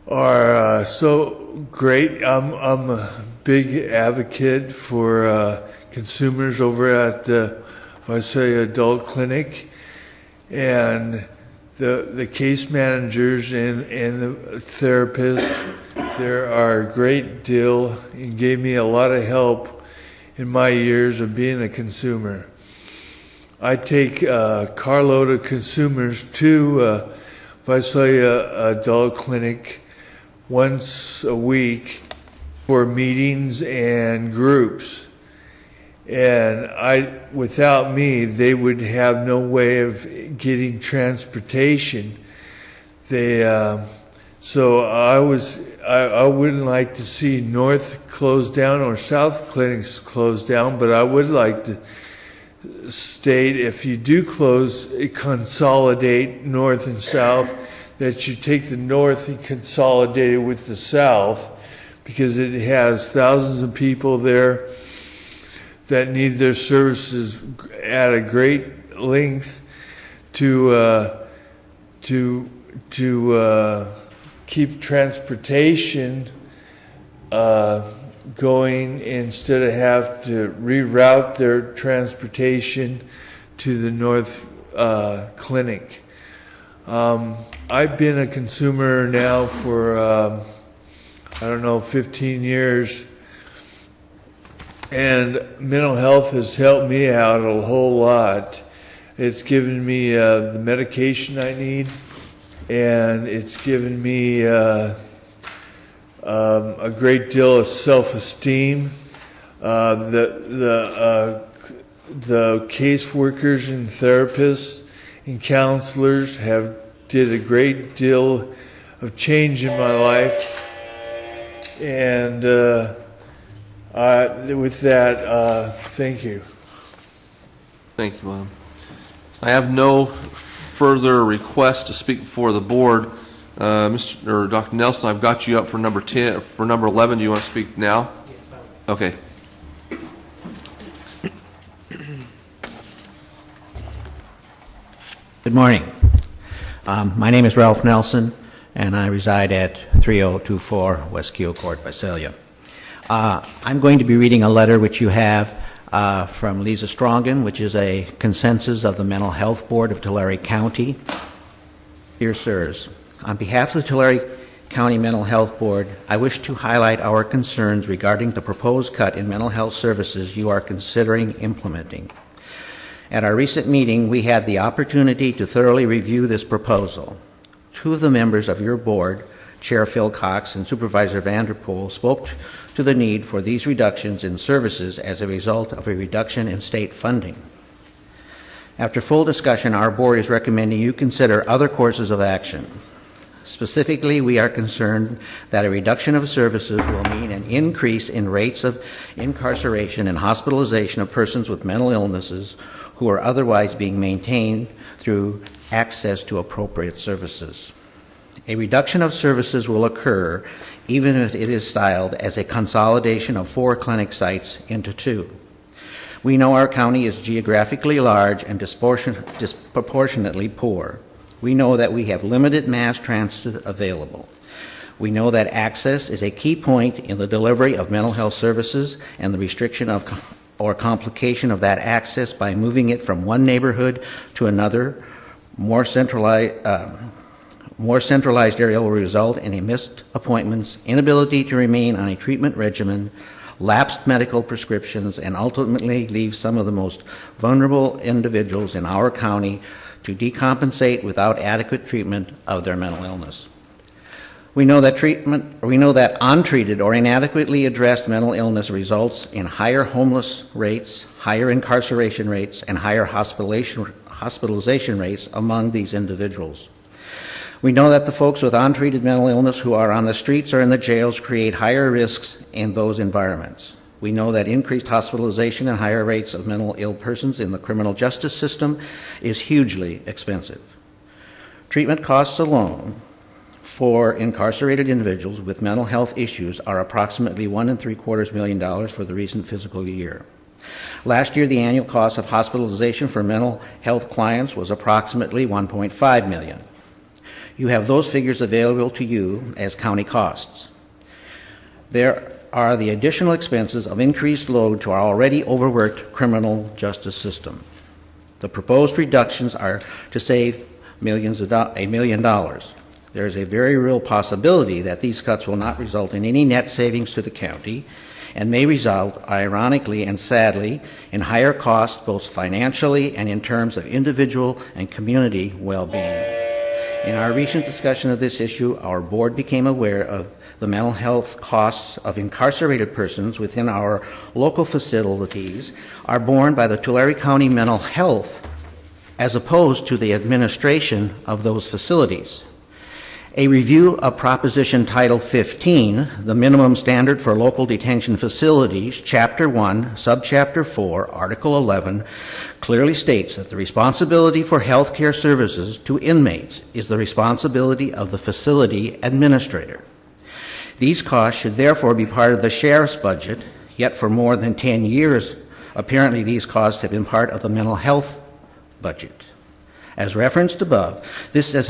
are so great. I'm a big advocate for consumers over at the Visalia Adult Clinic, and the case managers and the therapists there are a great deal and gave me a lot of help in my years of being a consumer. I take a carload of consumers to Visalia Adult Clinic once a week for meetings and groups. And without me, they would have no way of getting transportation. So I wouldn't like to see North closed down or South clinics closed down, but I would like to state, if you do consolidate North and South, that you take the North and consolidate it with the South, because it has thousands of people there that need their services at a great length to keep transportation going, instead of have to reroute their transportation to the North clinic. I've been a consumer now for, 15 years, and mental health has helped me out a whole lot. It's given me the medication I need, and it's given me a great deal of self-esteem. The caseworkers and therapists and counselors did a great deal of change in my life, and with that, thank you. Thank you, I have no further requests to speak before the board. Dr. Nelson, I've got you up for number 10. For number 11, do you want to speak now? Okay. Good morning. My name is Ralph Nelson, and I reside at 3024 West Keel Court, Visalia. I'm going to be reading a letter which you have from Lisa Strongen, which is a consensus of the Mental Health Board of Tulare County. Dear sirs, on behalf of the Tulare County Mental Health Board, I wish to highlight our concerns regarding the proposed cut in mental health services you are considering implementing. At our recent meeting, we had the opportunity to thoroughly review this proposal. Two of the members of your board, Chair Phil Cox and Supervisor Vanderpool, spoke to the need for these reductions in services as a result of a reduction in state funding. After full discussion, our board is recommending you consider other courses of action. Specifically, we are concerned that a reduction of services will mean an increase in rates of incarceration and hospitalization of persons with mental illnesses who are otherwise being maintained through access to appropriate services. A reduction of services will occur even if it is styled as a consolidation of 4 clinic sites into 2. We know our county is geographically large and disproportionately poor. We know that we have limited mass transit available. We know that access is a key point in the delivery of mental health services and the restriction of or complication of that access by moving it from one neighborhood to another. More centralized area will result in missed appointments, inability to remain on a treatment regimen, lapsed medical prescriptions, and ultimately leave some of the most vulnerable individuals in our county to decompensate without adequate treatment of their mental illness. We know that untreated or inadequately addressed mental illness results in higher homeless rates, higher incarceration rates, and higher hospitalization rates among these individuals. We know that the folks with untreated mental illness who are on the streets or in the jails create higher risks in those environments. We know that increased hospitalization and higher rates of mentally ill persons in the criminal justice system is hugely expensive. Treatment costs alone for incarcerated individuals with mental health issues are approximately $1.75 million for the recent fiscal year. Last year, the annual cost of hospitalization for mental health clients was approximately $1.5 million. You have those figures available to you as county costs. There are the additional expenses of increased load to our already overworked criminal justice system. The proposed reductions are to save $1 million. There is a very real possibility that these cuts will not result in any net savings to the county and may result, ironically and sadly, in higher costs both financially and in terms of individual and community well-being. In our recent discussion of this issue, our board became aware of the mental health costs of incarcerated persons within our local facilities are borne by the Tulare County Mental Health as opposed to the administration of those facilities. A review of Proposition Title 15, the minimum standard for local detention facilities, Chapter 1, Subchapter 4, Article 11, clearly states that the responsibility for health care services to inmates is the responsibility of the facility administrator. These costs should therefore be part of the sheriff's budget, yet for more than 10 years, apparently these costs have been part of the mental health budget. As referenced above, this is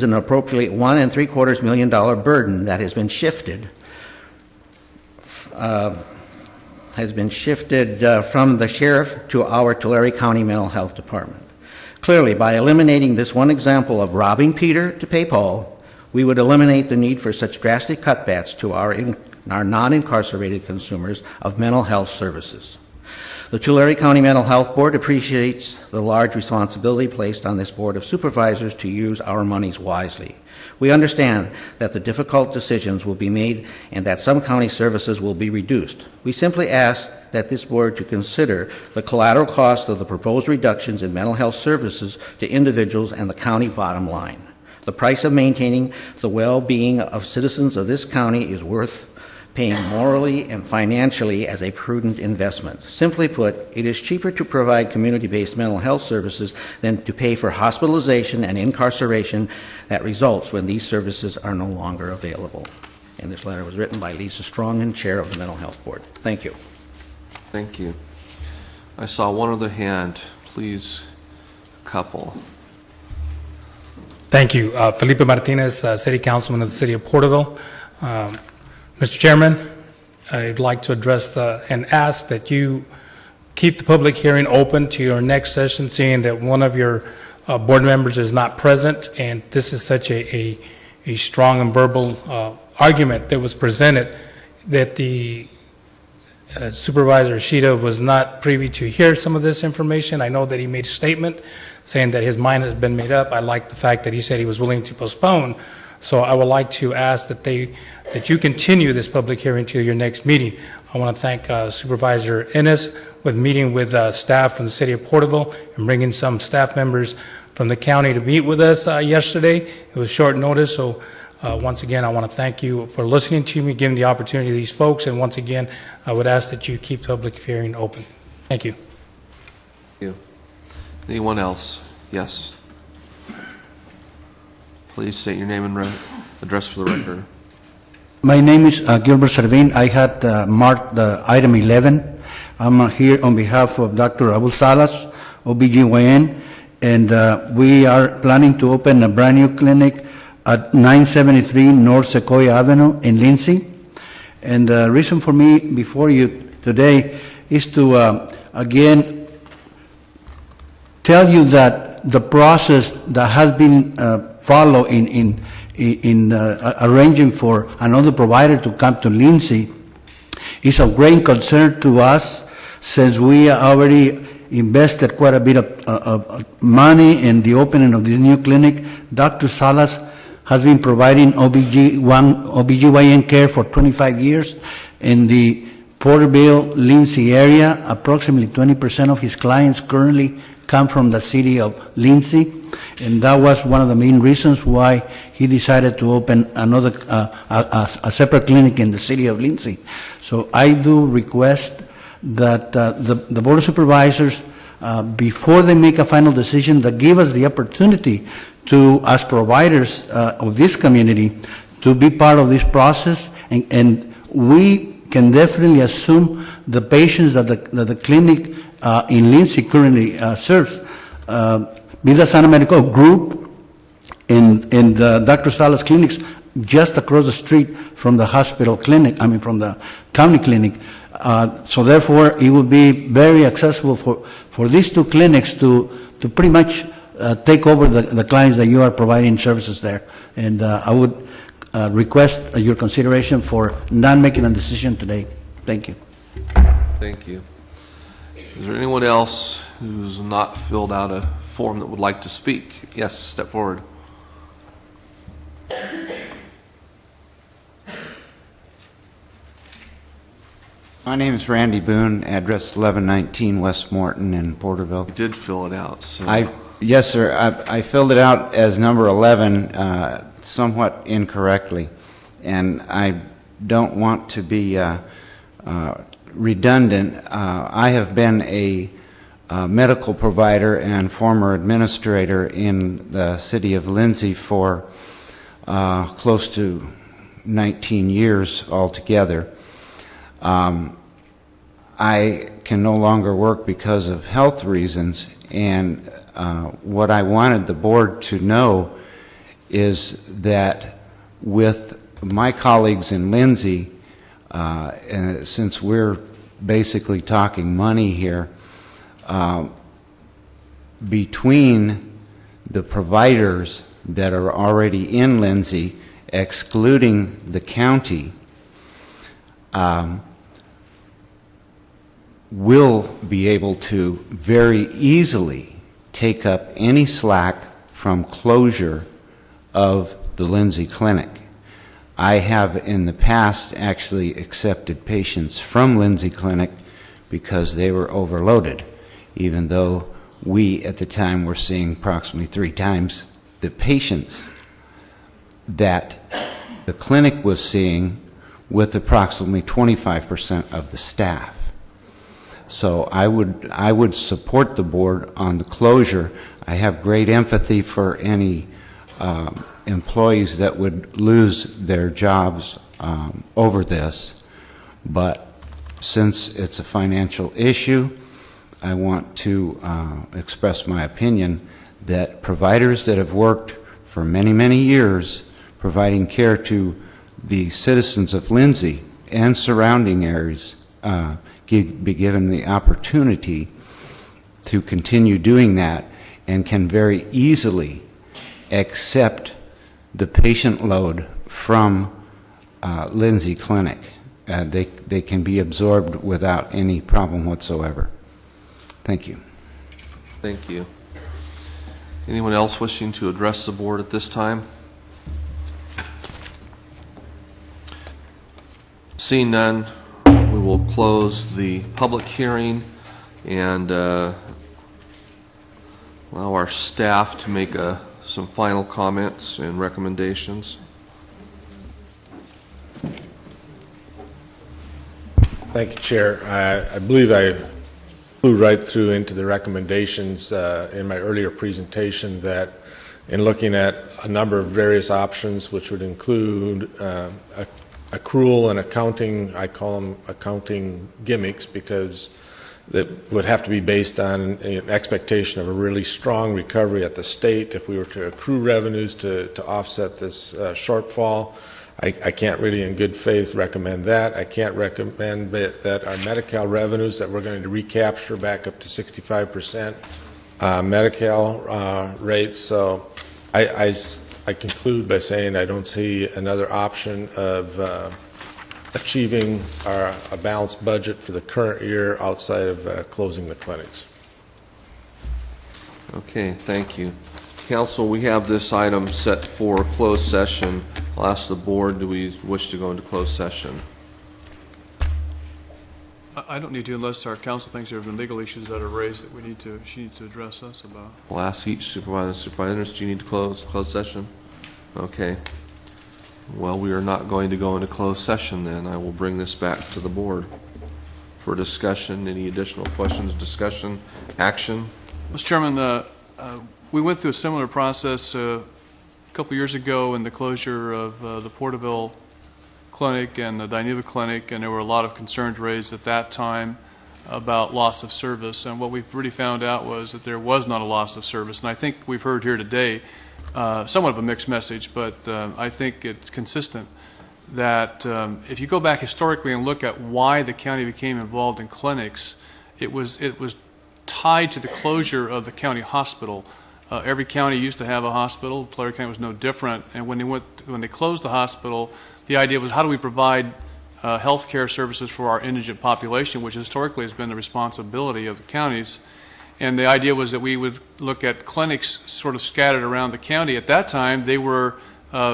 an appropriately $1.75 million burden that has been shifted from the sheriff to our Tulare County Mental Health Department. Clearly, by eliminating this one example of robbing Peter to pay Paul, we would eliminate the need for such drastic cutbacks to our non-incarcerated consumers of mental health services. The Tulare County Mental Health Board appreciates the large responsibility placed on this Board of Supervisors to use our monies wisely. We understand that the difficult decisions will be made and that some county services will be reduced. We simply ask that this board to consider the collateral cost of the proposed reductions in mental health services to individuals and the county bottom line. The price of maintaining the well-being of citizens of this county is worth paying morally and financially as a prudent investment. Simply put, it is cheaper to provide community-based mental health services than to pay for hospitalization and incarceration that results when these services are no longer available. And this letter was written by Lisa Strongen, Chair of the Mental Health Board. Thank you. Thank you. I saw one other hand. Please, couple. Thank you. Felipe Martinez, City Councilman of the City of Porterville. Mr. Chairman, I'd like to address and ask that you keep the public hearing open to your next session, seeing that one of your board members is not present, and this is such a strong and verbal argument that was presented that the Supervisor Ishida was not privy to hear some of this information. I know that he made a statement saying that his mind has been made up. I like the fact that he said he was willing to postpone. So I would like to ask that you continue this public hearing to your next meeting. I want to thank Supervisor Ennis with meeting with staff from the City of Porterville and bringing some staff members from the county to meet with us yesterday. It was short notice, so once again, I want to thank you for listening to me, giving the opportunity to these folks, and once again, I would ask that you keep public hearing open. Thank you. Thank you. Anyone else? Yes. Please state your name and address for the record. My name is Gilbert Servin. I had marked item 11. I'm here on behalf of Dr. Abul Salas, OBGYN, and we are planning to open a brand new clinic at 973 North Sequoia Avenue in Lindsay. And the reason for me before you today is to, again, tell you that the process that has been followed in arranging for another provider to come to Lindsay is of great concern to us, since we already invested quite a bit of money in the opening of this new clinic. Dr. Salas has been providing OBGYN care for 25 years in the Porterville, Lindsay area. Approximately 20% of his clients currently come from the city of Lindsay, and that was one of the main reasons why he decided to open another a separate clinic in the city of Lindsay. So I do request that the Board of Supervisors, before they make a final decision, that give us the opportunity to, as providers of this community, to be part of this process, and we can definitely assume the patients that the clinic in Lindsay currently serves. Vida Sana Medical Group and Dr. Salas clinics just across the street from the hospital clinic, from the county clinic. So therefore, it would be very accessible for these two clinics to pretty much take over the clients that you are providing services there. And I would request your consideration for not making a decision today. Thank you. Thank you. Is there anyone else who's not filled out a form that would like to speak? Yes, step forward. My name is Randy Boone, address 1119 West Morton in Porterville. You did fill it out. So. Yes, sir. I filled it out as number 11 somewhat incorrectly, and I don't want to be redundant. I have been a medical provider and former administrator in the city of Lindsay for close to 19 years altogether. I can no longer work because of health reasons, and what I wanted the board to know is that with my colleagues in Lindsay, and since we're basically talking money here, between the providers that are already in Lindsay, excluding the county, will be able to very easily take up any slack from closure of the Lindsay Clinic. I have in the past actually accepted patients from Lindsay Clinic because they were overloaded, even though we at the time were seeing approximately 3 times the patients that the clinic was seeing with approximately 25% of the staff. So I would support the board on the closure. I have great empathy for any employees that would lose their jobs over this, but since it's a financial issue, I want to express my opinion that providers that have worked for many, many years providing care to the citizens of Lindsay and surrounding areas be given the opportunity to continue doing that and can very easily accept the patient load from Lindsay Clinic. They can be absorbed without any problem whatsoever. Thank you. Thank you. Anyone else wishing to address the board at this time? Seeing none, we will close the public hearing and allow our staff to make some final comments and recommendations. Thank you, Chair. I believe I flew right through into the recommendations in my earlier presentation, that in looking at a number of various options, which would include accrual and accounting, I call them accounting gimmicks, because that would have to be based on an expectation of a really strong recovery at the state if we were to accrue revenues to offset this shortfall. I can't really in good faith recommend that. I can't recommend that our Medi-Cal revenues that we're going to recapture back up to 65% Medi-Cal rates. So I conclude by saying I don't see another option of achieving a balanced budget for the current year outside of closing the clinics. Okay, thank you. Council, we have this item set for closed session. I'll ask the board, do we wish to go into closed session? I don't need to unless our council thinks there have been legal issues that are raised that she needs to address us about. We'll ask each supervisors, do you need to close session? Okay. Well, we are not going to go into closed session then. I will bring this back to the board for discussion. Any additional questions, discussion, action? Mr. Chairman, we went through a similar process a couple years ago in the closure of the Porterville Clinic and the Dinuba Clinic, and there were a lot of concerns raised at that time about loss of service. And what we've really found out was that there was not a loss of service. And I think we've heard here today somewhat of a mixed message, but I think it's consistent that if you go back historically and look at why the county became involved in clinics, it was tied to the closure of the county hospital. Every county used to have a hospital. Tulare County was no different. And when they closed the hospital, the idea was, how do we provide health care services for our indigent population, which historically has been the responsibility of the counties. And the idea was that we would look at clinics sort of scattered around the county. At that time, they were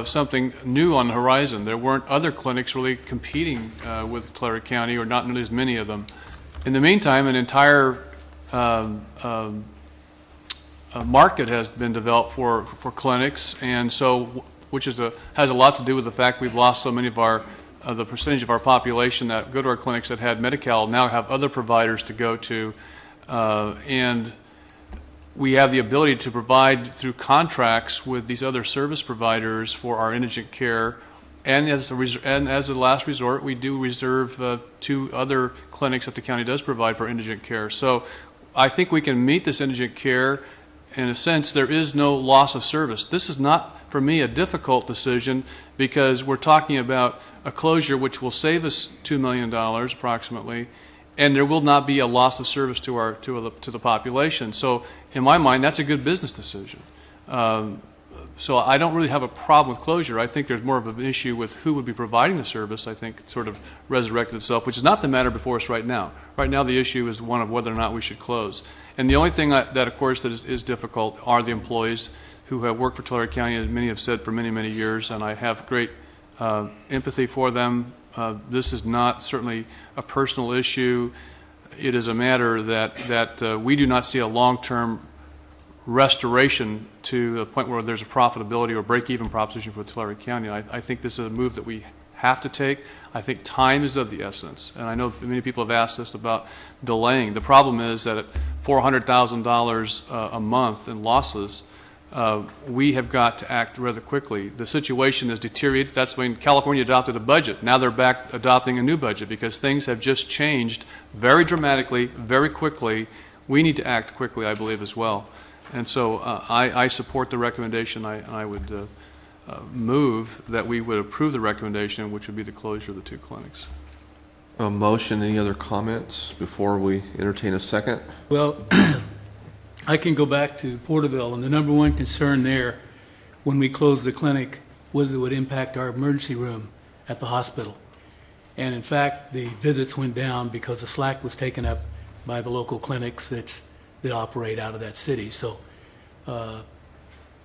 something new on the horizon. There weren't other clinics really competing with Tulare County, or not nearly as many of them. In the meantime, an entire market has been developed for clinics, and so which has a lot to do with the fact we've lost so many of the percentage of our population that go to our clinics that had Medi-Cal now have other providers to go to, and we have the ability to provide through contracts with these other service providers for our indigent care. And as a last resort, we do reserve 2 other clinics that the county does provide for indigent care. So I think we can meet this indigent care. In a sense, there is no loss of service. This is not, for me, a difficult decision, because we're talking about a closure which will save us $2 million approximately, and there will not be a loss of service to the population. So in my mind, that's a good business decision. So I don't really have a problem with closure. I think there's more of an issue with who would be providing the service. I think sort of resurrected itself, which is not the matter before us right now. Right now the issue is one of whether or not we should close. And the only thing that of course, that is difficult are the employees who have worked for Tulare County, as many have said, for many, many years, and I have great empathy for them. This is not certainly a personal issue. It is a matter that we do not see a long-term restoration to a point where there's a profitability or break-even proposition for Tulare County. I think this is a move that we have to take. I think time is of the essence, and I know many people have asked us about delaying. The problem is that at $400,000 a month in losses, we have got to act rather quickly. The situation has deteriorated. That's when California adopted a budget. Now they're back adopting a new budget because things have just changed very dramatically, very quickly. We need to act quickly, I believe, as well. And so I support the recommendation. I would move that we would approve the recommendation, which would be the closure of the 2 clinics. A motion, any other comments before we entertain a second? Well, I can go back to Porterville, and the number one concern there when we closed the clinic was it would impact our emergency room at the hospital. And in fact, the visits went down because the slack was taken up by the local clinics that operate out of that city. So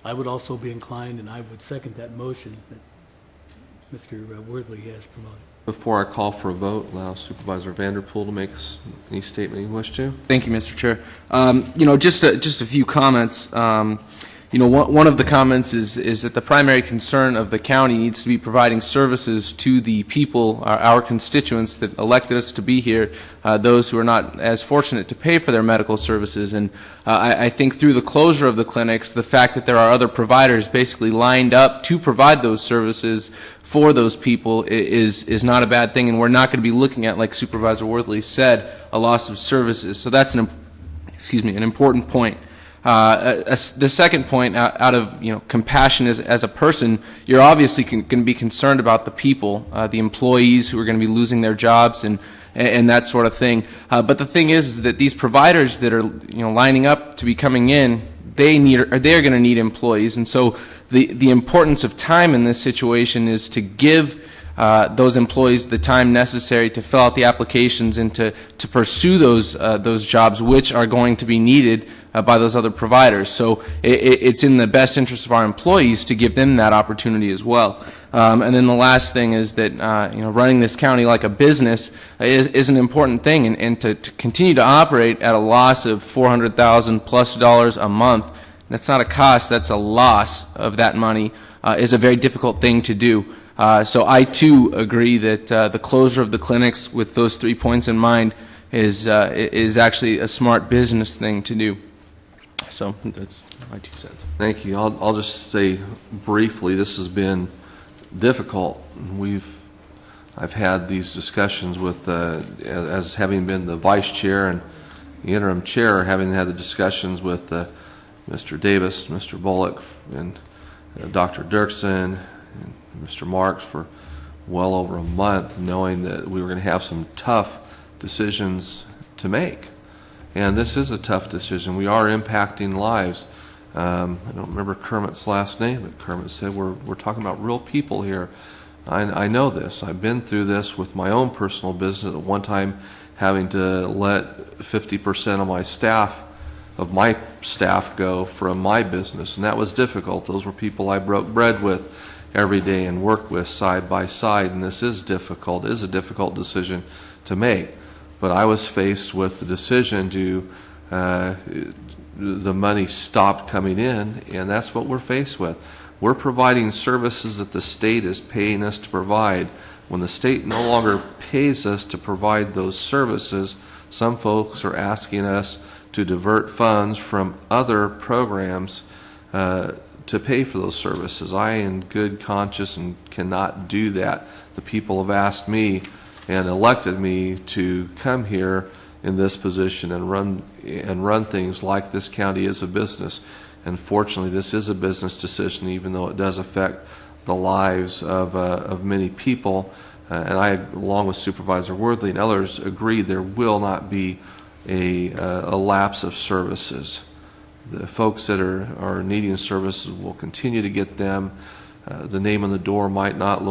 I would also be inclined, and I would second that motion that Mr. Worthley has promoted. Before I call for a vote, allow Supervisor Vanderpool to make any statement you wish to. Thank you, Mr. Chair. Just a few comments. One of the comments is that the primary concern of the county needs to be providing services to the people, our constituents that elected us to be here, those who are not as fortunate to pay for their medical services. And I think through the closure of the clinics, the fact that there are other providers basically lined up to provide those services for those people is not a bad thing, and we're not going to be looking at, like Supervisor Worthley said, a loss of services. So that's an important point. The second point, out of compassion as a person, you're obviously going to be concerned about the people, the employees who are going to be losing their jobs and that sort of thing. But the thing is that these providers that are lining up to be coming in, they're going to need employees, and so the importance of time in this situation is to give those employees the time necessary to fill out the applications and to pursue those jobs which are going to be needed by those other providers. So it's in the best interest of our employees to give them that opportunity as well. And then the last thing is that running this county like a business is an important thing, and to continue to operate at a loss of $400,000 plus a month, that's not a cost, that's a loss of that money, is a very difficult thing to do. So I too agree that the closure of the clinics with those 3 points in mind is actually a smart business thing to do. So that's my 2 cents. Thank you. I'll just say briefly, this has been difficult. I've had these discussions with, as having been the vice chair and the interim chair, having had the discussions with Mr. Davis, Mr. Bullock, and Dr. Dirksen, and Mr. Marks for well over a month, knowing that we were going to have some tough decisions to make. And this is a tough decision. We are impacting lives. I don't remember Kermit's last name, but Kermit said we're talking about real people here. I know this. I've been through this with my own personal business at one time, having to let 50% of my staff go from my business, and that was difficult. Those were people I broke bread with every day and worked with side by side, and this is difficult. It is a difficult decision to make. But I was faced with the decision to, the money stopped coming in, and that's what we're faced with. We're providing services that the state is paying us to provide. When the state no longer pays us to provide those services, some folks are asking us to divert funds from other programs to pay for those services. I, in good conscience, and cannot do that. The people have asked me and elected me to come here in this position and run things like this county is a business. And fortunately, this is a business decision, even though it does affect the lives of many people. and I, along with Supervisor Worthley and others, agree there will not be a lapse of services. The folks that are needing services will continue to get them. The name on the door might not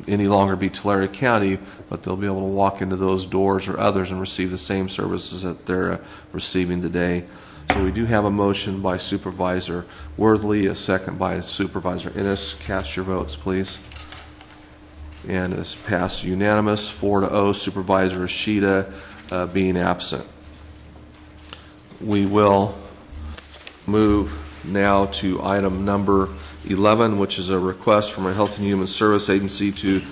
any longer be Tulare County, but they'll be able to walk into those doors or others and receive the same services that they're receiving today. So we do have a motion by Supervisor Worthley, a second by Supervisor Ennis. Cast your votes, please. And it's passed unanimous, 4-0, Supervisor Ishida being absent. We will move now to item number 11, which is a request from our Health and Human Service Agency to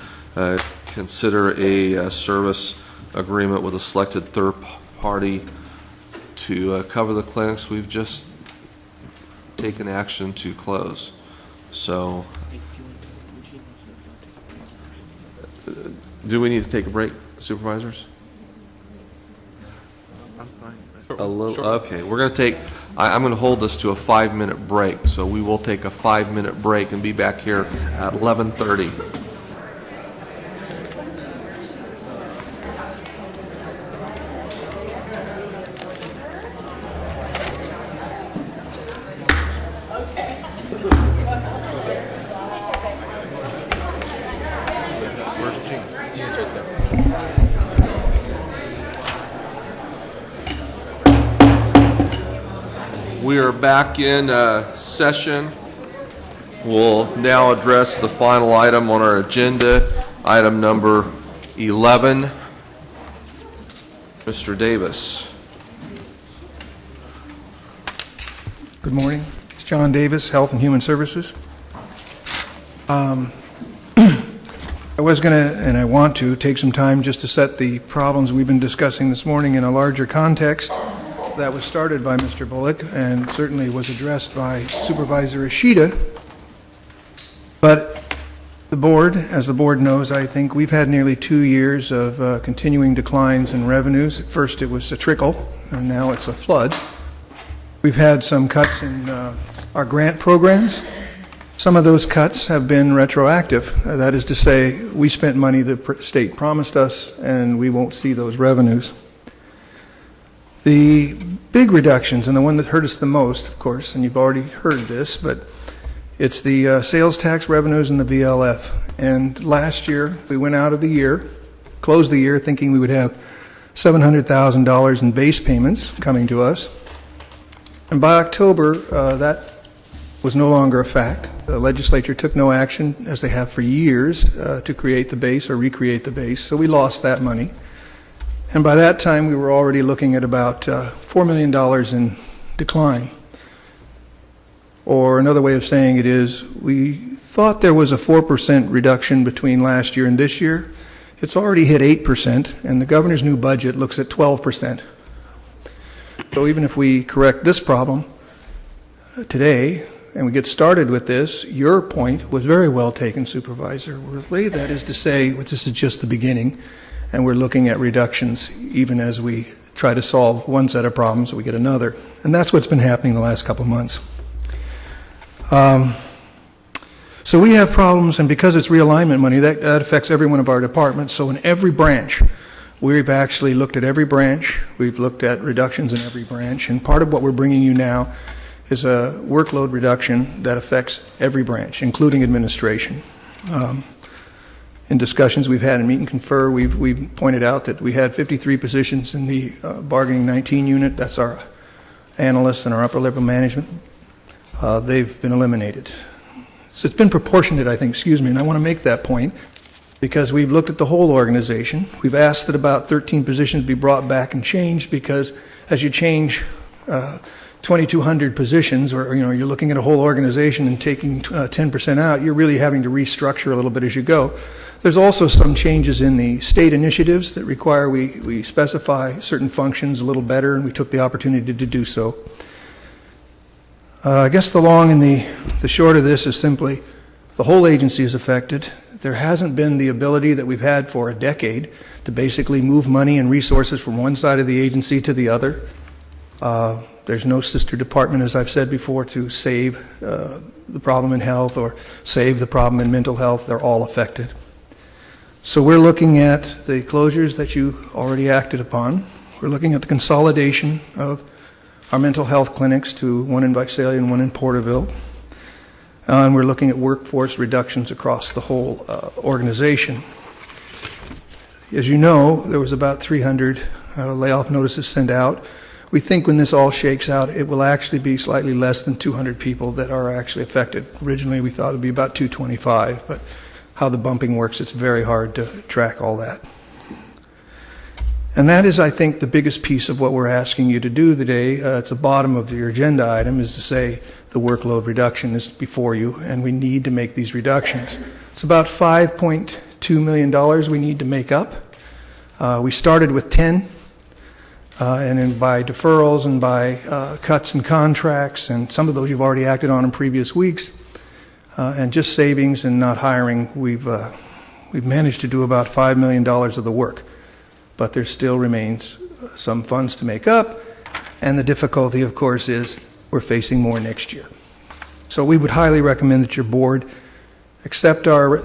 consider a service agreement with a selected third party to cover the clinics we've just taken action to close. So, do we need to take a break, supervisors? I'm fine. A little, okay, we're going to take, I'm going to hold this to a 5-minute break, so we will take a 5-minute break and be back here at 11:30. We are back in session. We'll now address the final item on our agenda, item number 11. Mr. Davis. Good morning. It's John Davis, Health and Human Services. I was going to, and I want to, take some time just to set the problems we've been discussing this morning in a larger context. That was started by Mr. Bullock and certainly was addressed by Supervisor Ishida. But the board, as the board knows, I think we've had nearly 2 years of continuing declines in revenues. At first it was a trickle, and now it's a flood. We've had some cuts in our grant programs. Some of those cuts have been retroactive. That is to say, we spent money the state promised us, and we won't see those revenues. The big reductions, and the one that hurt us the most, of course, and you've already heard this, but it's the sales tax revenues and the VLF. And last year, we went out of the year, closed the year thinking we would have $700,000 in base payments coming to us. And by October, that was no longer a fact. The legislature took no action, as they have for years, to create the base or recreate the base, so we lost that money. And by that time, we were already looking at about $4 million in decline. Or another way of saying it is, we thought there was a 4% reduction between last year and this year. It's already hit 8%, and the governor's new budget looks at 12%. So even if we correct this problem today, and we get started with this, your point was very well taken, Supervisor Worthley. That is to say, this is just the beginning. And we're looking at reductions even as we try to solve one set of problems, we get another. And that's what's been happening the last couple of months. So we have problems, and because it's realignment money, that affects every one of our departments. So in every branch, we've actually looked at every branch. We've looked at reductions in every branch. And part of what we're bringing you now is a workload reduction that affects every branch, including administration. In discussions we've had in Meet and Confer, we've pointed out that we had 53 positions in the bargaining 19 unit. That's our analysts and our upper level management. They've been eliminated. So it's been proportionate, I think, and I want to make that point because we've looked at the whole organization. We've asked that about 13 positions be brought back and changed because as you change 2,200 positions, or you're looking at a whole organization and taking 10% out, you're really having to restructure a little bit as you go. There's also some changes in the state initiatives that require we specify certain functions a little better, and we took the opportunity to do so. I guess the long and the short of this is simply the whole agency is affected. There hasn't been the ability that we've had for a decade to basically move money and resources from one side of the agency to the other. There's no sister department, as I've said before, to save the problem in health or save the problem in mental health. They're all affected. So we're looking at the closures that you already acted upon. We're looking at the consolidation of our mental health clinics to one in Visalia and one in Porterville. And we're looking at workforce reductions across the whole organization. As you know, there was about 300 layoff notices sent out. We think when this all shakes out, it will actually be slightly less than 200 people that are actually affected. Originally, we thought it would be about 225, but how the bumping works, it's very hard to track all that. And that is, I think, the biggest piece of what we're asking you to do today. It's the bottom of your agenda item, is to say the workload reduction is before you, and we need to make these reductions. It's about $5.2 million we need to make up. We started with 10, and then by deferrals and by cuts in contracts, and some of those you've already acted on in previous weeks, and just savings and not hiring, we've managed to do about $5 million of the work. But there still remains some funds to make up, and the difficulty, of course, is we're facing more next year. So we would highly recommend that your board accept our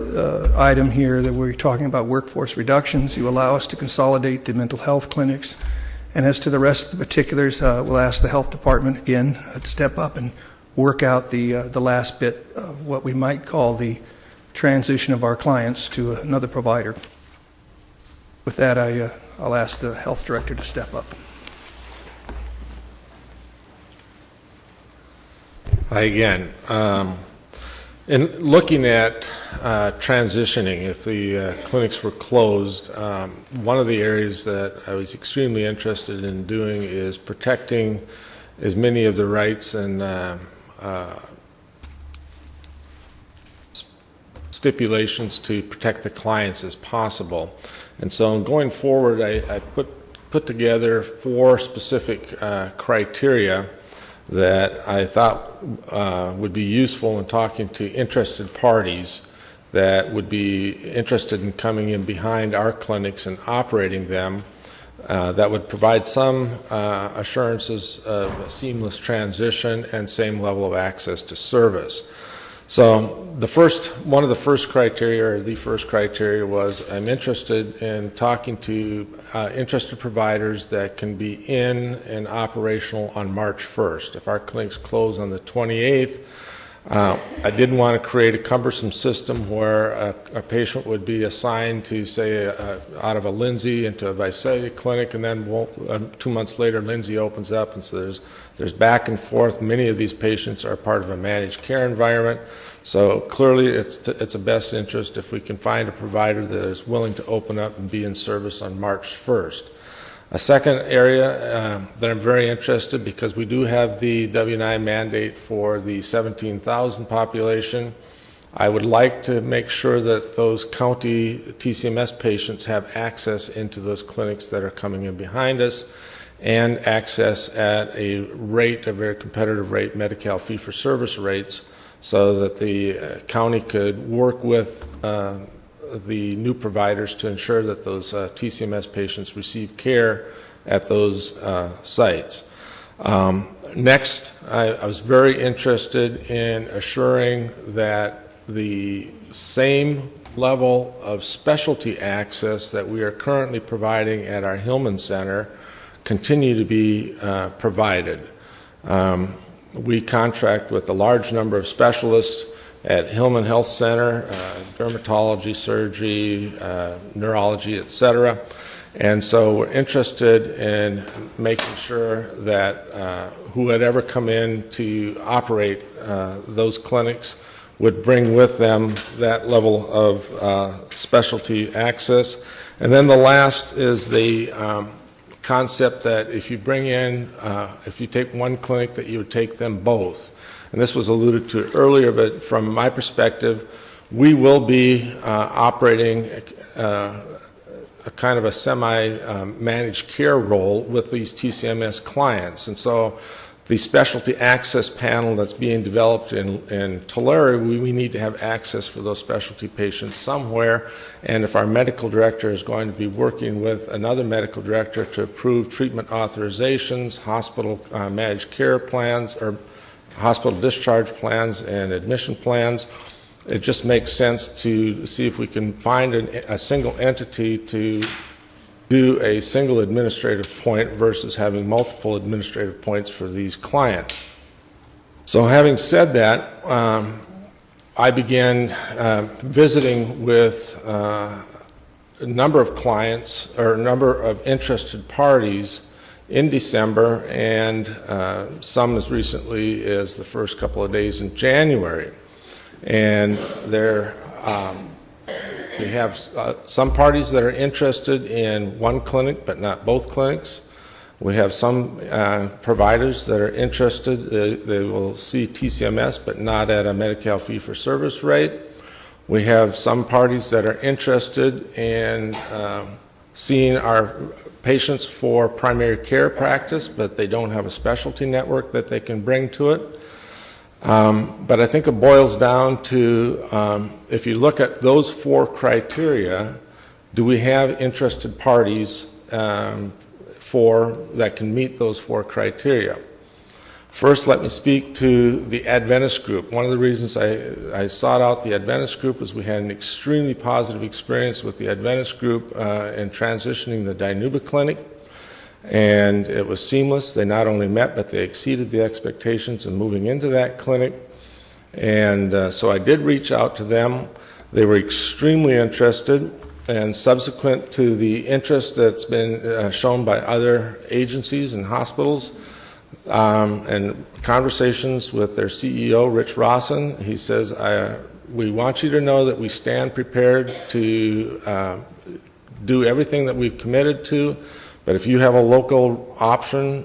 item here that we're talking about workforce reductions. You allow us to consolidate the mental health clinics, and as to the rest of the particulars, we'll ask the health department again to step up and work out the last bit of what we might call the transition of our clients to another provider. With that, I'll ask the health director to step up. Hi again. In looking at transitioning, if the clinics were closed, one of the areas that I was extremely interested in doing is protecting as many of the rights and stipulations to protect the clients as possible. And so going forward, I put together 4 specific criteria that I thought would be useful in talking to interested parties that would be interested in coming in behind our clinics and operating them, that would provide some assurances of a seamless transition and same level of access to service. So one of the first criteria was I'm interested in talking to interested providers that can be in and operational on March 1st. If our clinics close on the 28th, I didn't want to create a cumbersome system where a patient would be assigned to, say, out of a Lindsay into a Visalia clinic, and then 2 months later Lindsay opens up, and so there's back and forth. Many of these patients are part of a managed care environment, so clearly it's a best interest if we can find a provider that is willing to open up and be in service on March 1st. A second area that I'm very interested, because we do have the W-9 mandate for the 17,000 population, I would like to make sure that those county TCMS patients have access into those clinics that are coming in behind us, and access at a very competitive rate, Medi-Cal fee-for-service rates, so that the county could work with the new providers to ensure that those TCMS patients receive care at those sites. Next, I was very interested in assuring that the same level of specialty access that we are currently providing at our Hillman Center continue to be provided. We contract with a large number of specialists at Hillman Health Center, dermatology, surgery, neurology, etc. And so we're interested in making sure that who would ever come in to operate those clinics would bring with them that level of specialty access. And then the last is the concept that if you bring in, if you take one clinic, that you would take them both. And this was alluded to earlier, but from my perspective, we will be operating a kind of a semi-managed care role with these TCMS clients. And so the specialty access panel that's being developed in Tulare, we need to have access for those specialty patients somewhere. And if our medical director is going to be working with another medical director to approve treatment authorizations, hospital managed care plans, or hospital discharge plans and admission plans, it just makes sense to see if we can find a single entity to do a single administrative point versus having multiple administrative points for these clients. So having said that, I began visiting with a number of clients or a number of interested parties in December and some as recently as the first couple of days in January. And we have some parties that are interested in one clinic but not both clinics. We have some providers that are interested, they will see TCMS but not at a Medi-Cal fee-for-service rate. We have some parties that are interested in seeing our patients for primary care practice, but they don't have a specialty network that they can bring to it. But I think it boils down to, if you look at those 4 criteria, do we have interested parties that can meet those 4 criteria? First, let me speak to the Adventist group. One of the reasons I sought out the Adventist group was we had an extremely positive experience with the Adventist group in transitioning the Dinuba clinic, and it was seamless. They not only met, but they exceeded the expectations in moving into that clinic. And so I did reach out to them. They were extremely interested, and subsequent to the interest that's been shown by other agencies and hospitals, and conversations with their CEO, Rich Rawson, he says, we want you to know that we stand prepared to do everything that we've committed to, but if you have a local option,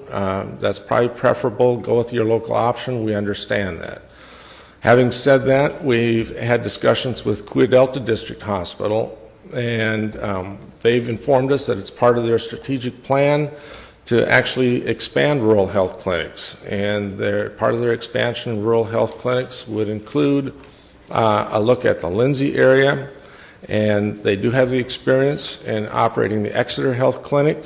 that's probably preferable. Go with your local option. We understand that. Having said that, we've had discussions with Cuya Delta District Hospital, and they've informed us that it's part of their strategic plan to actually expand rural health clinics. And part of their expansion in rural health clinics would include a look at the Lindsay area, and they do have the experience in operating the Exeter Health Clinic.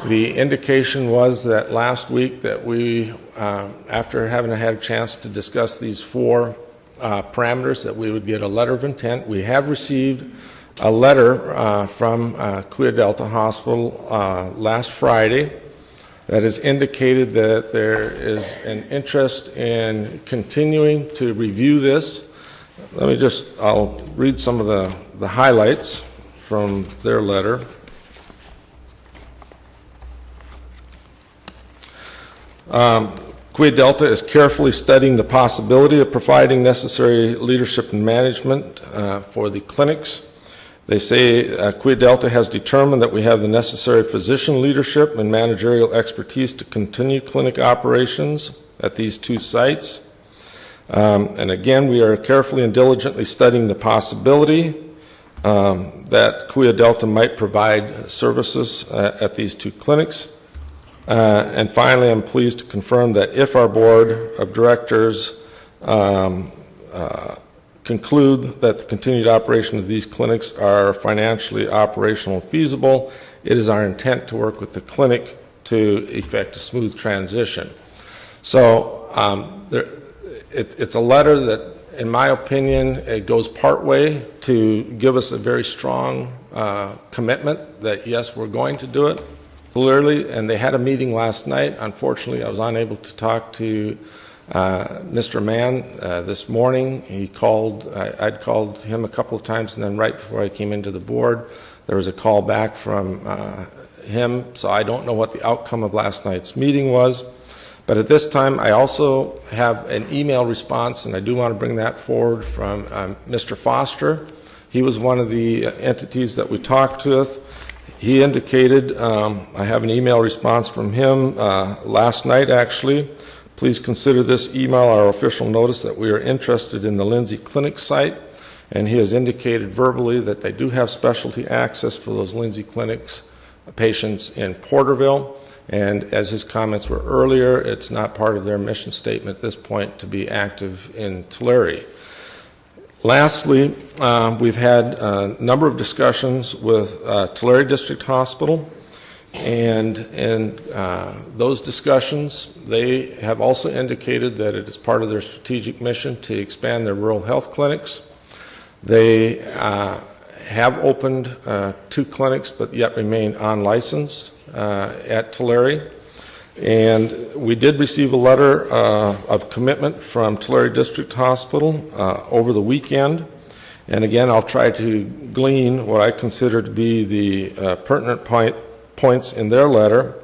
The indication was that last week that we, after having had a chance to discuss these 4 parameters, that we would get a letter of intent. We have received a letter from Cuya Delta Hospital last Friday that has indicated that there is an interest in continuing to review this. I'll read some of the highlights from their letter. Cuya Delta is carefully studying the possibility of providing necessary leadership and management for the clinics. They say Cuya Delta has determined that we have the necessary physician leadership and managerial expertise to continue clinic operations at these 2 sites. And again, we are carefully and diligently studying the possibility that Cuya Delta might provide services at these 2 clinics. And finally, I'm pleased to confirm that if our board of directors conclude that the continued operation of these clinics are financially operational and feasible, it is our intent to work with the clinic to effect a smooth transition. So it's a letter that, in my opinion, it goes partway to give us a very strong commitment that, yes, we're going to do it. Clearly, and they had a meeting last night. Unfortunately, I was unable to talk to Mr. Mann this morning. I'd called him a couple of times, and then right before I came into the board, there was a call back from him, so I don't know what the outcome of last night's meeting was. But at this time, I also have an email response, and I do want to bring that forward from Mr. Foster. He was one of the entities that we talked with. He indicated, I have an email response from him last night, actually. Please consider this email our official notice that we are interested in the Lindsay Clinic site. And he has indicated verbally that they do have specialty access for those Lindsay Clinics patients in Porterville. And as his comments were earlier, it's not part of their mission statement at this point to be active in Tulare. Lastly, we've had a number of discussions with Tulare District Hospital. And in those discussions, they have also indicated that it is part of their strategic mission to expand their rural health clinics. They have opened 2 clinics, but yet remain unlicensed at Tulare. And we did receive a letter of commitment from Tulare District Hospital over the weekend. And again, I'll try to glean what I consider to be the pertinent points in their letter.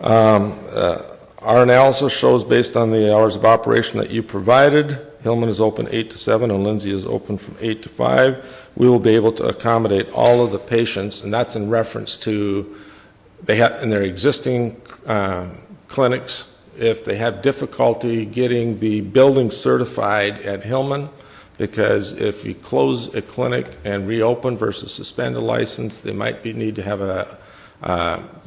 Our analysis shows, based on the hours of operation that you provided, Hillman is open 8 to 7 and Lindsay is open from 8 to 5. We will be able to accommodate all of the patients, and that's in reference to they have in their existing clinics. If they have difficulty getting the building certified at Hillman, because if you close a clinic and reopen versus suspend a license, they might need to have a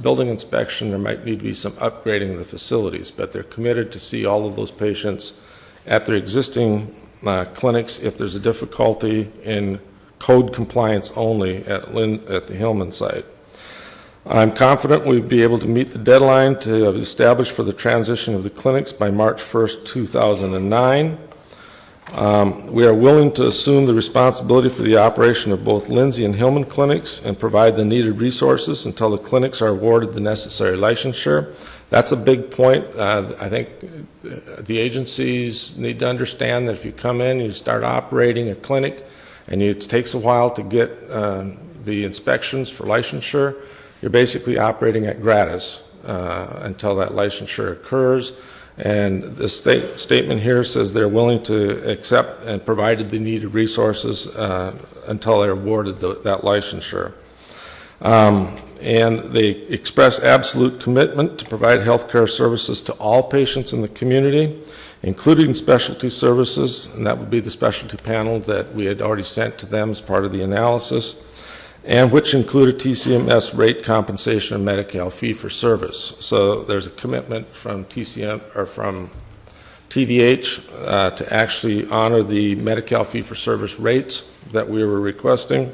building inspection. There might need to be some upgrading of the facilities, but they're committed to see all of those patients at their existing clinics if there's a difficulty in code compliance only at the Hillman site. I'm confident we'll be able to meet the deadline to establish for the transition of the clinics by March 1st, 2009. We are willing to assume the responsibility for the operation of both Lindsay and Hillman clinics and provide the needed resources until the clinics are awarded the necessary licensure. That's a big point. I think the agencies need to understand that if you come in, you start operating a clinic, and it takes a while to get the inspections for licensure, you're basically operating at gratis until that licensure occurs. And the statement here says they're willing to accept and provided the needed resources until they're awarded that licensure. And they express absolute commitment to provide health care services to all patients in the community, including specialty services, and that would be the specialty panel that we had already sent to them as part of the analysis, and which include a TCMS rate compensation and Medi-Cal fee for service. So there's a commitment from TCM or from TDH to actually honor the Medi-Cal fee for service rates that we were requesting.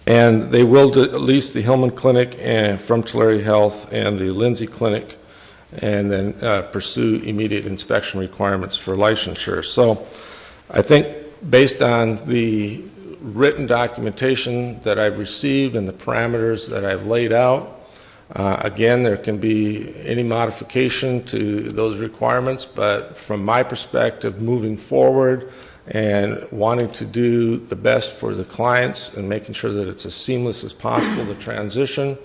And they will lease the Hillman Clinic from Tulare Health and the Lindsay Clinic, and then pursue immediate inspection requirements for licensure. So I think based on the written documentation that I've received and the parameters that I've laid out, again, there can be any modification to those requirements, but from my perspective, moving forward and wanting to do the best for the clients and making sure that it's as seamless as possible, the transition,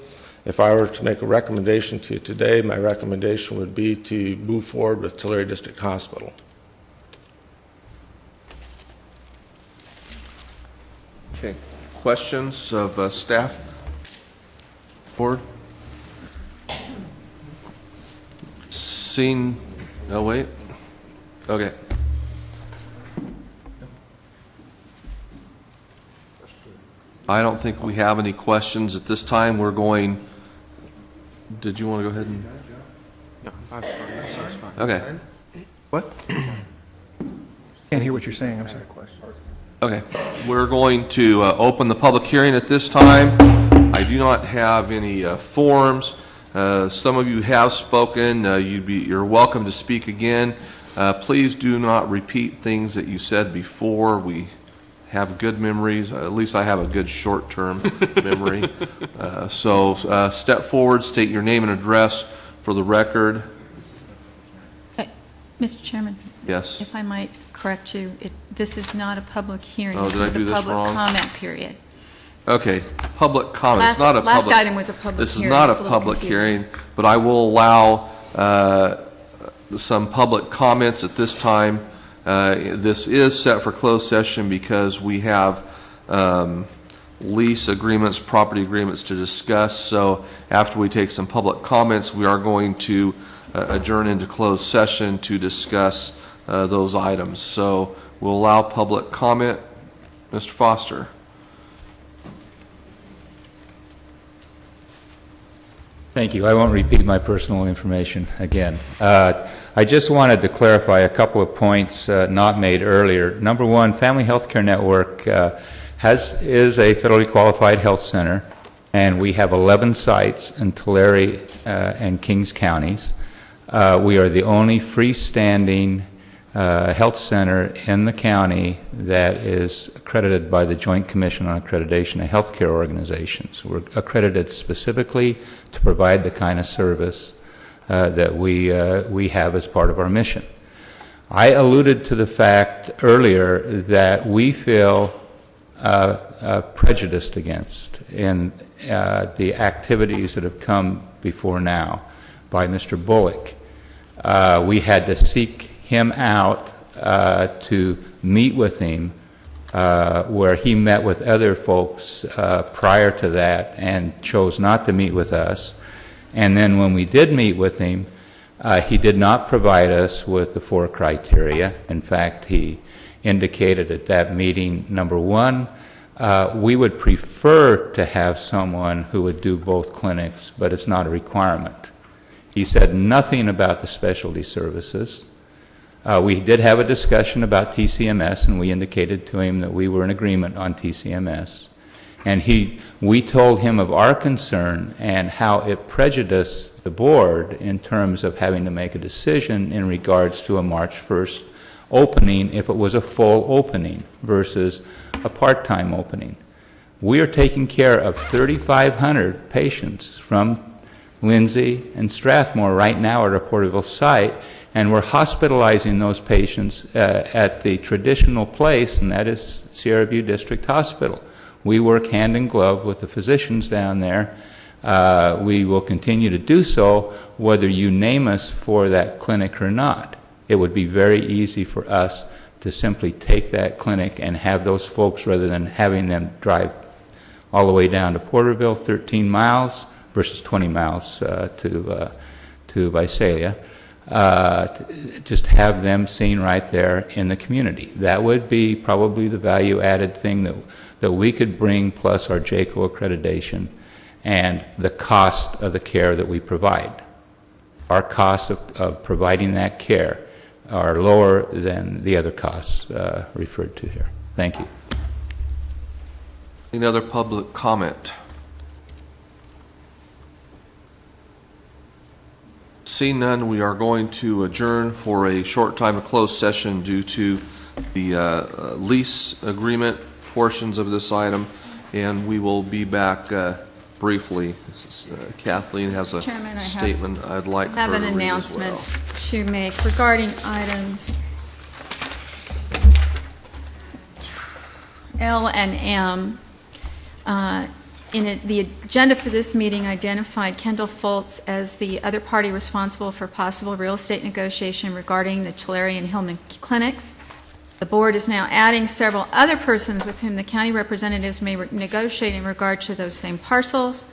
if I were to make a recommendation to you today, my recommendation would be to move forward with Tulare District Hospital. Okay. Questions of staff? Board? Seeing, oh wait, okay. I don't think we have any questions at this time. We're going, did you want to go ahead and? No, I'm fine. Okay. What? Can't hear what you're saying, I'm sorry. Okay, we're going to open the public hearing at this time. I do not have any forms. Some of you have spoken. You're welcome to speak again. Please do not repeat things that you said before. We have good memories. At least I have a good short-term memory. So step forward, state your name and address for the record. Mr. Chairman? Yes. If I might correct you, this is not a public hearing. Oh, this did I is do the this public wrong? comment period. Okay, public comment. It's not a Last public, item was a public this hearing. is not a It's little public confusing. hearing, but I will allow some public comments at this time. This is set for closed session because we have lease agreements, property agreements to discuss. So after we take some public comments, we are going to adjourn into closed session to discuss those items. So we'll allow public comment. Mr. Foster. Thank you. I won't repeat my personal information again. I just wanted to clarify a couple of points not made earlier. Number one, Family Healthcare Network is a federally qualified health center. and we have 11 sites in Tulare and Kings counties. We are the only freestanding health center in the county that is accredited by the Joint Commission on Accreditation of Healthcare Organizations. We're accredited specifically to provide the kind of service that we have as part of our mission. I alluded to the fact earlier that we feel prejudiced against in the activities that have come before now by Mr. Bullock. We had to seek him out to meet with him where he met with other folks prior to that and chose not to meet with us. And then when we did meet with him, he did not provide us with the 4 criteria. In fact, he indicated at that meeting, number one, we would prefer to have someone who would do both clinics, but it's not a requirement. He said nothing about the specialty services. We did have a discussion about TCMS, and we indicated to him that we were in agreement on TCMS. And we told him of our concern and how it prejudiced the board in terms of having to make a decision in regards to a March 1st opening if it was a full opening versus a part-time opening. We are taking care of 3,500 patients from Lindsay and Strathmore right now at our Porterville site, and we're hospitalizing those patients at the traditional place, and that is Sierra View District Hospital. We work hand in glove with the physicians down there. We will continue to do so whether you name us for that clinic or not. It would be very easy for us to simply take that clinic and have those folks, rather than having them drive all the way down to Porterville, 13 miles versus 20 miles to Visalia, just have them seen right there in the community. That would be probably the value-added thing that we could bring, plus our JACO accreditation and the cost of the care that we provide. Our costs of providing that care are lower than the other costs referred to here. Thank you. Any other public comment? Seeing none, we are going to adjourn for a short time of closed session due to the lease agreement portions of this item, and we will be back briefly. Kathleen has a Chairman, statement I'd like I have her an to read as announcement well. to make regarding items L and M. The agenda for this meeting identified Kendall Foltz as the other party responsible for possible real estate negotiation regarding the Tulare and Hillman clinics. The board is now adding several other persons with whom the county representatives may negotiate in regard to those same parcels.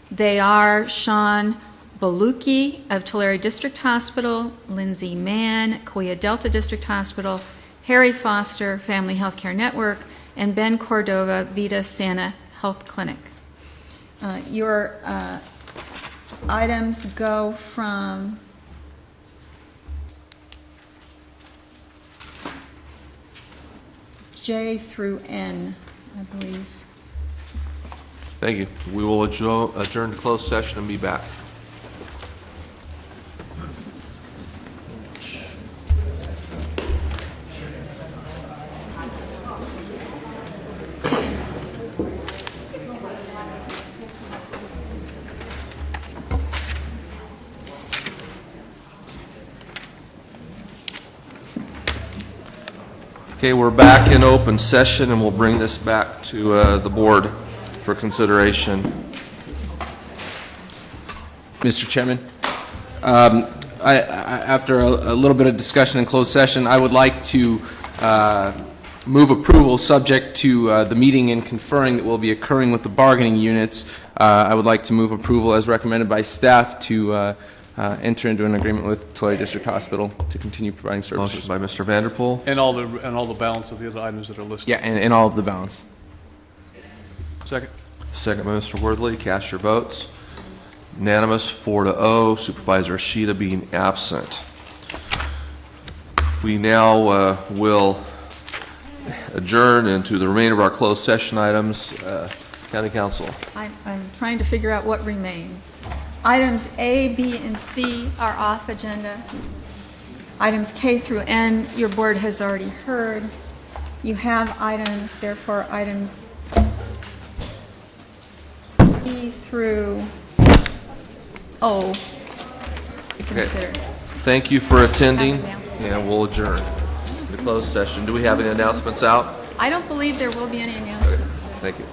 They are Sean Baluki of Tulare District Hospital, Lindsay Mann, Kauai Delta District Hospital, Harry Foster, Family Healthcare Network, and Ben Cordova, Vita Sana Health Clinic. Your items go from J through N, I believe. Thank you. We will adjourn to closed session and be back. Okay, we're back in open session, and we'll bring this back to the board for consideration. Mr. Chairman, after a little bit of discussion in closed session, I would like to move approval subject to the meeting and conferring that will be occurring with the bargaining units. I would like to move approval as recommended by staff to enter into an agreement with Tulare District Hospital to continue providing services. Motion by Mr. Vanderpool. And all the balance of the other items that are listed. Yeah, and all of the balance. Second. Second by Mr. Worthley. Cast your votes. Unanimous, 4-0. Supervisor Ishida being absent. We now will adjourn into the remainder of our closed session items. County Council. I'm trying to figure out what remains. Items A, B, and C are off agenda. Items K through N, your board has already heard. You have items, therefore, items E through O to consider. Thank you for attending, Have an announcement. and we'll adjourn the closed session. Do we have any announcements out? I don't believe there will be any announcements. Thank you.